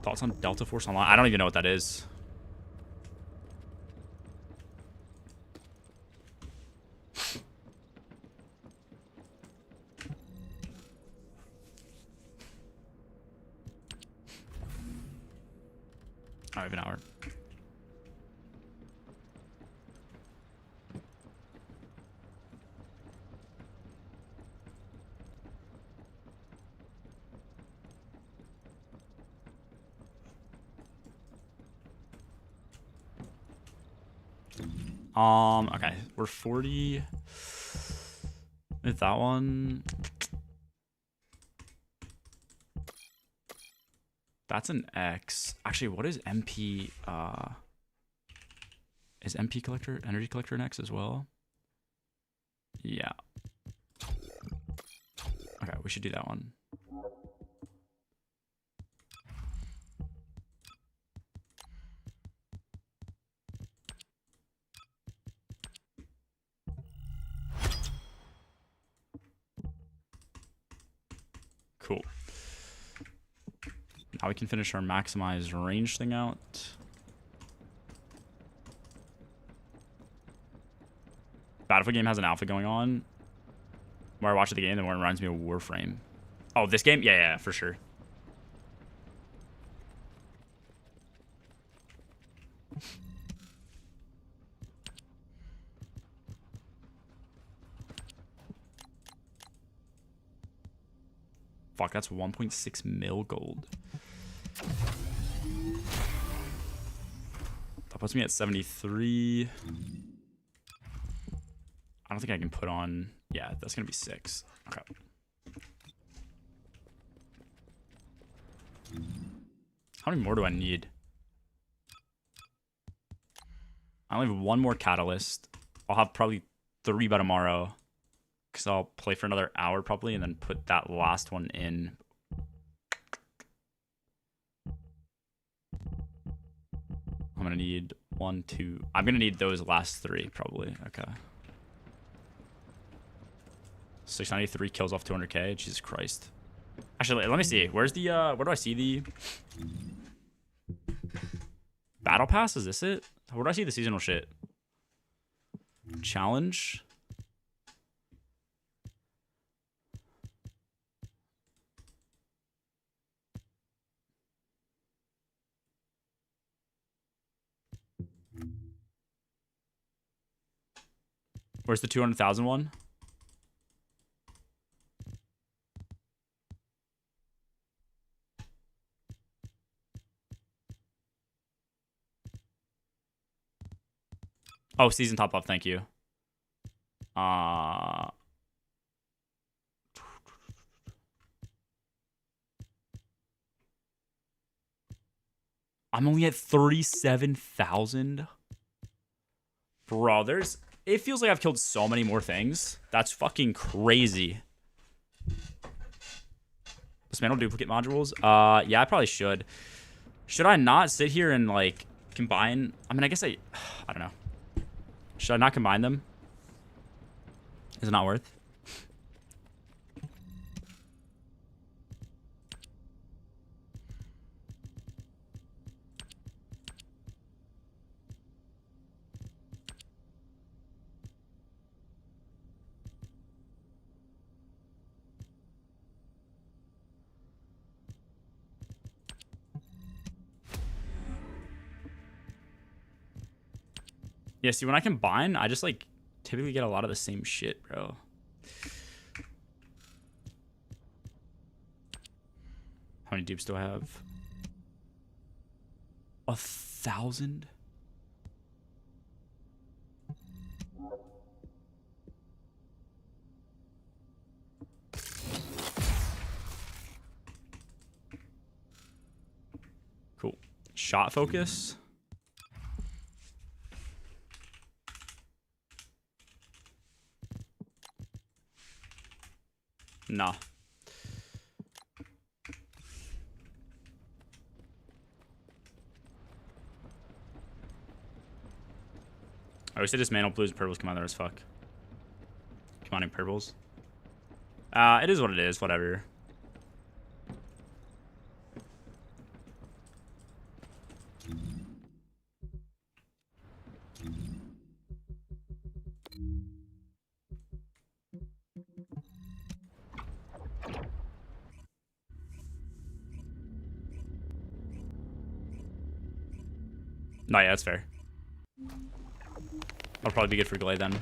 Thoughts on Delta Force Online? I don't even know what that is. I have an hour. Okay, we're 40 with that one. That's an X. Actually, what is MP? Is MP collector, energy collector an X as well? Yeah. Okay, we should do that one. Cool. Now we can finish our maximize range thing out. Battlefield game has an alpha going on. The more I watch the game, the more it reminds me of Warframe. Oh, this game? Yeah, for sure. Fuck, that's 1.6 mil gold. That puts me at 73. I don't think I can put on... Yeah, that's going to be 6. Okay. How many more do I need? I only have one more catalyst. I'll have probably 3 by tomorrow. Because I'll play for another hour probably and then put that last one in. I'm going to need 1, 2. I'm going to need those last 3 probably. Okay. 693 kills off 200k. Jesus Christ. Actually, let me see. Where's the, where do I see the battle pass? Is this it? Where do I see the seasonal shit? Challenge? Where's the 200,000 one? Oh, season top up. Thank you. I'm only at 37,000. Bro, it feels like I've killed so many more things. That's fucking crazy. Dismantle duplicate modules? Yeah, I probably should. Should I not sit here and, like, combine? I mean, I guess I don't know. Should I not combine them? Is it not worth? Yeah, see, when I combine, I just, like, typically get a lot of the same shit, bro. How many dupes do I have? 1,000? Cool. Shot focus. Nah. I wish they dismantle blues and purples come out there as fuck. Combining purples. It is what it is, whatever. No, yeah, that's fair. That'll probably be good for Glade then.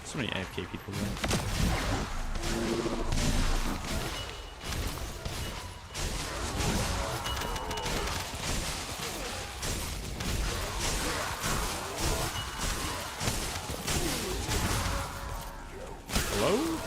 So many AFK people there. Hello?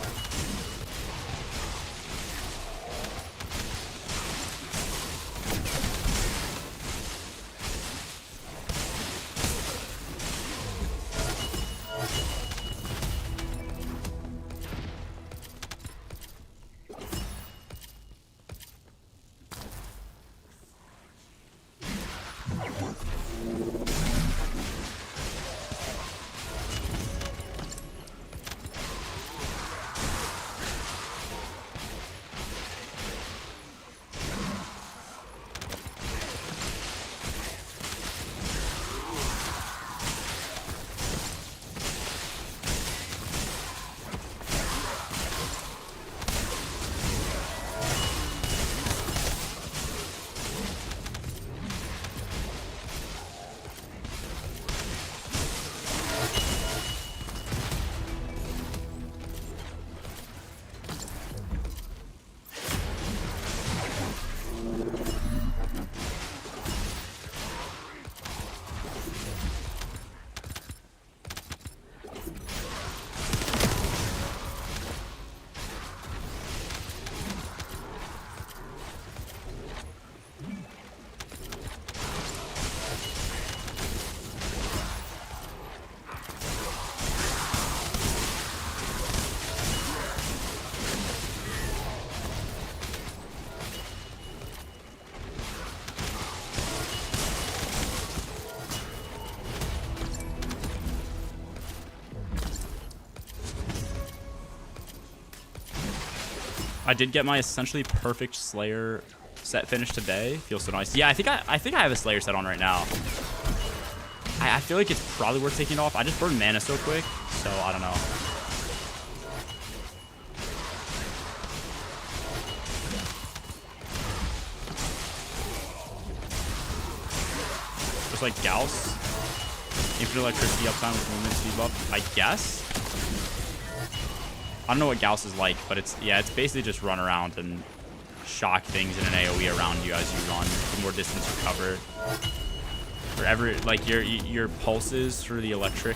I did get my essentially perfect Slayer set finished today. Feels so nice. Yeah, I think I have a Slayer set on right now. I feel like it's probably worth taking it off. I just burned mana so quick, so I don't know. Just like Gauss. Infinite electricity uptime with movement speed buff. I guess. I don't know what Gauss is like, but it's basically just run around and shock things in an AoE around you as you run. The more distance you cover. For like your pulses for the electric,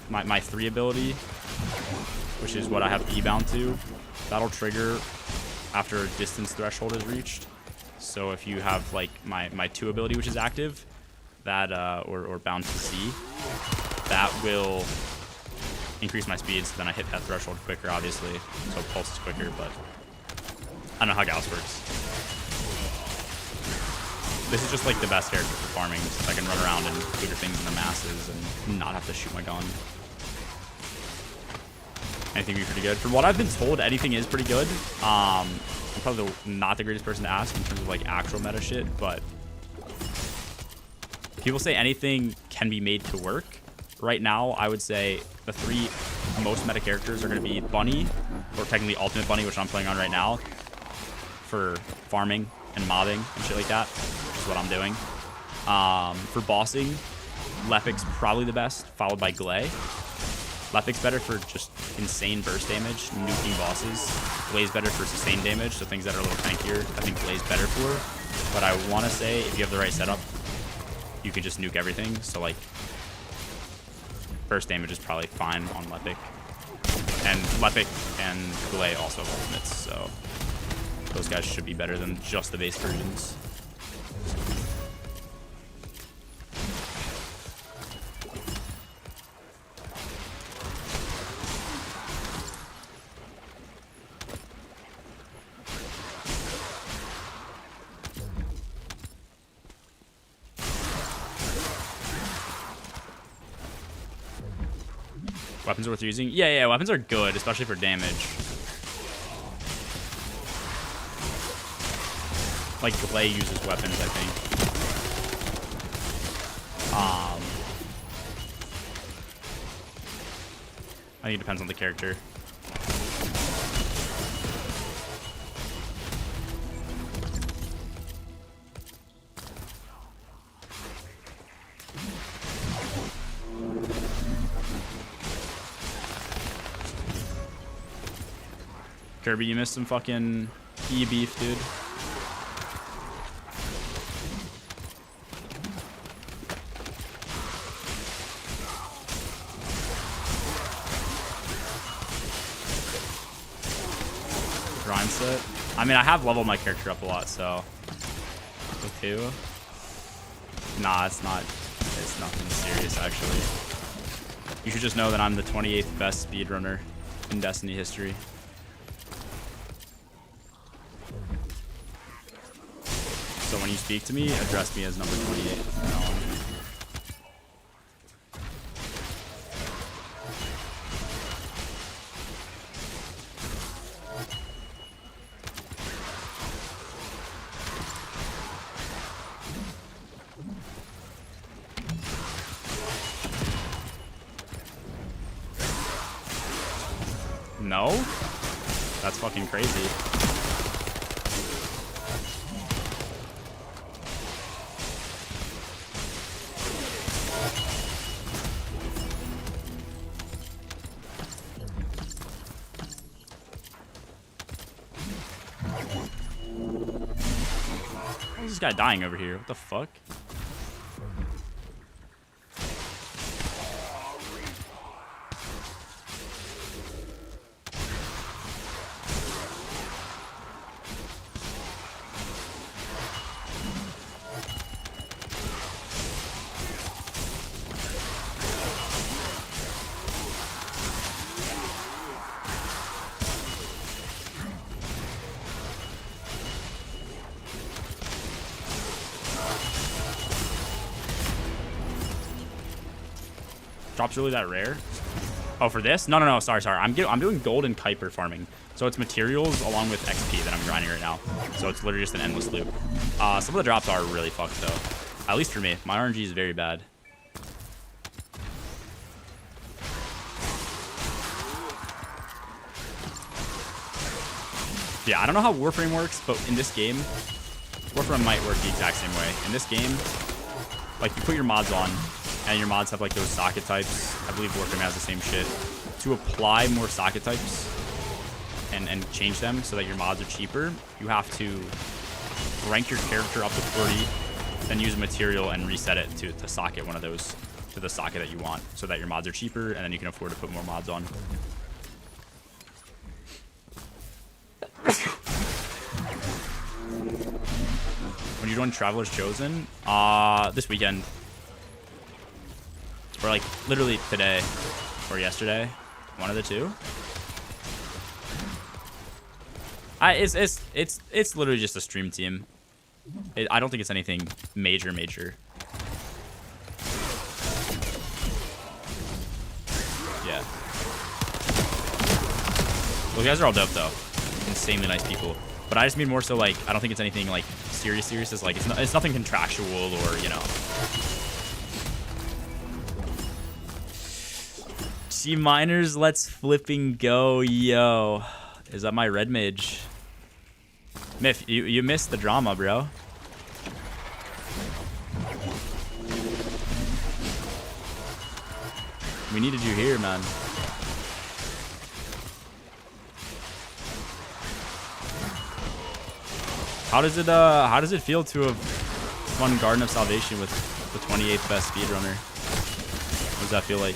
my 3 ability, which is what I have E bound to, that'll trigger after a distance threshold is reached. So if you have like my 2 ability, which is active, that or bound to C, that will increase my speed, so then I hit that threshold quicker, obviously. So pulse is quicker, but I don't know how Gauss works. This is just like the best character for farming, so I can run around and clear things in the masses and not have to shoot my gun. Anything be pretty good? From what I've been told, anything is pretty good. I'm probably not the greatest person to ask in terms of like actual meta shit, but people say anything can be made to work. Right now, I would say the 3 most meta characters are going to be Bunny, or technically Ultimate Bunny, which I'm playing on right now, for farming and mobbing and shit like that, which is what I'm doing. For bossing, Lepic's probably the best, followed by Glay. Lepic's better for just insane burst damage, nuking bosses. Glay's better for sustained damage, so things that are a little tankier, I think Glay's better for. But I want to say, if you have the right setup, you can just nuke everything. So like, burst damage is probably fine on Lepic. And Lepic and Glay also have ultimates, so those guys should be better than just the base versions. Weapons are worth using? Yeah, weapons are good, especially for damage. Like Glay uses weapons, I think. I think it depends on the character. Kirby, you missed some fucking E-beef, dude. Grind set. I mean, I have leveled my character up a lot, so. With 2. Nah, it's not. It's nothing serious, actually. You should just know that I'm the 28th best speedrunner in Destiny history. So when you speak to me, address me as number 28 from now on. No? That's fucking crazy. How's this guy dying over here? What the fuck? Drops really that rare? Oh, for this? No. Sorry. I'm doing gold and Kuiper farming. So it's materials along with XP that I'm grinding right now. So it's literally just an endless loop. Some of the drops are really fucked though. At least for me. My RNG is very bad. Yeah, I don't know how Warframe works, but in this game, Warframe might work the exact same way. In this game, like, you put your mods on, and your mods have, like, those socket types. I believe Warframe has the same shit. To apply more socket types and change them so that your mods are cheaper, you have to rank your character up to 40, then use a material and reset it to socket one of those to the socket that you want so that your mods are cheaper, and then you can afford to put more mods on. When you join Traveler's Chosen? This weekend. Or like literally today or yesterday. One of the two. It's literally just a stream team. I don't think it's anything major. Yeah. Those guys are all dope though. Insanely nice people. But I just mean more so like, I don't think it's anything like serious. It's like, it's nothing contractual or, you know. G miners, let's flipping go, yo. Is that my red mage? Myth, you missed the drama, bro. We needed you here, man. How does it feel to have won Garden of Salvation with the 28th best speedrunner? What does that feel like?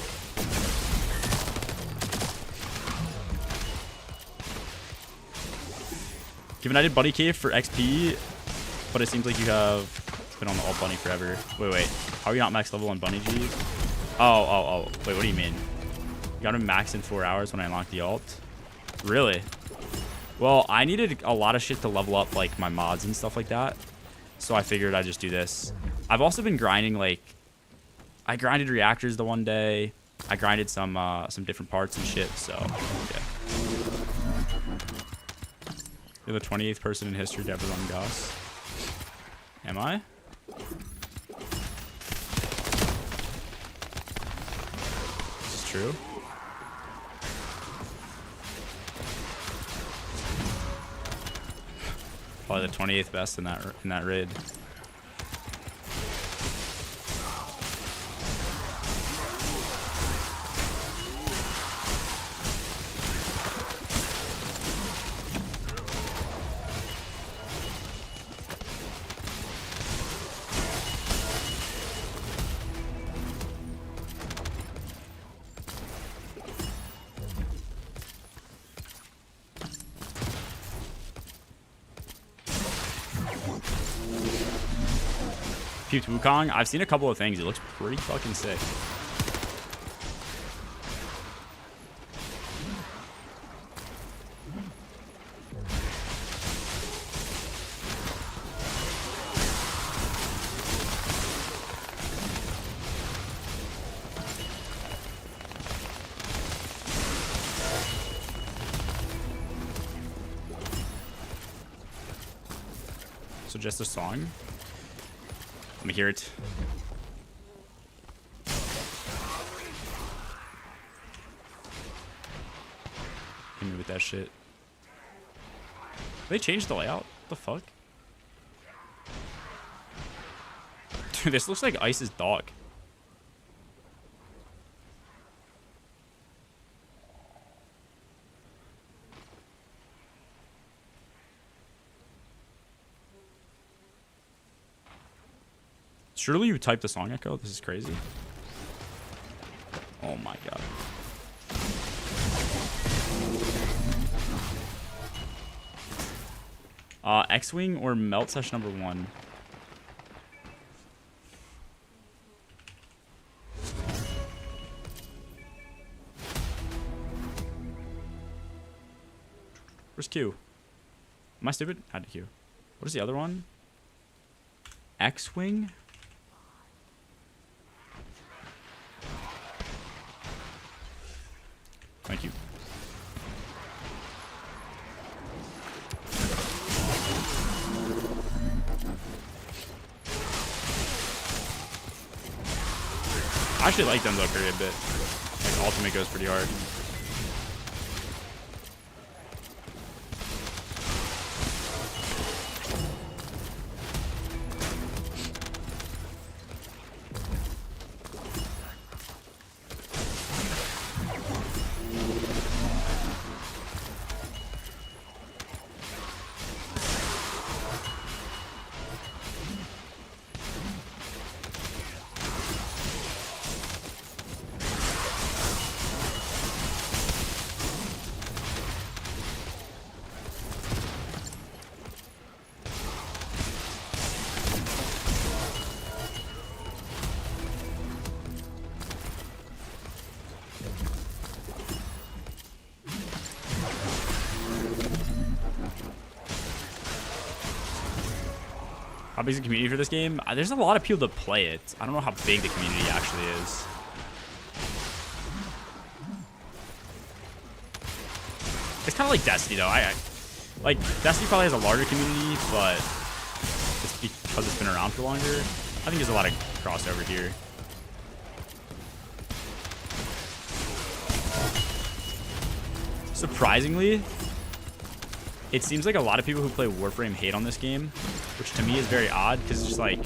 Given I did Buddy Cave for XP, but it seems like you have been on the alt bunny forever. Wait. How are you not max level on Bunny G? Oh. Wait, what do you mean? You got him max in 4 hours when I unlocked the alt? Really? Well, I needed a lot of shit to level up, like, my mods and stuff like that. So I figured I'd just do this. I've also been grinding, like... I grinded reactors the one day. I grinded some different parts and shit, so... Yeah. You're the 28th person in history to ever run Goss. Am I? This is true. Probably the 28th best in that raid. Puked Wukong. I've seen a couple of things. It looks pretty fucking sick. So just a song? Let me hear it. Hit me with that shit. They changed the layout? What the fuck? Dude, this looks like Ice's dog. Surely you typed the song echo? This is crazy. Oh my god. X-Wing or Melt Session #1? Where's Q? Am I stupid? Add to Q. What is the other one? X-Wing? Thank you. I actually like them though, a bit. Like, ultimate goes pretty hard. How big is the community for this game? There's a lot of people that play it. I don't know how big the community actually is. It's kind of like Destiny, though. Like, Destiny probably has a larger community, but it's because it's been around for longer. I think there's a lot of crossover here. Surprisingly, it seems like a lot of people who play Warframe hate on this game, which to me is very odd, because it's just like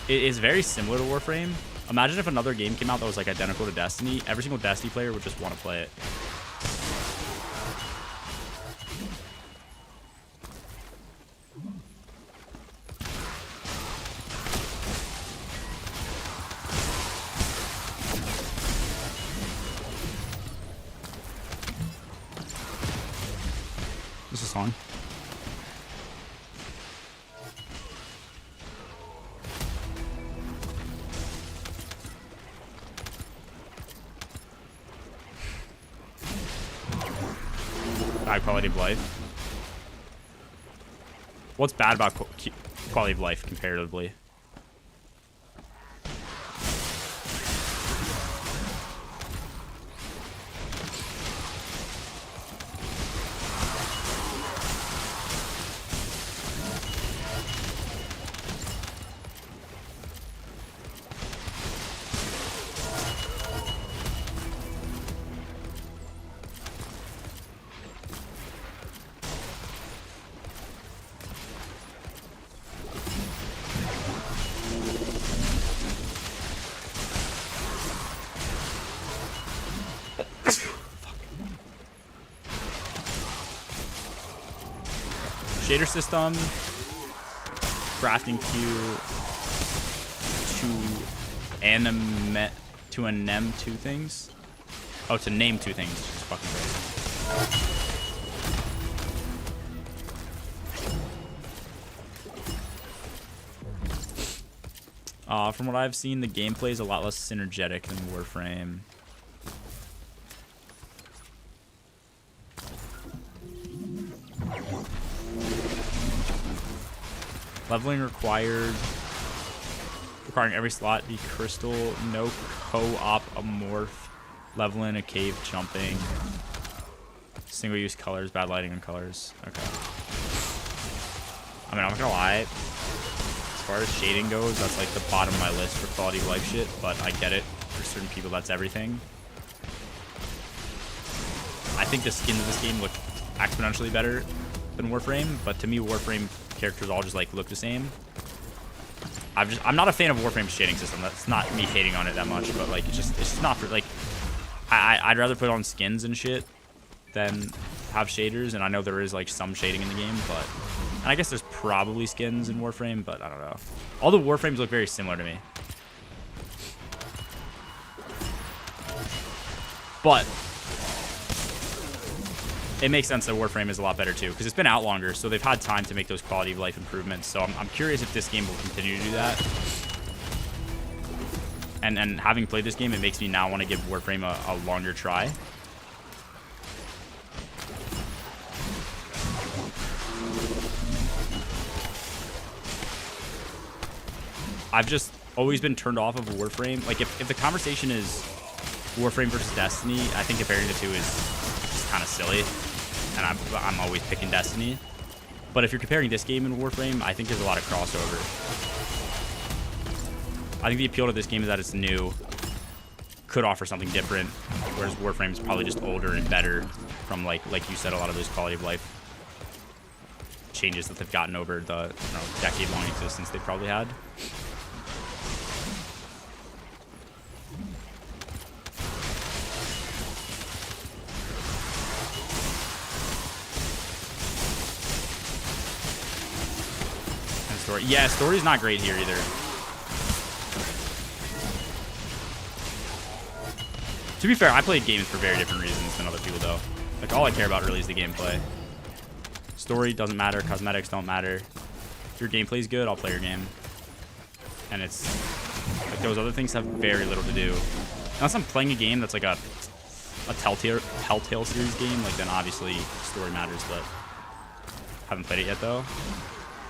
it is very similar to Warframe. Imagine if another game came out that was like identical to Destiny. Every single Destiny player would just want to play it. This is on. Bad quality of life. What's bad about quality of life comparatively? Shader system, crafting queue, to name two things. Oh, to name two things. Just fucking crazy. From what I've seen, the gameplay is a lot less synergetic than Warframe. Leveling requiring every slot be crystal, no co-op amorph, leveling a cave jumping, single-use colors, bad lighting on colors. Okay. I mean, I'm not gonna lie. As far as shading goes, that's like the bottom of my list for quality of life shit, but I get it. For certain people, that's everything. I think the skins of this game look exponentially better than Warframe, but to me, Warframe characters all just like look the same. I'm not a fan of Warframe's shading system. That's not me hating on it that much, but like it's just not for like I'd rather put on skins and shit than have shaders, and I know there is like some shading in the game, but and I guess there's probably skins in Warframe, but I don't know. All the Warframes look very similar to me. But it makes sense that Warframe is a lot better too, because it's been out longer, so they've had time to make those quality of life improvements. So I'm curious if this game will continue to do that. And having played this game, it makes me now want to give Warframe a longer try. I've just always been turned off of Warframe. Like if the conversation is Warframe versus Destiny, I think comparing the two is just kind of silly. And I'm always picking Destiny. But if you're comparing this game and Warframe, I think there's a lot of crossover. I think the appeal to this game is that it's new, could offer something different, whereas Warframe is probably just older and better from like you said, a lot of those quality of life changes that they've gotten over the decade-long existence they probably had. Story. Yeah, story's not great here either. To be fair, I play games for very different reasons than other people, though. Like, all I care about really is the gameplay. Story doesn't matter. Cosmetics don't matter. If your gameplay's good, I'll play your game. And it's... like, those other things have very little to do. Unless I'm playing a game that's like a Telltale series game, like, then obviously story matters, but... haven't played it yet, though.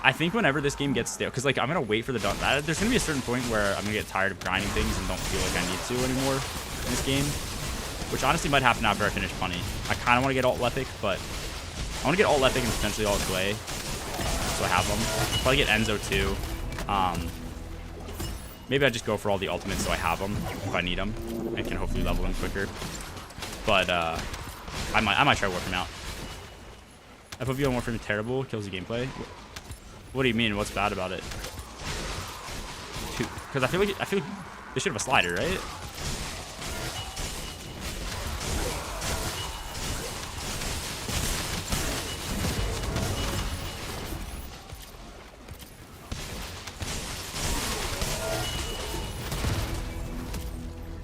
I think whenever this game gets stale, because like I'm gonna wait for the done. There's gonna be a certain point where I'm gonna get tired of grinding things and don't feel like I need to anymore in this game, which honestly might happen after I finish Punny. I kind of want to get alt Epic, but I want to get alt Epic and potentially alt Clay, so I have them. I'll probably get Enzo too. Maybe I just go for all the ultimates so I have them if I need them and can hopefully level them quicker. But I might try Warframe out. FOV on Warframe is terrible, kills the gameplay. What do you mean? What's bad about it? Because I feel like they should have a slider, right?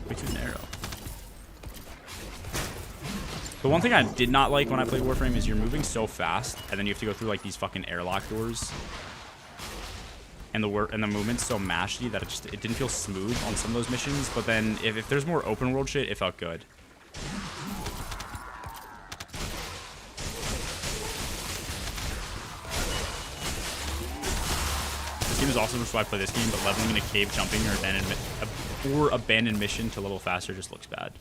Way too narrow. The one thing I did not like when I played Warframe is you're moving so fast, and then you have to go through like these fucking airlock doors, and the movement's so mashy that it didn't feel smooth on some of those missions. But then if there's more open world shit, it felt good. This game is also why I play this game, but leveling in a cave, jumping, or abandoned mission to level faster just looks bad.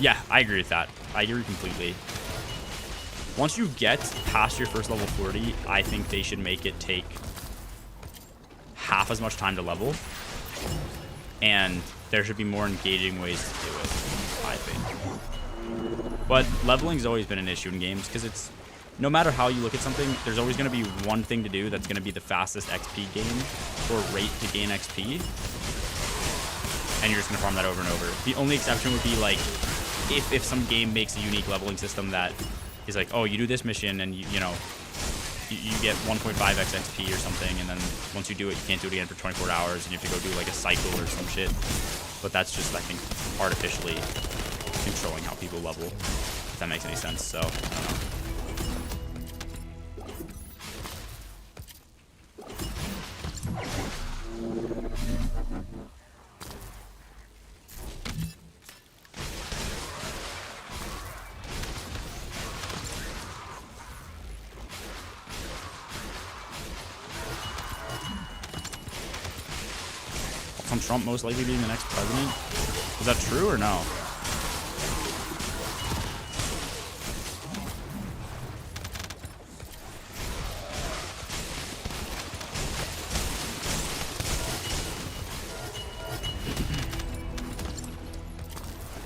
Yeah, I agree with that. I agree completely. Once you get past your first level 40, I think they should make it take half as much time to level. And there should be more engaging ways to do it, I think. But leveling's always been an issue in games because it's, no matter how you look at something, there's always going to be one thing to do that's going to be the fastest XP gain or rate to gain XP. And you're just going to farm that over and over. The only exception would be like, if some game makes a unique leveling system that is like, oh, you do this mission and you get 1.5x XP or something, and then once you do it, you can't do it again for 24 hours, and you have to go do like a cycle or some shit. But that's just, I think, artificially controlling how people level, if that makes any sense. So, I don't know. Trump most likely being the next president? Is that true or no?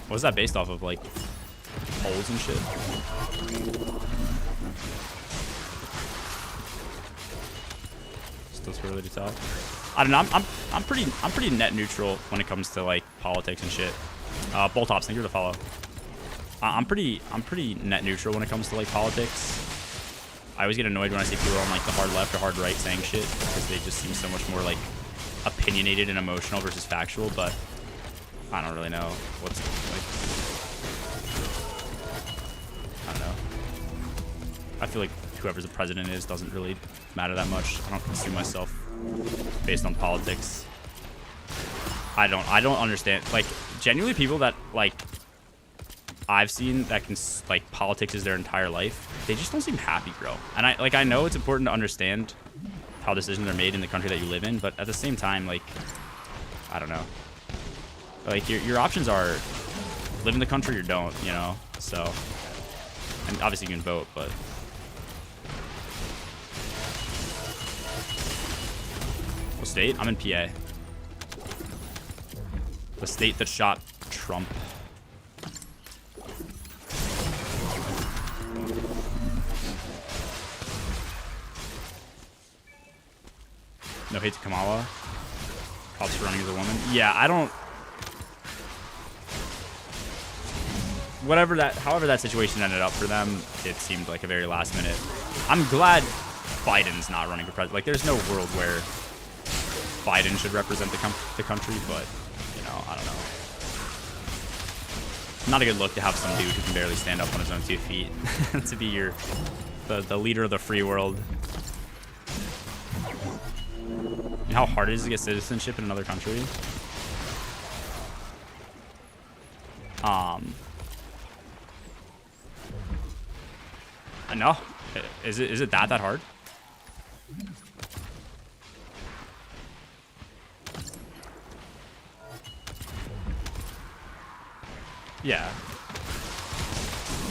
What is that based off of? Like polls and shit? Still too early to tell. I don't know. I'm pretty net neutral when it comes to like politics and shit. Bolt Ops, thank you for the follow. I'm pretty net neutral when it comes to like politics. I always get annoyed when I see people on like the hard left or hard right saying shit because they just seem so much more like opinionated and emotional versus factual. But I don't really know what's like. I don't know. I feel like whoever the president is doesn't really matter that much. I don't consume myself based on politics. I don't understand, like, genuinely people that like I've seen that can like politics is their entire life, they just don't seem happy, bro. And I know it's important to understand how decisions are made in the country that you live in, but at the same time, like, I don't know, like your options are live in the country or don't, you know. So, and obviously you can vote, but what state? I'm in PA. The state that shot Trump. No hate to Kamala. Props for running as a woman. Yeah, I don't. However that situation ended up for them, it seemed like a very last minute. I'm glad Biden's not running for president. Like, there's no world where Biden should represent the country, but, you know, I don't know. Not a good look to have some dude who can barely stand up on his own 2 feet to be the leader of the free world. You know how hard it is to get citizenship in another country? No. Is it that hard? Yeah.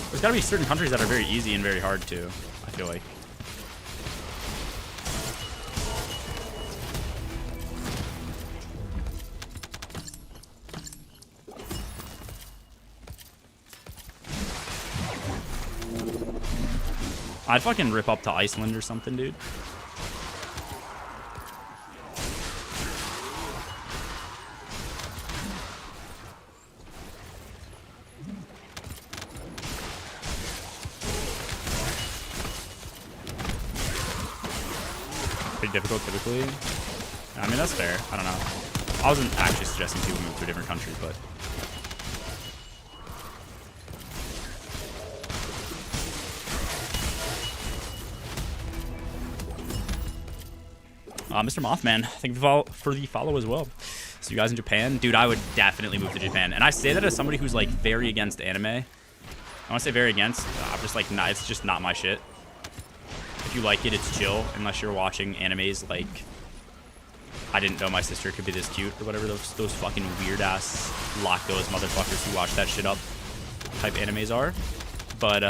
There's gotta be certain countries that are very easy and very hard too, I feel like. I'd fucking rip up to Iceland or something, dude. Pretty difficult typically. I mean, that's fair. I don't know. I wasn't actually suggesting people move to a different country, but... Mr. Mothman, thank you for the follow as well. So you guys in Japan? Dude, I would definitely move to Japan. And I say that as somebody who's like very against anime. I want to say very against. I'm just like, nah, it's just not my shit. If you like it, it's chill. Unless you're watching animes like... I didn't know my sister could be this cute or whatever those fucking weird ass lock those motherfuckers who watch that shit up type animes are. But,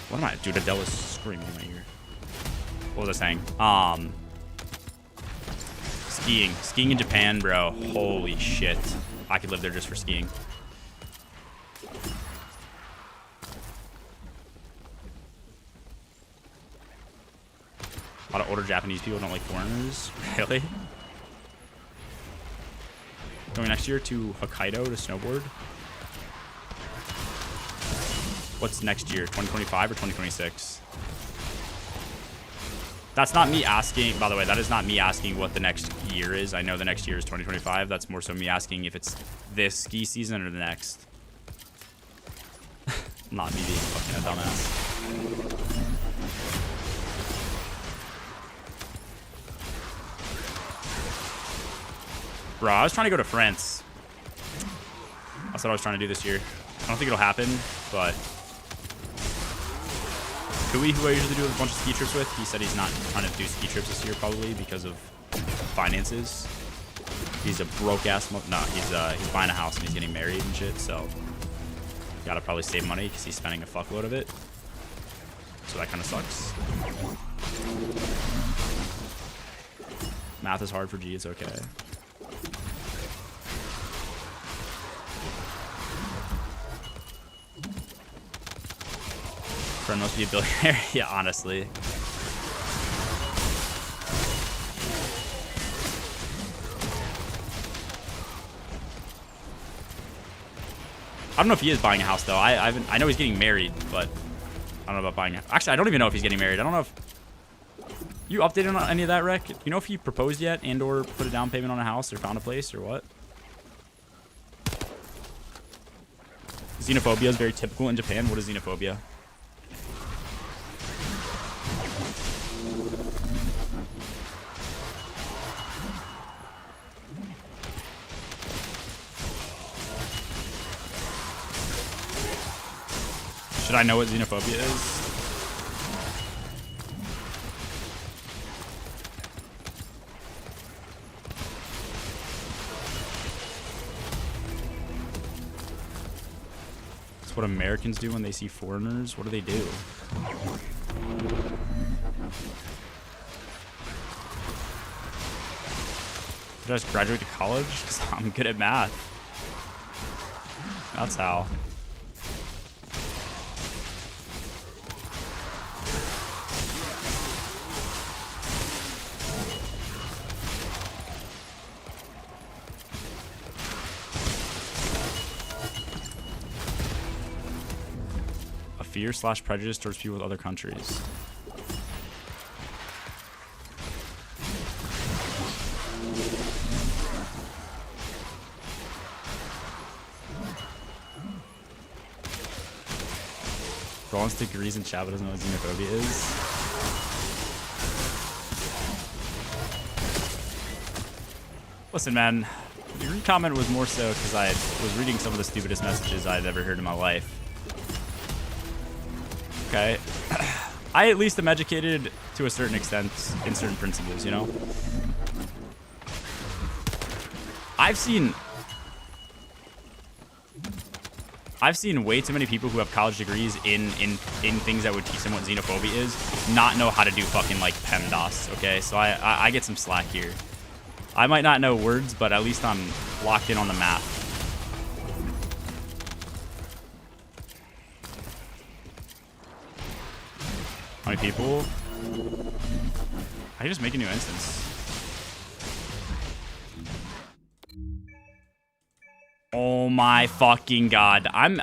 what am I? Dude, Adele is screaming in my ear. What was I saying? Skiing. Skiing in Japan, bro. Holy shit. I could live there just for skiing. A lot of older Japanese people don't like foreigners. Really? Going next year to Hokkaido to snowboard? What's next year? 2025 or 2026? That's not me asking, by the way, that is not me asking what the next year is. I know the next year is 2025. That's more so me asking if it's this ski season or the next. Not me being fucking a dumbass. Bro, I was trying to go to France. That's what I was trying to do this year. I don't think it'll happen, but... Kui, who I usually do a bunch of ski trips with, he said he's not trying to do ski trips this year probably because of finances. He's a broke ass no, he's buying a house and he's getting married and shit, so gotta probably save money because he's spending a fuckload of it. So that kind of sucks. Math is hard for G, it's okay. Friend must be a billionaire. Yeah, honestly. I don't know if he is buying a house though. I know he's getting married, but I don't know about buying a... Actually, I don't even know if he's getting married. I don't know if you updated on any of that, Rec. You know if he proposed yet and or put a down payment on a house or found a place or what? Xenophobia is very typical in Japan. What is xenophobia? Should I know what xenophobia is? It's what Americans do when they see foreigners. What do they do? Did I just graduate to college? Because I'm good at math. That's how. Fear/prejudice towards people with other countries. Rollins degrees in chat but doesn't know what xenophobia is. Listen, man, your comment was more so because I was reading some of the stupidest messages I'd ever heard in my life. Okay. I at least am educated to a certain extent in certain principles, you know? I've seen I've seen way too many people who have college degrees in things that would teach them what xenophobia is not know how to do fucking like PEMDAS, okay? So I get some slack here. I might not know words, but at least I'm locked in on the math. How many people? I just make a new instance. Oh my fucking god. I'm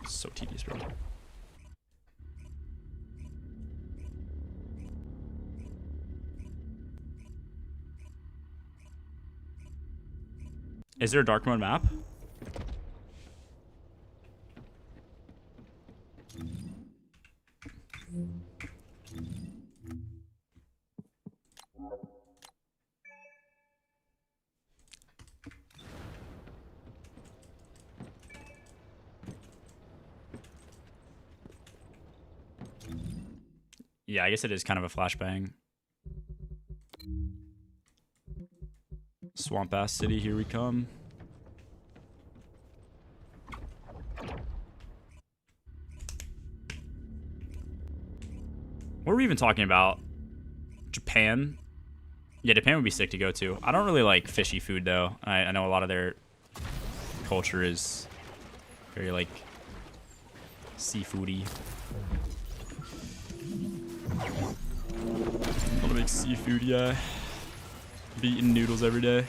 so tedious, bro. Is there a dark mode map? Yeah, I guess it is kind of a flashbang. Swamp ass city, here we come. What were we even talking about? Japan? Yeah, Japan would be sick to go to. I don't really like fishy food though. I know a lot of their culture is very like seafoody. A lot of big seafood, yeah. Be eating noodles every day.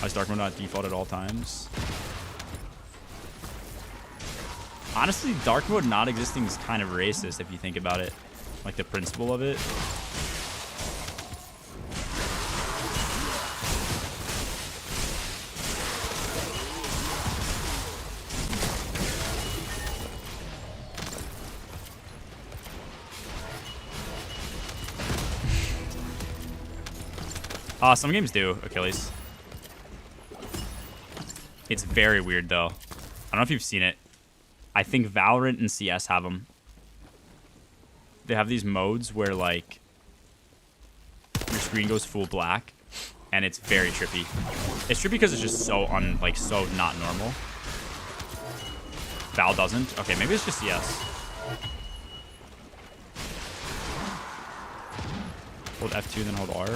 Is dark mode not default at all times? Honestly, dark mode not existing is kind of racist if you think about it. Like the principle of it. Some games do, Achilles. It's very weird, though. I don't know if you've seen it. I think Valorant and CS have them. They have these modes where, like, your screen goes full black, and it's very trippy. It's trippy because it's just so, so not normal. Val doesn't? Okay, maybe it's just CS. Hold F2, then hold R.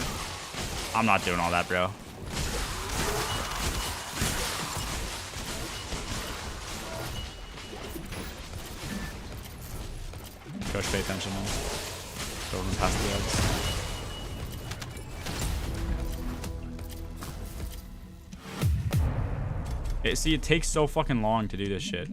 I'm not doing all that, bro. Coach, pay attention now. Go run past the odds. See, it takes so fucking long to do this shit.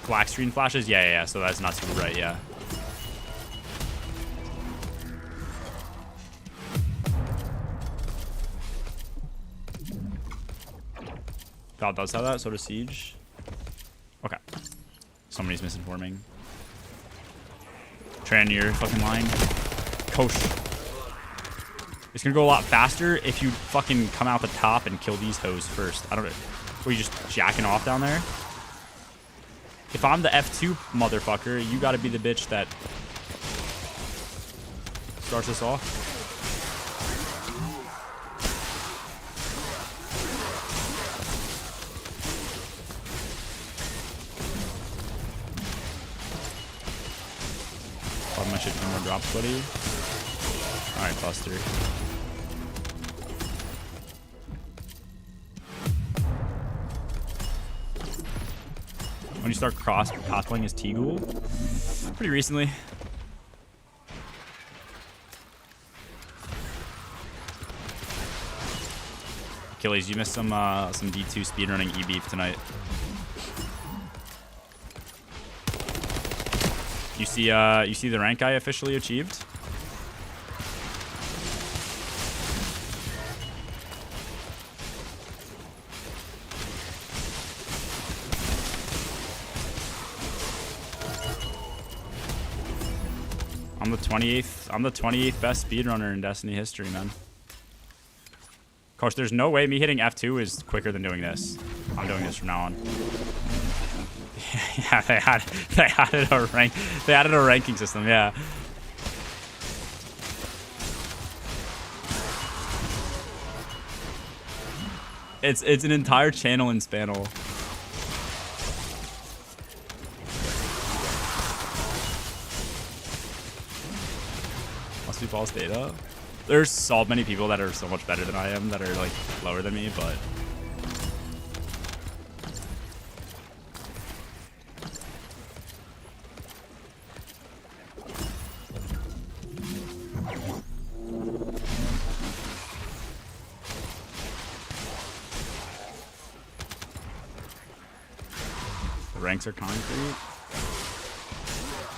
Black screen flashes? Yeah. So that's not super bright, yeah. Val does have that, so does Siege. Okay. Somebody's misinforming. Tran, you're fucking lying. Coach. It's gonna go a lot faster if you fucking come out the top and kill these hoes first. I don't know. Were you just jacking off down there? If I'm the F2 motherfucker, you gotta be the bitch that starts us off. Probably my shit do more drops, buddy. Alright, Buster. When you start cosplaying as T-Ghoul? Pretty recently. Achilles, you missed some D2 speedrunning E-beef tonight. You see the rank I officially achieved? I'm the 28th best speedrunner in Destiny history, man. Coach, there's no way me hitting F2 is quicker than doing this. I'm doing this from now on. Yeah, they added a ranking system, yeah. It's an entire channel in Spanel. Must be false data. There's so many people that are so much better than I am that are like lower than me, but the ranks are concrete.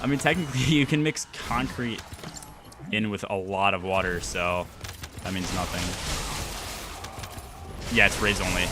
I mean, technically you can mix concrete in with a lot of water, so that means nothing. Yeah, it's raids only.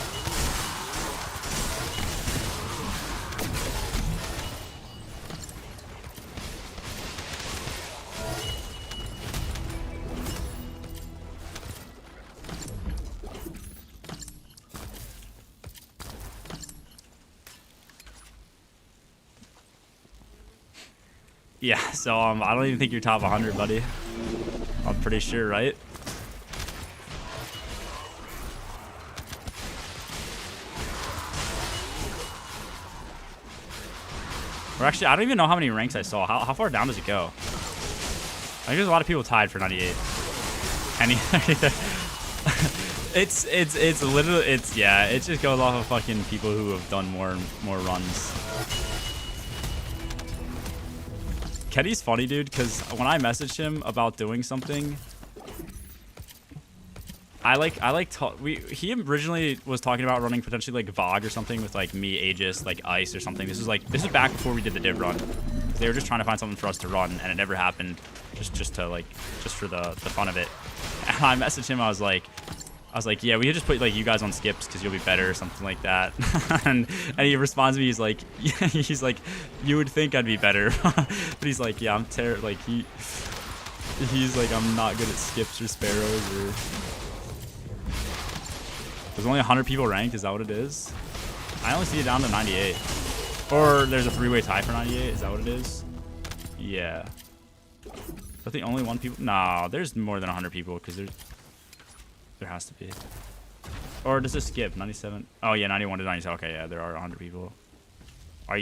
Yeah, so I don't even think you're top 100, buddy. I'm pretty sure, right? Or actually, I don't even know how many ranks I saw. How far down does it go? I think there's a lot of people tied for 98. It's literally, yeah, it just goes off of fucking people who have done more runs. Kenny's funny, dude, because when I messaged him about doing something, he originally was talking about running potentially like VOG or something with like me, Aegis, like Ice or something. This is back before we did the div run. They were just trying to find something for us to run, and it never happened. Just for the fun of it. And I messaged him. I was like, yeah, we could just put like you guys on skips because you'll be better or something like that. and he responds to me. He's like, you would think I'd be better, but he's like, yeah, I'm terrible. Like he's like, I'm not good at skips or sparrows or. There's only 100 people ranked. Is that what it is? I only see it down to 98. Or there's a 3-way tie for 98. Is that what it is? Yeah. Is that the only one people? No, there's more than 100 people because there has to be. Or does it skip 97? Oh yeah, 91 to 97. Okay, yeah, there are 100 people. How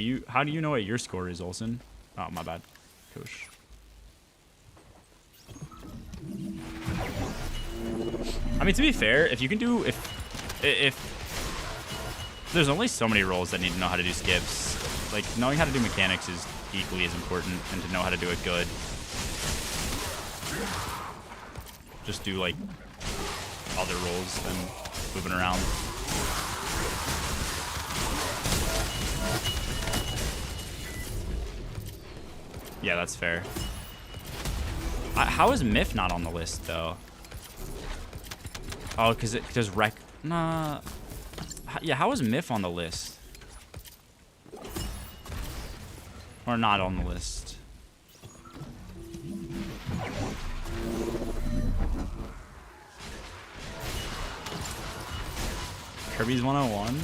do you know what your score is, Olsen? Oh, my bad, Coach. I mean, to be fair, if you can do if there's only so many roles that need to know how to do skips. Like knowing how to do mechanics is equally as important, and to know how to do it good. Just do like other roles than moving around. Yeah, that's fair. How is Myth not on the list though? Oh, because Rec. Nah. Yeah, how is Myth on the list? Or not on the list? Kirby's 101.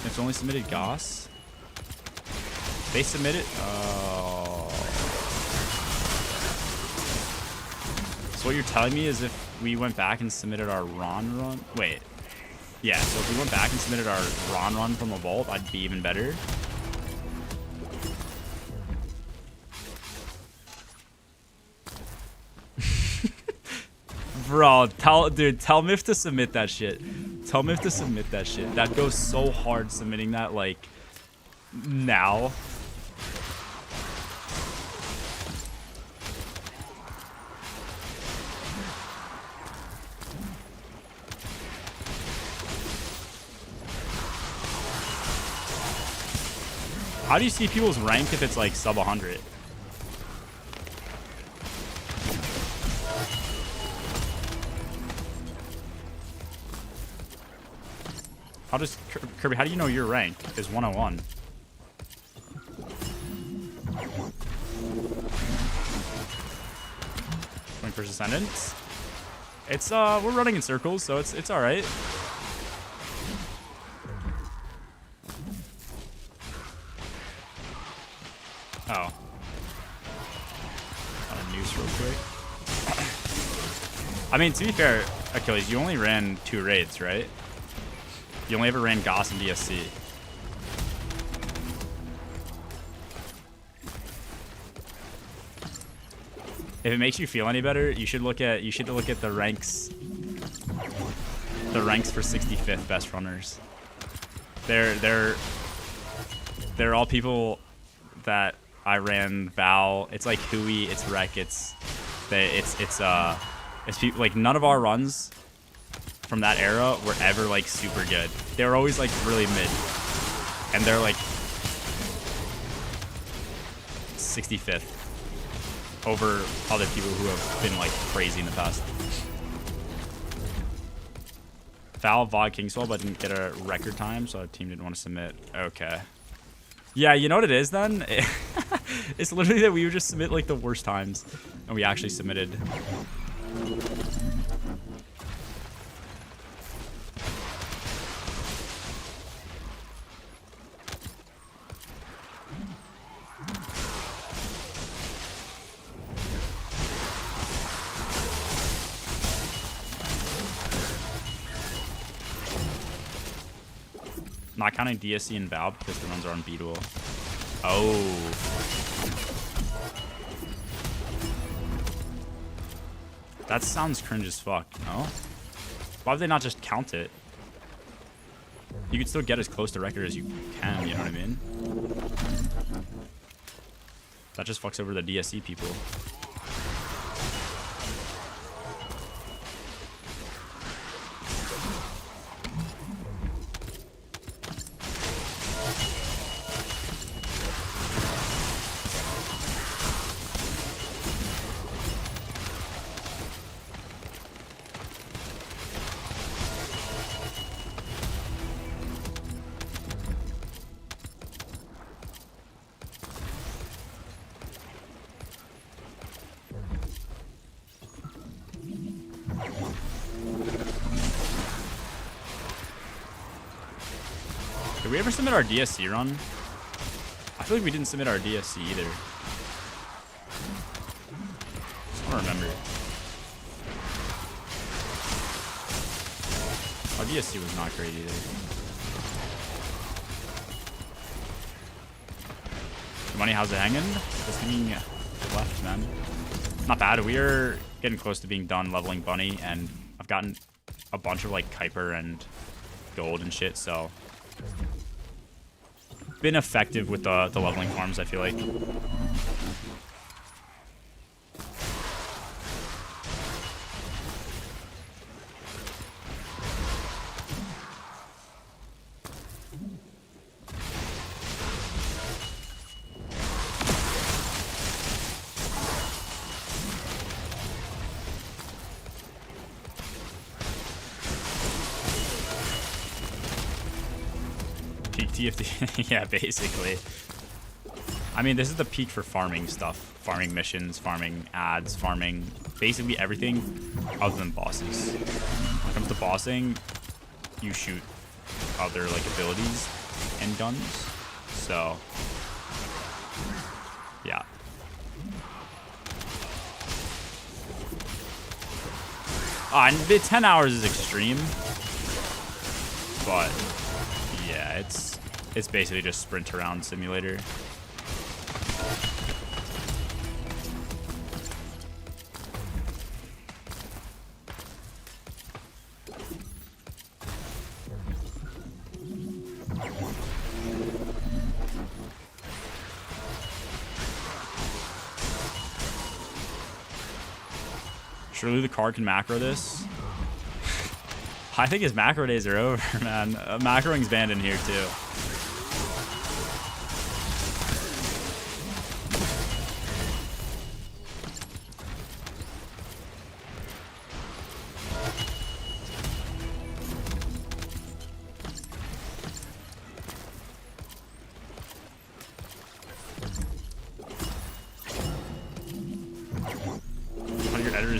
It's only submitted Goss. They submitted. Oh. So what you're telling me is if we went back and submitted our run. Wait. Yeah. So if we went back and submitted our run from the vault, I'd be even better. Bro, tell Myth to submit that shit. Tell Myth to submit that shit. That goes so hard submitting that, like, now. How do you see people's rank if it's like sub 100? How does Kirby? How do you know your rank is 101? First Ascendants. It's we're running in circles, so it's all right. Oh. On a noose real quick. I mean, to be fair, Achilles, you only ran 2 raids, right? You only ever ran Goss and DSC. If it makes you feel any better, you should look at the ranks. The ranks for 65th best runners. They're all people that I ran Val. It's like Hui, it's Rec, it's people like none of our runs from that era were ever like super good. They were always like really mid. And they're like 65th. Over other people who have been like crazy in the past. Val, VOD, Kingswell, but didn't get a record time, so our team didn't want to submit. Okay. Yeah, you know what it is then? It's literally that we would just submit like the worst times, and we actually submitted. Not counting DSC and Val because the runs are unbeatable. Oh. That sounds cringe as fuck, no? Why would they not just count it? You could still get as close to record as you can, you know what I mean? That just fucks over the DSC people. Did we ever submit our DSC run? I feel like we didn't submit our DSC either. I don't remember. Our DSC was not great either. Money, how's it hanging? Just hanging left, man. Not bad. We are getting close to being done leveling Bunny, and I've gotten a bunch of like Kuiper and gold and shit, so been effective with the leveling farms, I feel like. TFT, yeah, basically. I mean, this is the peak for farming stuff. Farming missions, farming ads, farming basically everything other than bosses. When it comes to bossing, you shoot other like abilities and guns. So, yeah. The 10 hours is extreme, but yeah, it's basically just sprint around simulator. Surely the card can macro this. I think his macro days are over, man. Macroing's banned in here too.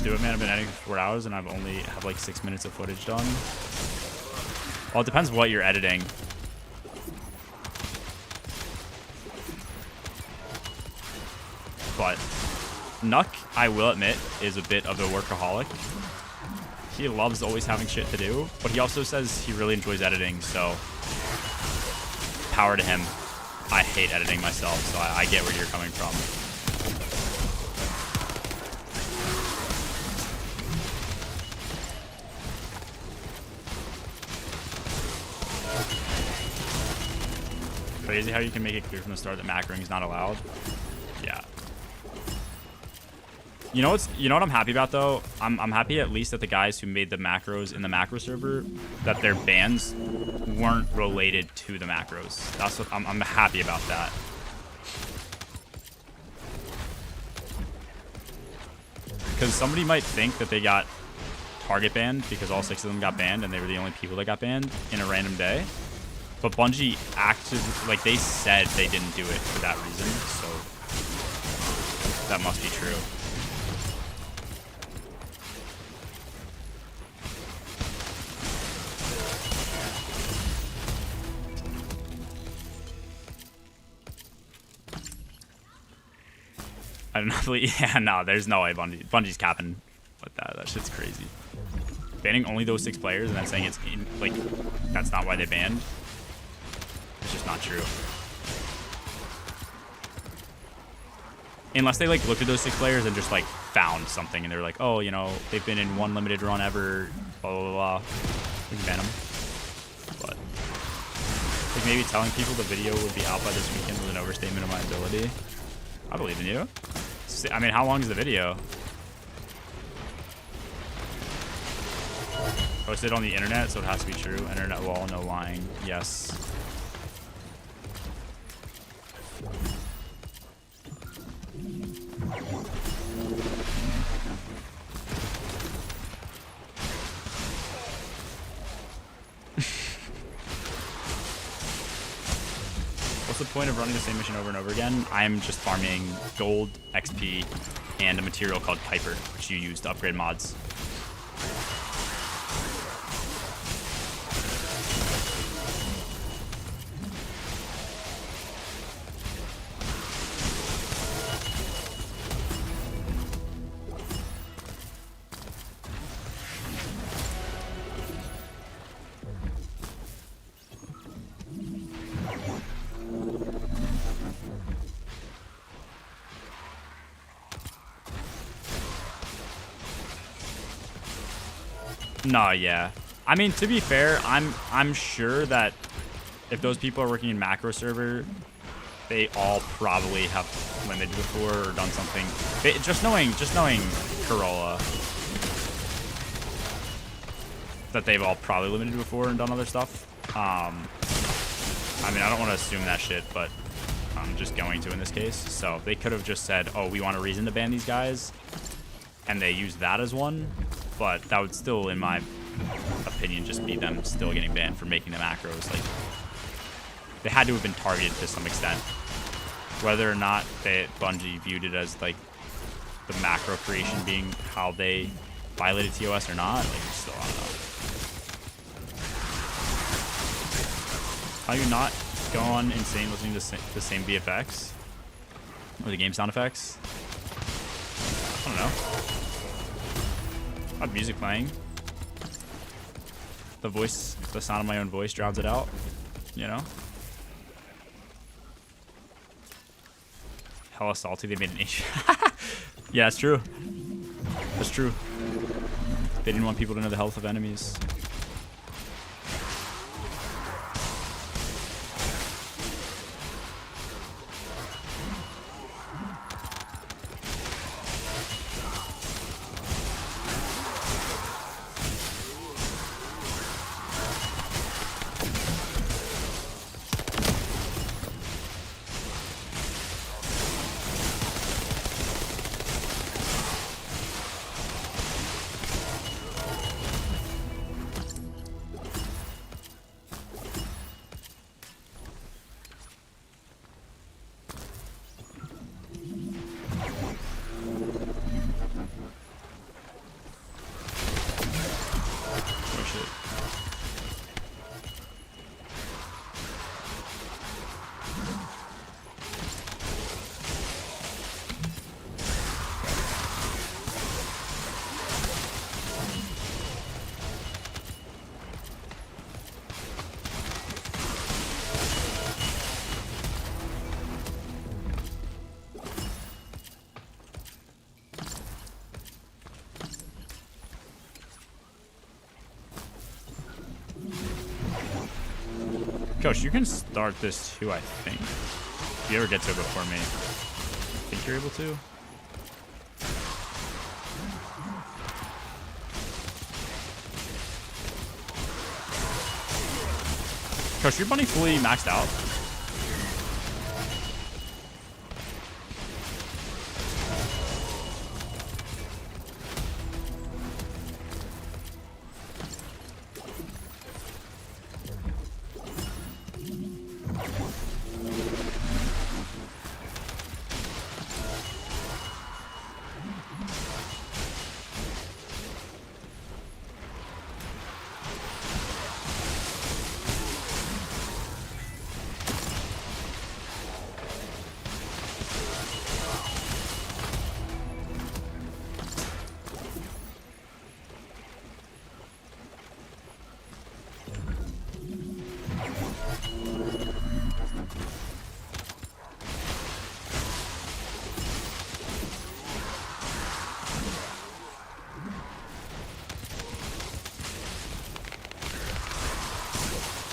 just do it, man. I've been editing for 4 hours and I've only have like 6 minutes of footage done. Well, it depends what you're editing. But Nuck, I will admit, is a bit of a workaholic. He loves always having shit to do, but he also says he really enjoys editing, so power to him. I hate editing myself, so I get where you're coming from. Crazy how you can make it clear from the start that macroing is not allowed. Yeah. You know what I'm happy about though? I'm happy at least that the guys who made the macros in the macro server, that their bans weren't related to the macros. That's what I'm happy about that. Because somebody might think that they got target banned because all 6 of them got banned and they were the only people that got banned in a random day. But Bungie acted like they said they didn't do it for that reason, so that must be true. I don't know. Yeah, no, there's no way Bungie's capping with that. That shit's crazy. Banning only those 6 players and then saying it's like that's not why they banned. It's just not true. Unless they like looked at those 6 players and just like found something and they're like, oh, you know, they've been in 1 limited run ever, blah blah blah. We can ban them. But like maybe telling people the video would be out by this weekend was an overstatement of my ability. I believe in you. I mean, how long is the video? Posted on the internet, so it has to be true. Internet wall, no lying. Yes. What's the point of running the same mission over and over again? I'm just farming gold, XP, and a material called Kuiper, which you use to upgrade mods. No, yeah. I mean, to be fair, I'm sure that if those people are working in macro server, they all probably have limited before or done something. Just knowing Corolla, that they've all probably limited before and done other stuff. I mean, I don't want to assume that shit, but I'm just going to in this case. So they could have just said, oh, we want a reason to ban these guys, and they use that as one. But that would still, in my opinion, just be them still getting banned for making the macros. Like, they had to have been targeted to some extent. Whether or not Bungie viewed it as, like, the macro creation being how they violated TOS or not, like, still, I don't know. How you not going insane listening to the same VFX? Or the game sound effects? I don't know. I have music playing. The sound of my own voice drowns it out, you know? Hella salty, they made an issue. Yeah, that's true. That's true. They didn't want people to know the health of enemies. Coach, you can start this too, I think. If you ever get to it before me. I think you're able to. Coach, your bunny fully maxed out.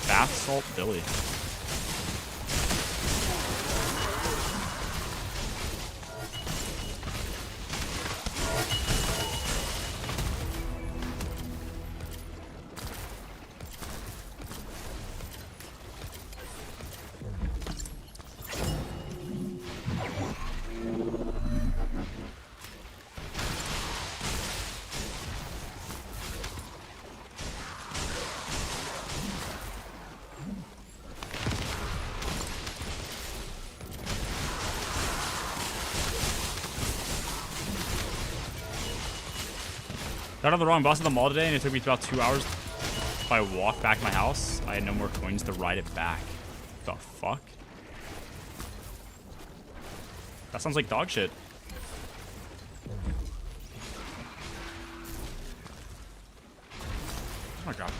Bath Salt Billy. Got on the wrong bus at the mall today, and it took me about 2 hours if I walked back to my house. I had no more coins to ride it back. The fuck? That sounds like dog shit. Oh my god.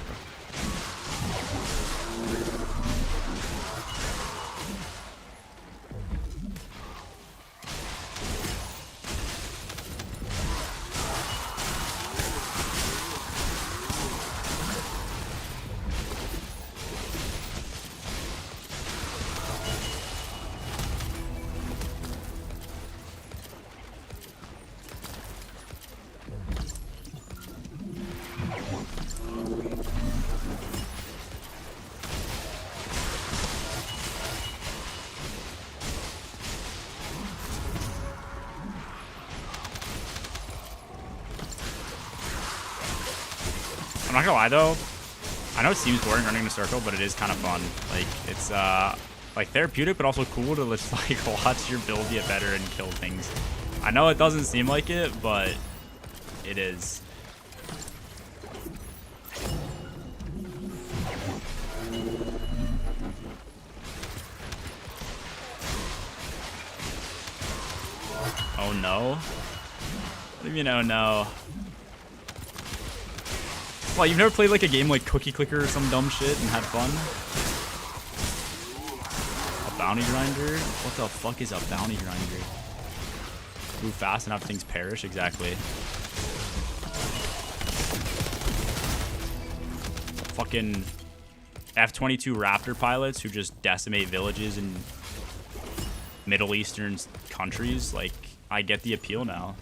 I'm not gonna lie though, I know it seems boring running in a circle, but it is kind of fun. Like, it's like therapeutic, but also cool to just like watch your build get better and kill things. I know it doesn't seem like it, but it is. Oh no? What do you mean, oh no? Well, you've never played like a game like Cookie Clicker or some dumb shit and had fun? A bounty grinder? What the fuck is a bounty grinder? Move fast and have things perish? Exactly. Fucking F-22 Raptor pilots who just decimate villages in Middle Eastern countries. Like, I get the appeal now.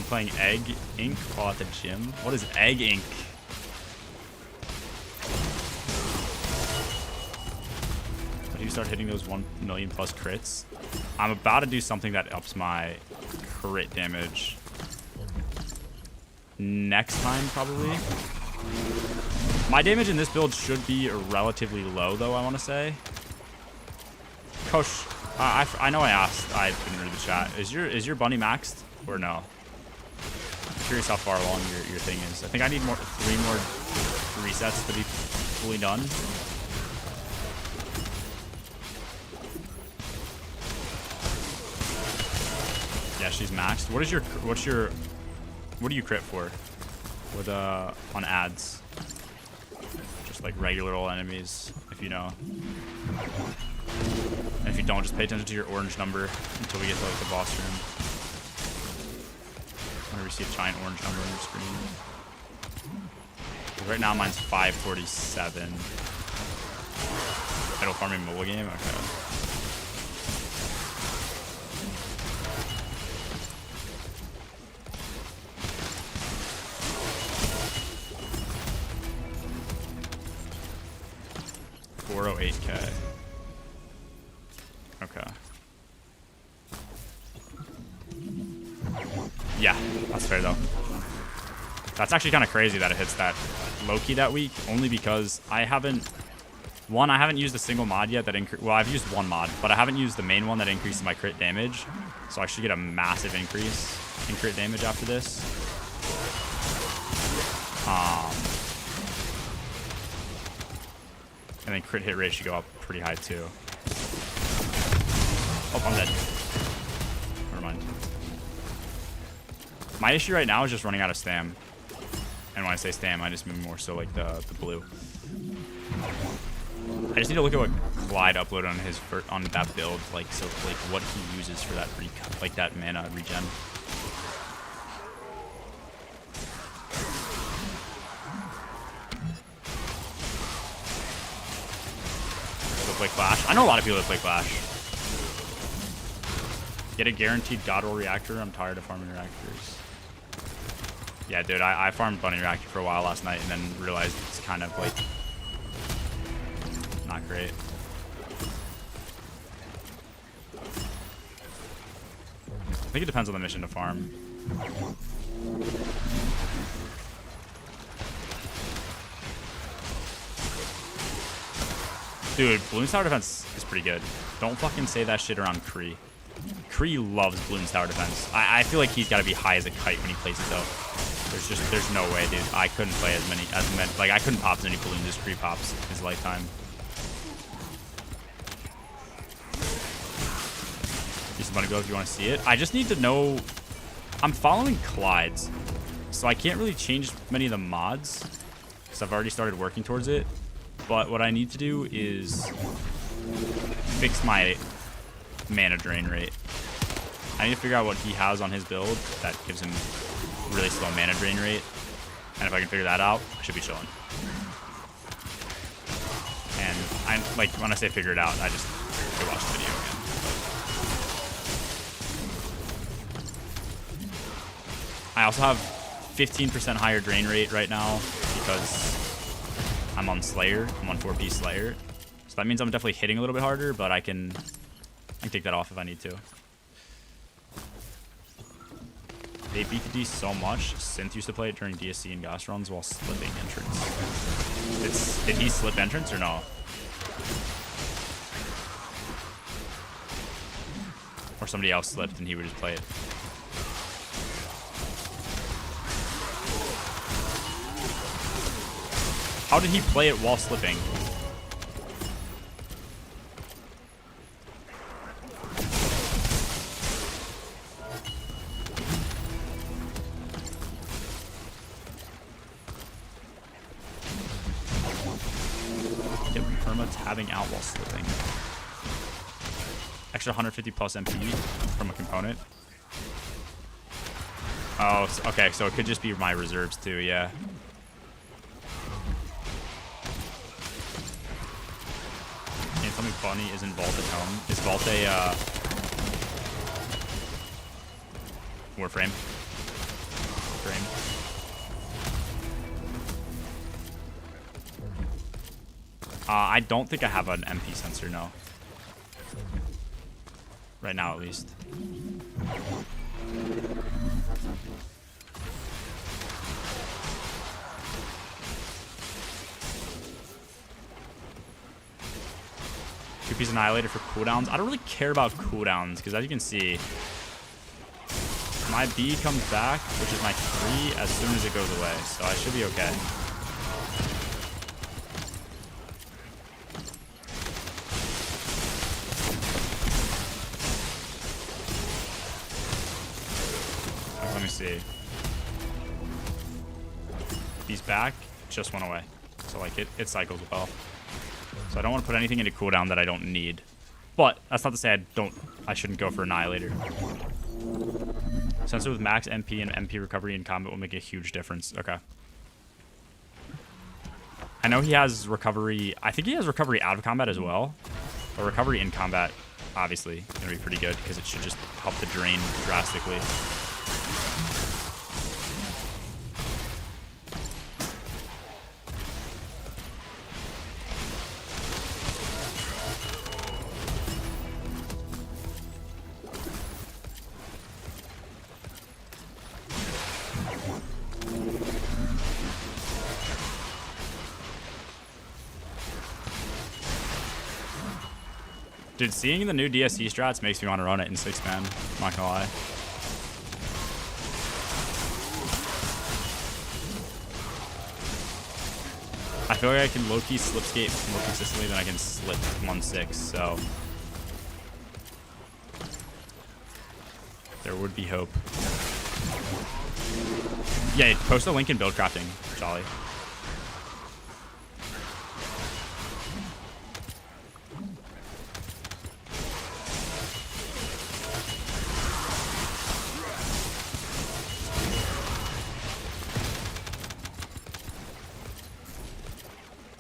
Playing Egg Inc. while at the gym. What is Egg Inc? When you start hitting those 1 million plus crits, I'm about to do something that ups my crit damage next time, probably. My damage in this build should be relatively low, though, I want to say. Coach, I know I asked. I didn't read the chat. Is your bunny maxed or no? Curious how far along your thing is. I think I need 3 more resets to be fully done. Yeah, she's maxed. What do you crit for? With on ads? just like regular old enemies, if you know. And if you don't, just pay attention to your orange number until we get to like the boss room. Whenever you see a giant orange number on your screen. Right now mine's 547. Idle farming mobile game? Okay. $408K. Okay. Yeah, that's fair though. That's actually kind of crazy that it hits that low-key that week, only because I haven't used a single mod yet that well, I've used one mod, but I haven't used the main one that increases my crit damage, so I should get a massive increase in crit damage after this. And then crit hit rate should go up pretty high too. Oh, I'm dead. Never mind. My issue right now is just running out of stam. And when I say stam, I just mean more so like the blue. I just need to look at what Clyde uploaded on that build, like so like what he uses for that that mana regen. Play Clash. I know a lot of people that play Clash. Get a guaranteed God Roll reactor. I'm tired of farming reactors. Yeah, dude, I farmed Bunny Reactor for a while last night and then realized it's kind of like not great. I think it depends on the mission to farm. Dude, Bloons Tower Defense is pretty good. Don't fucking say that shit around Kree. Kree loves Bloons Tower Defense. I feel like he's got to be high as a kite when he plays it though. There's no way, dude. I couldn't play as many, like I couldn't pop as many balloons as Kree pops in his lifetime. Use the bunny glove if you want to see it. I just need to know. I'm following Clyde's, so I can't really change many of the mods because I've already started working towards it. But what I need to do is fix my mana drain rate. I need to figure out what he has on his build that gives him really slow mana drain rate. And if I can figure that out, I should be chilling. And like when I say figure it out, I just go watch the video again. I also have 15% higher drain rate right now because I'm on Slayer. I'm on 4P Slayer. So that means I'm definitely hitting a little bit harder, but I can take that off if I need to. They beat the D so much. Synth used to play it during DSC and Gas runs while slipping entrance. Did he slip entrance or no? Or somebody else slipped and he would just play it. How did he play it while slipping? Yep, perma tabbing out while slipping. Extra 150 plus MP from a component. Oh, okay, so it could just be my reserves too, yeah. Something funny isn't Vault at home. Is Vault a Warframe? I don't think I have an MP sensor, no. Right now, at least. Two-piece annihilator for cooldowns. I don't really care about cooldowns because, as you can see, my B comes back, which is my 3, as soon as it goes away. So I should be okay. Let me see. B's back. Just went away. So like it cycles well. So I don't want to put anything into cooldown that I don't need. But that's not to say I shouldn't go for Annihilator. Sensor with max MP and MP recovery in combat will make a huge difference. Okay. I know he has recovery. I think he has recovery out of combat as well. But recovery in combat, obviously, going to be pretty good because it should just help the drain drastically. Dude, seeing the new DSC strats makes me want to run it in 6-man. I'm not gonna lie. I feel like I can low-key slip skate more consistently than I can slip 1-6, so there would be hope. Yeah, post a link in build crafting, Jolly.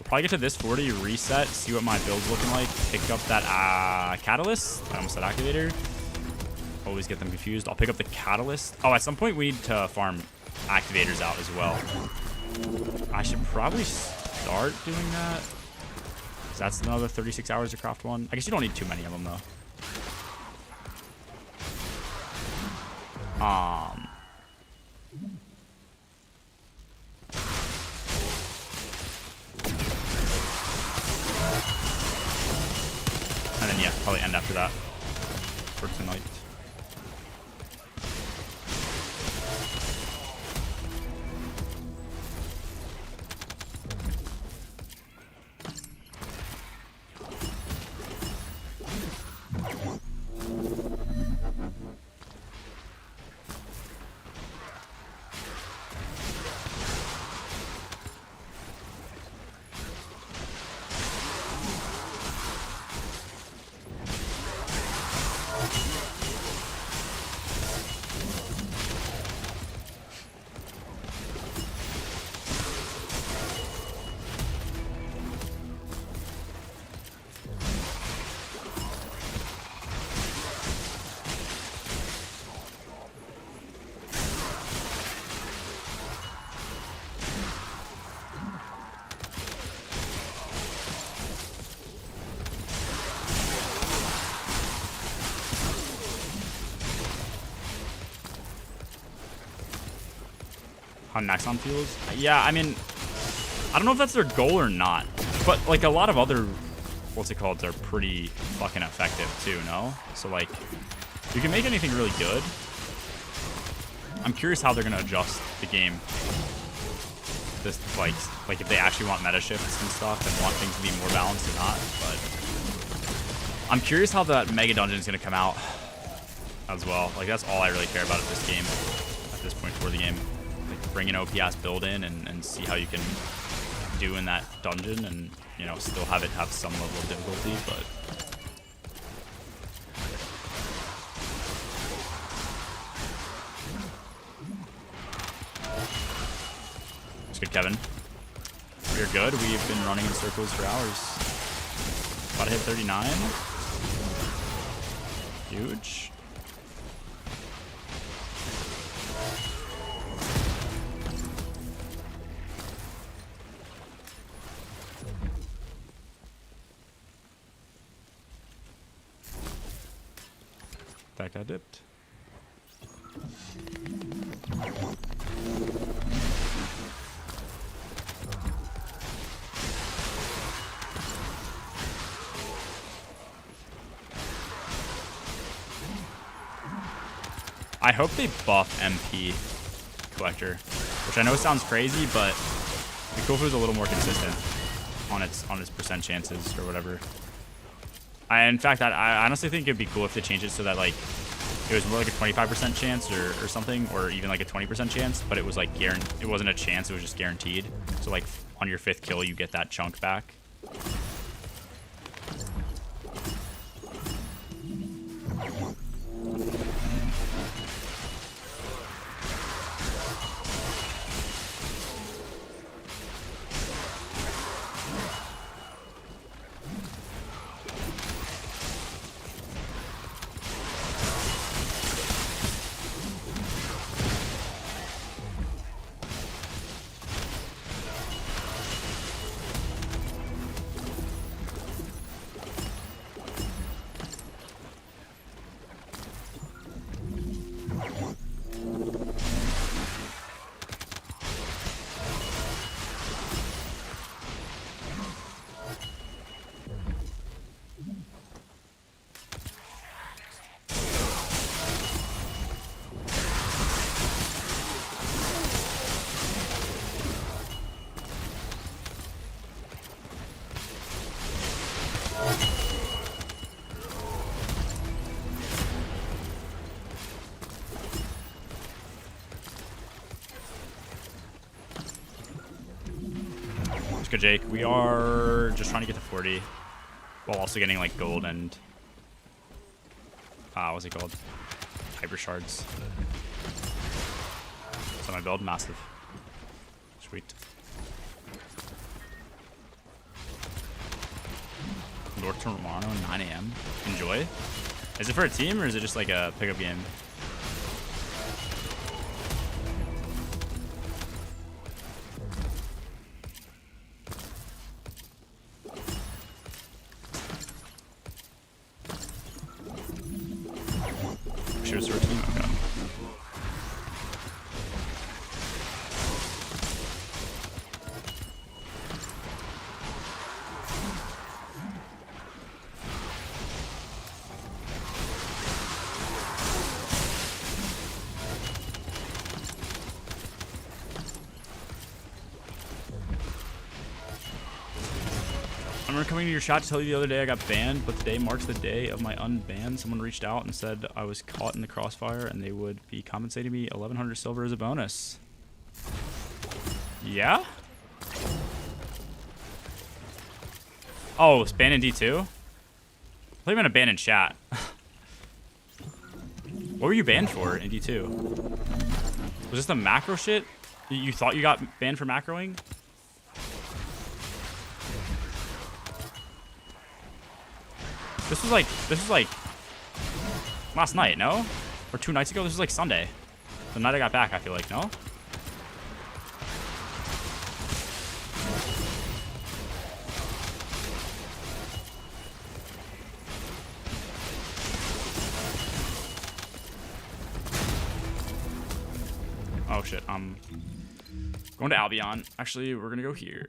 Probably get to this 40, reset, see what my build's looking like, pick up that catalyst. I almost said activator. Always get them confused. I'll pick up the catalyst. Oh, at some point we need to farm activators out as well. I should probably start doing that. 'Cause that's another 36 hours to craft one. I guess you don't need too many of them though. And then, yeah, probably end after that for tonight. How Naxxon feels? Yeah, I mean, I don't know if that's their goal or not, but like a lot of other, what's it called, are pretty fucking effective too, no? So like, you can make anything really good. I'm curious how they're gonna adjust the game. This like if they actually want meta shifts and stuff and want things to be more balanced or not. But I'm curious how that mega dungeon is gonna come out as well. Like that's all I really care about at this game, at this point for the game. Like bring an OP-ass build in and see how you can do in that dungeon, and you know still have it have some level of difficulty, but. Good, Kevin. We're good. We've been running in circles for hours. About to hit 39. Huge. That got dipped. I hope they buff MP collector, which I know sounds crazy, but it'd be cool if it was a little more consistent on its percent chances or whatever. In fact, I honestly think it'd be cool if they changed it so that like it was more like a 25% chance or something, or even like a 20% chance, but it was like it wasn't a chance, it was just guaranteed. So like on your 5th kill, you get that chunk back. Good, Jake. We are just trying to get to 40 while also getting like gold and what's it called? Hyper shards. So my build massive. Sweet. North Toronto, 9 a.m. Enjoy. Is it for a team or is it just like a pickup game? I remember coming to your shot to tell you the other day I got banned, but today marks the day of my unban. Someone reached out and said I was caught in the crossfire and they would be compensating me 1,100 silver as a bonus. Yeah? Oh, it's banned in D2? I thought you meant a ban in chat. What were you banned for in D2? Was this the macro shit? You thought you got banned for macroing? This was like last night, no? Or 2 nights ago? This was like Sunday. The night I got back, I feel like, no? Oh shit, going to Albion. Actually, we're gonna go here.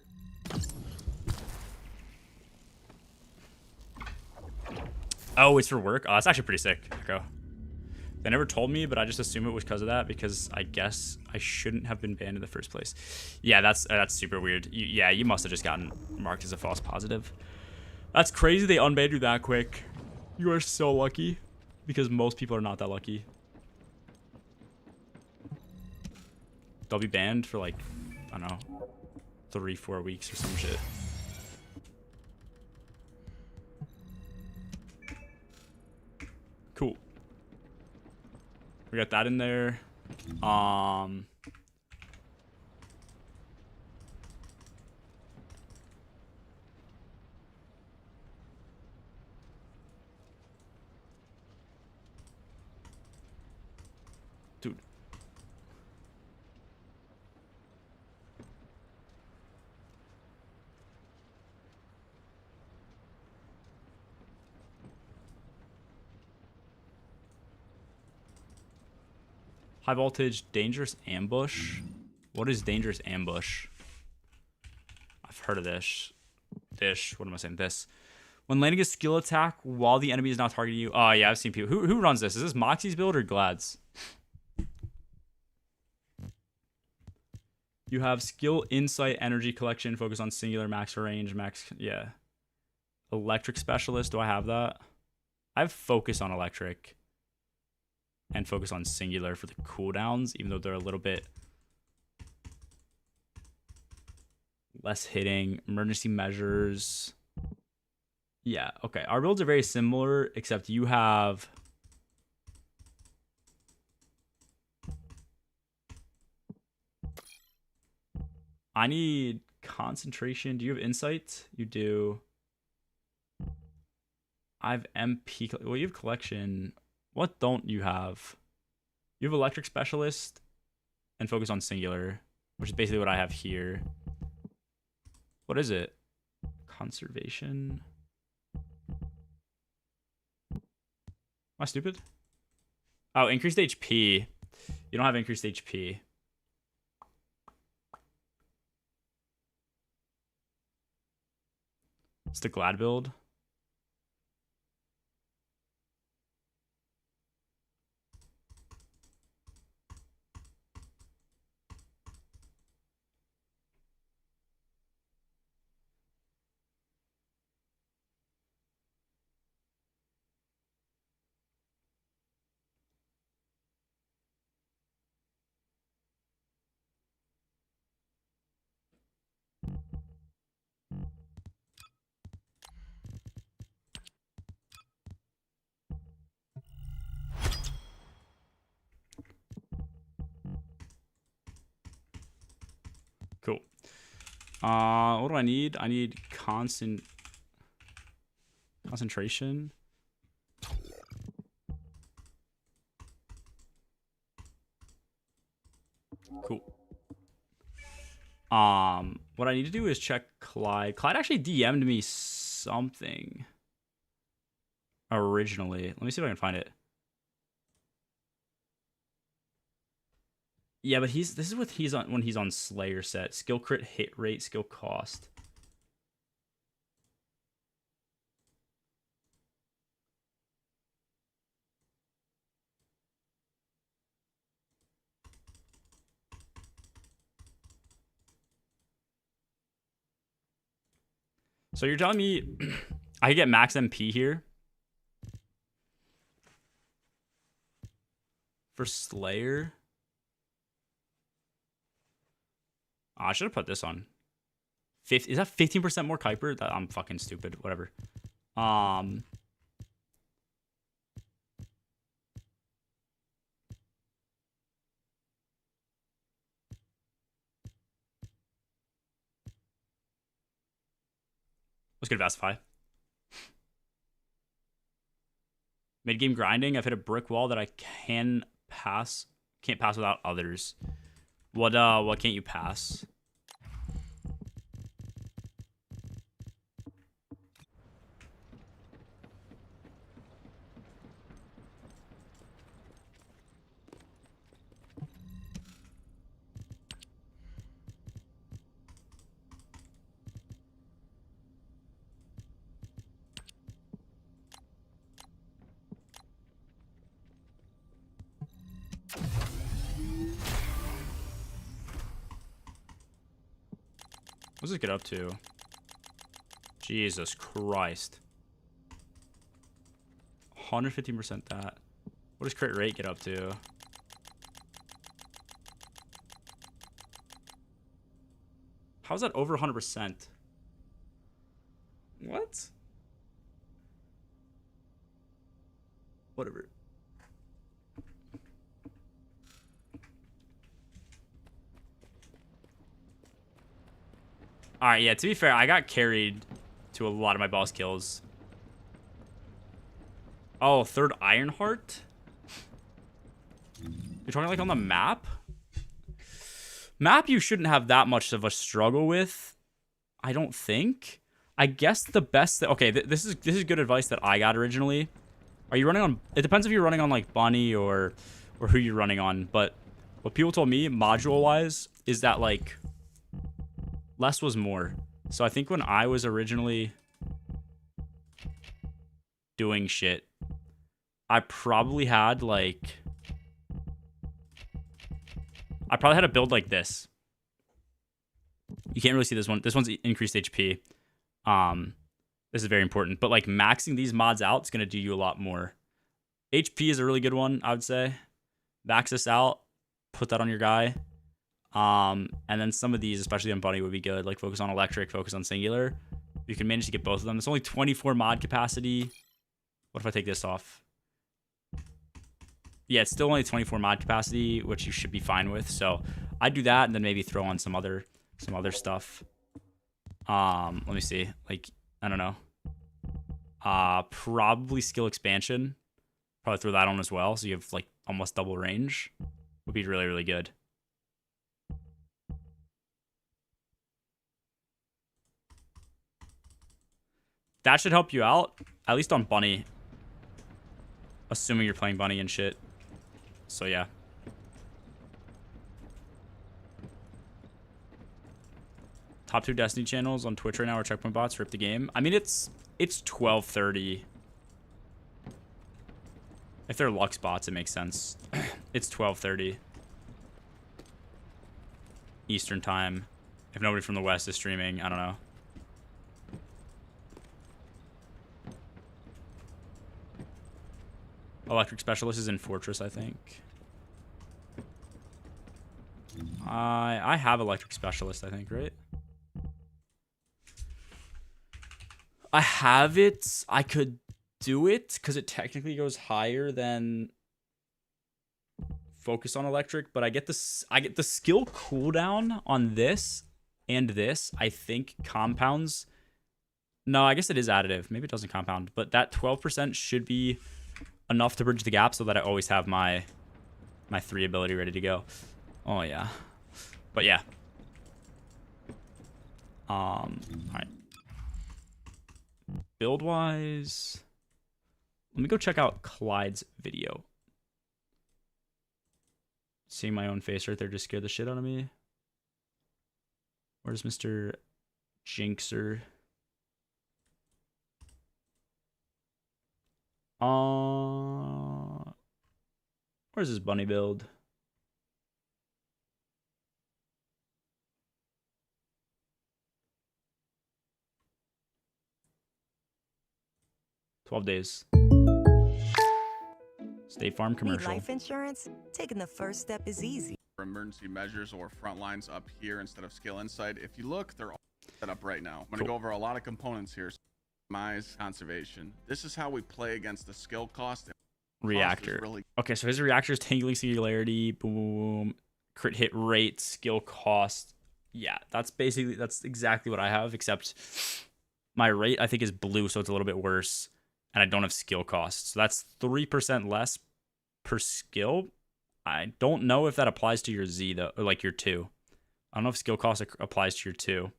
Oh, it's for work? Oh, that's actually pretty sick, Echo. They never told me, but I just assume it was because of that, because I guess I shouldn't have been banned in the first place. Yeah, that's super weird. You must have just gotten marked as a false positive. That's crazy they unbanned you that quick. You are so lucky, because most people are not that lucky. They'll be banned for like, I don't know, 3-4 weeks or some shit. Cool. We got that in there. Dude. High voltage, dangerous ambush. What is dangerous ambush? I've heard of this. What am I saying? This. When landing a skill attack while the enemy is not targeting you. Oh, yeah, I've seen people. Who runs this? Is this Moxie's build or Glad's? You have skill, insight, energy collection, focus on singular, max range, max. Yeah. Electric specialist. Do I have that? I have focus on electric. And focus on singular for the cooldowns, even though they're a little bit less hitting, emergency measures. Yeah, okay. Our builds are very similar, except you have... I need concentration. Do you have insight? You do. I have MP. Well, you have collection. What don't you have? You have electric specialist and focus on singular, which is basically what I have here. What is it? Conservation. Am I stupid? Oh, increased HP. You don't have increased HP. It's the Glad build. Cool. What do I need? I need concentration. Cool. What I need to do is check Clyde. Clyde actually DM'd me something originally. Let me see if I can find it. Yeah, but this is what he's on when he's on Slayer set. Skill crit, hit rate, skill cost. So you're telling me I could get max MP here for Slayer? Oh, I should have put this on. Is that 15% more Kuiper? That I'm fucking stupid. Whatever. Let's go to Vastify. Mid-game grinding. I've hit a brick wall that I can't pass without others. What can't you pass? What's this get up to? Jesus Christ. 115% that. What does crit rate get up to? How's that over 100%? What? Whatever. All right, yeah, to be fair, I got carried to a lot of my boss kills. Oh, third Ironheart? You're talking like on the map? Map you shouldn't have that much of a struggle with, I don't think. I guess the best... Okay, this is good advice that I got originally. Are you running on... It depends if you're running on like Bunny or who you're running on, but what people told me, module-wise, is that like... less was more. So I think when I was originally doing shit, I probably had like... I probably had a build like this. You can't really see this one. This one's increased HP. This is very important. But like maxing these mods out is going to do you a lot more. HP is a really good one, I would say. Max this out. Put that on your guy. And then some of these, especially on Bunny, would be good. Like focus on electric, focus on singular. You can manage to get both of them. It's only 24 mod capacity. What if I take this off? Yeah, it's still only 24 mod capacity, which you should be fine with. So I'd do that and then maybe throw on some other stuff. Let me see. Like, I don't know. Probably skill expansion. Probably throw that on as well. So you have like almost double range. Would be really, really good. That should help you out, at least on Bunny. Assuming you're playing Bunny and shit. So yeah. Top 2 Destiny channels on Twitch right now are Checkpoint Bots. Rip the game. I mean, it's 12:30. If they're Lux bots, it makes sense. It's 12:30 Eastern time. If nobody from the West is streaming, I don't know. Electric Specialist is in Fortress, I think. I have Electric Specialist, I think, right? I have it. I could do it because it technically goes higher than Focus on Electric, but I get the skill cooldown on this and this. I think compounds. No, I guess it is additive. Maybe it doesn't compound, but that 12% should be enough to bridge the gap so that I always have my 3 ability ready to go. Oh yeah. But yeah. All right. Build wise, let me go check out Clyde's video. Seeing my own face right there just scared the shit out of me. Where's Mr. Jinxer? Where's his bunny build? $12 days. State Farm commercial. Need life insurance? Taking the first step is easy. Emergency measures or front lines up here instead of skill insight. If you look, they're all set up right now. I'm going to go over a lot of components here. Optimize conservation. This is how we play against the skill cost. Reactor. Okay, so his reactor is tingling singularity, boom, crit hit rate, skill cost. Yeah, that's exactly what I have, except my rate I think is blue, so it's a little bit worse, and I don't have skill cost. So that's 3% less per skill. I don't know if that applies to your Z though, or like your 2. I don't know if skill cost applies to your 2.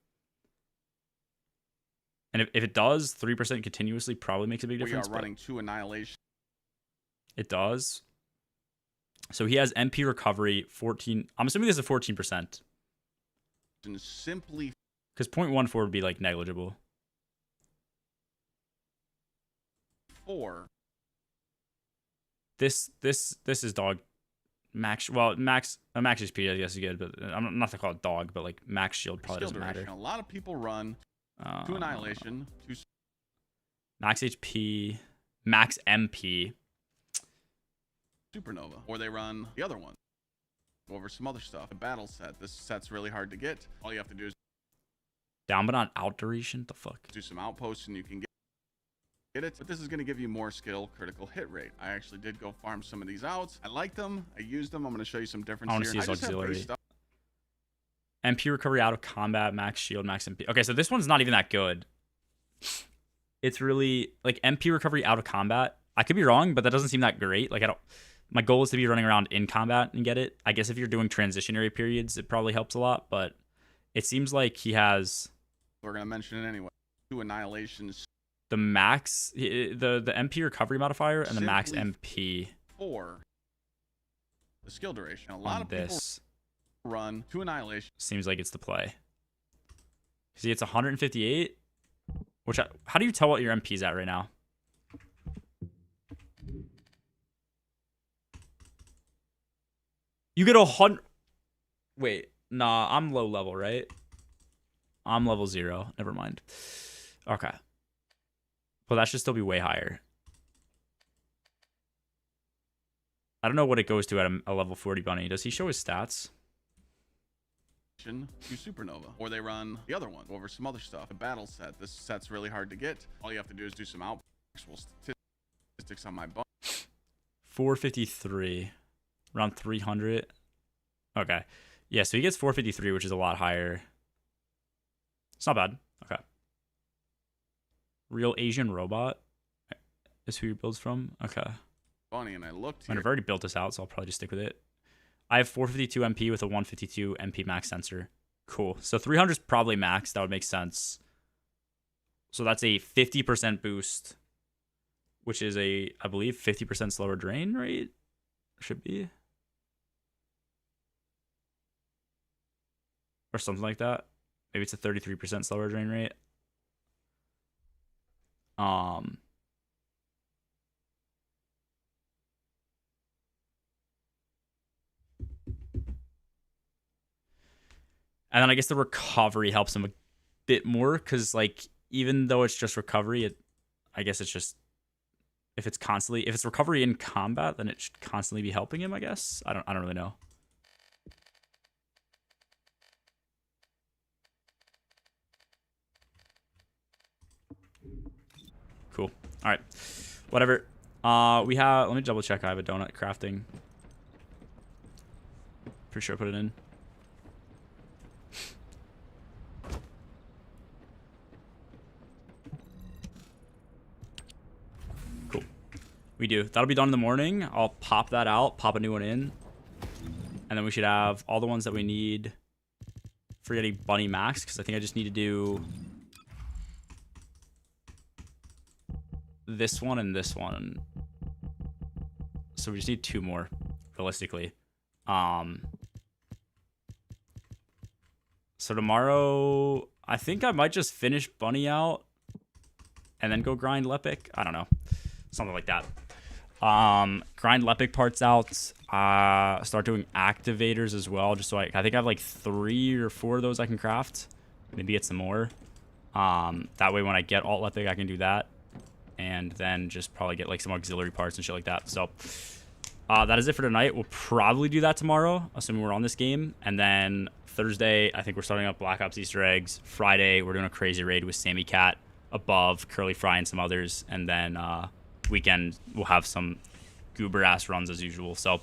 And if it does, 3% continuously probably makes a big difference. We are running 2 annihilation. It does. So he has MP recovery 14. I'm assuming this is 14%. Simply because 0.14 would be like negligible. 4. This is dog max. Well, max HP I guess is good, but I'm not to call it dog, but like max shield probably doesn't matter. A lot of people run 2 annihilation, 2 max HP, max MP. Supernova, or they run the other one. Go over some other stuff. The battle set. This set's really hard to get. All you have to do is down but not out duration. The fuck? Do some outposts and you can get it. But this is going to give you more skill critical hit rate. I actually did go farm some of these out. I like them. I used them. I'm going to show you some differences. I want to see his auxiliary. MP recovery out of combat, max shield, max MP. Okay, so this one's not even that good. It's really like MP recovery out of combat. I could be wrong, but that doesn't seem that great. Like my goal is to be running around in combat and get it. I guess if you're doing transitionary periods, it probably helps a lot, but it seems like he has... We're going to mention it anyway. 2 annihilations. The max... The MP recovery modifier and the max MP. 4. The skill duration. A lot of people run 2 annihilations. Seems like it's the play. Because he gets 158. Which... How do you tell what your MP's at right now? You get 100. Wait, nah, I'm low level, right? I'm level 0. Never mind. Okay. Well, that should still be way higher. I don't know what it goes to at a level 40 bunny. Does he show his stats? to Supernova, or they run the other one over some other stuff. The battle set. This set's really hard to get. All you have to do is do some actual statistics on my bone. 453, around 300. Okay, yeah. So he gets 453, which is a lot higher. It's not bad. Okay. Real Asian Robot is who your build's from. Okay. Funny, and I looked And here. I've already built this out, so I'll probably just stick with it. I have 452 MP with a 152 MP max sensor. Cool. So 300 is probably max. That would make sense. So that's a 50% boost, which is a, I believe, 50% slower drain rate. Should be. Or something like that. Maybe it's a 33% slower drain rate. And then I guess the recovery helps him a bit more because, like, even though it's just recovery, I guess it's just if it's recovery in combat, then it should constantly be helping him. I guess I don't really know. Cool. All right. Whatever. We have. Let me double check. I have a donut crafting. Pretty sure I put it in. Cool. We do. That'll be done in the morning. I'll pop that out, pop a new one in. And then we should have all the ones that we need for getting Bunny Max, because I think I just need to do this one and this one. So we just need 2 more, realistically. So tomorrow, I think I might just finish Bunny out and then go grind Lepic. I don't know. Something like that. Grind Lepic parts out. Start doing activators as well. Just so I think I have like 3 or 4 of those I can craft. Maybe get some more. That way when I get alt Lepic, I can do that. And then just probably get like some auxiliary parts and shit like that. So that is it for tonight. We'll probably do that tomorrow, assuming we're on this game. And then Thursday, I think we're starting up Black Ops Easter eggs. Friday, we're doing a crazy raid with Sammy Cat, Above, Curly Fry, and some others. And then weekend, we'll have some goober-ass runs as usual. So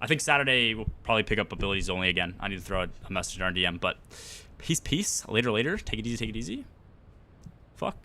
I think Saturday, we'll probably pick up Abilities Only again. I need to throw a message in our DM. But peace. Later. Take it easy. Fuck.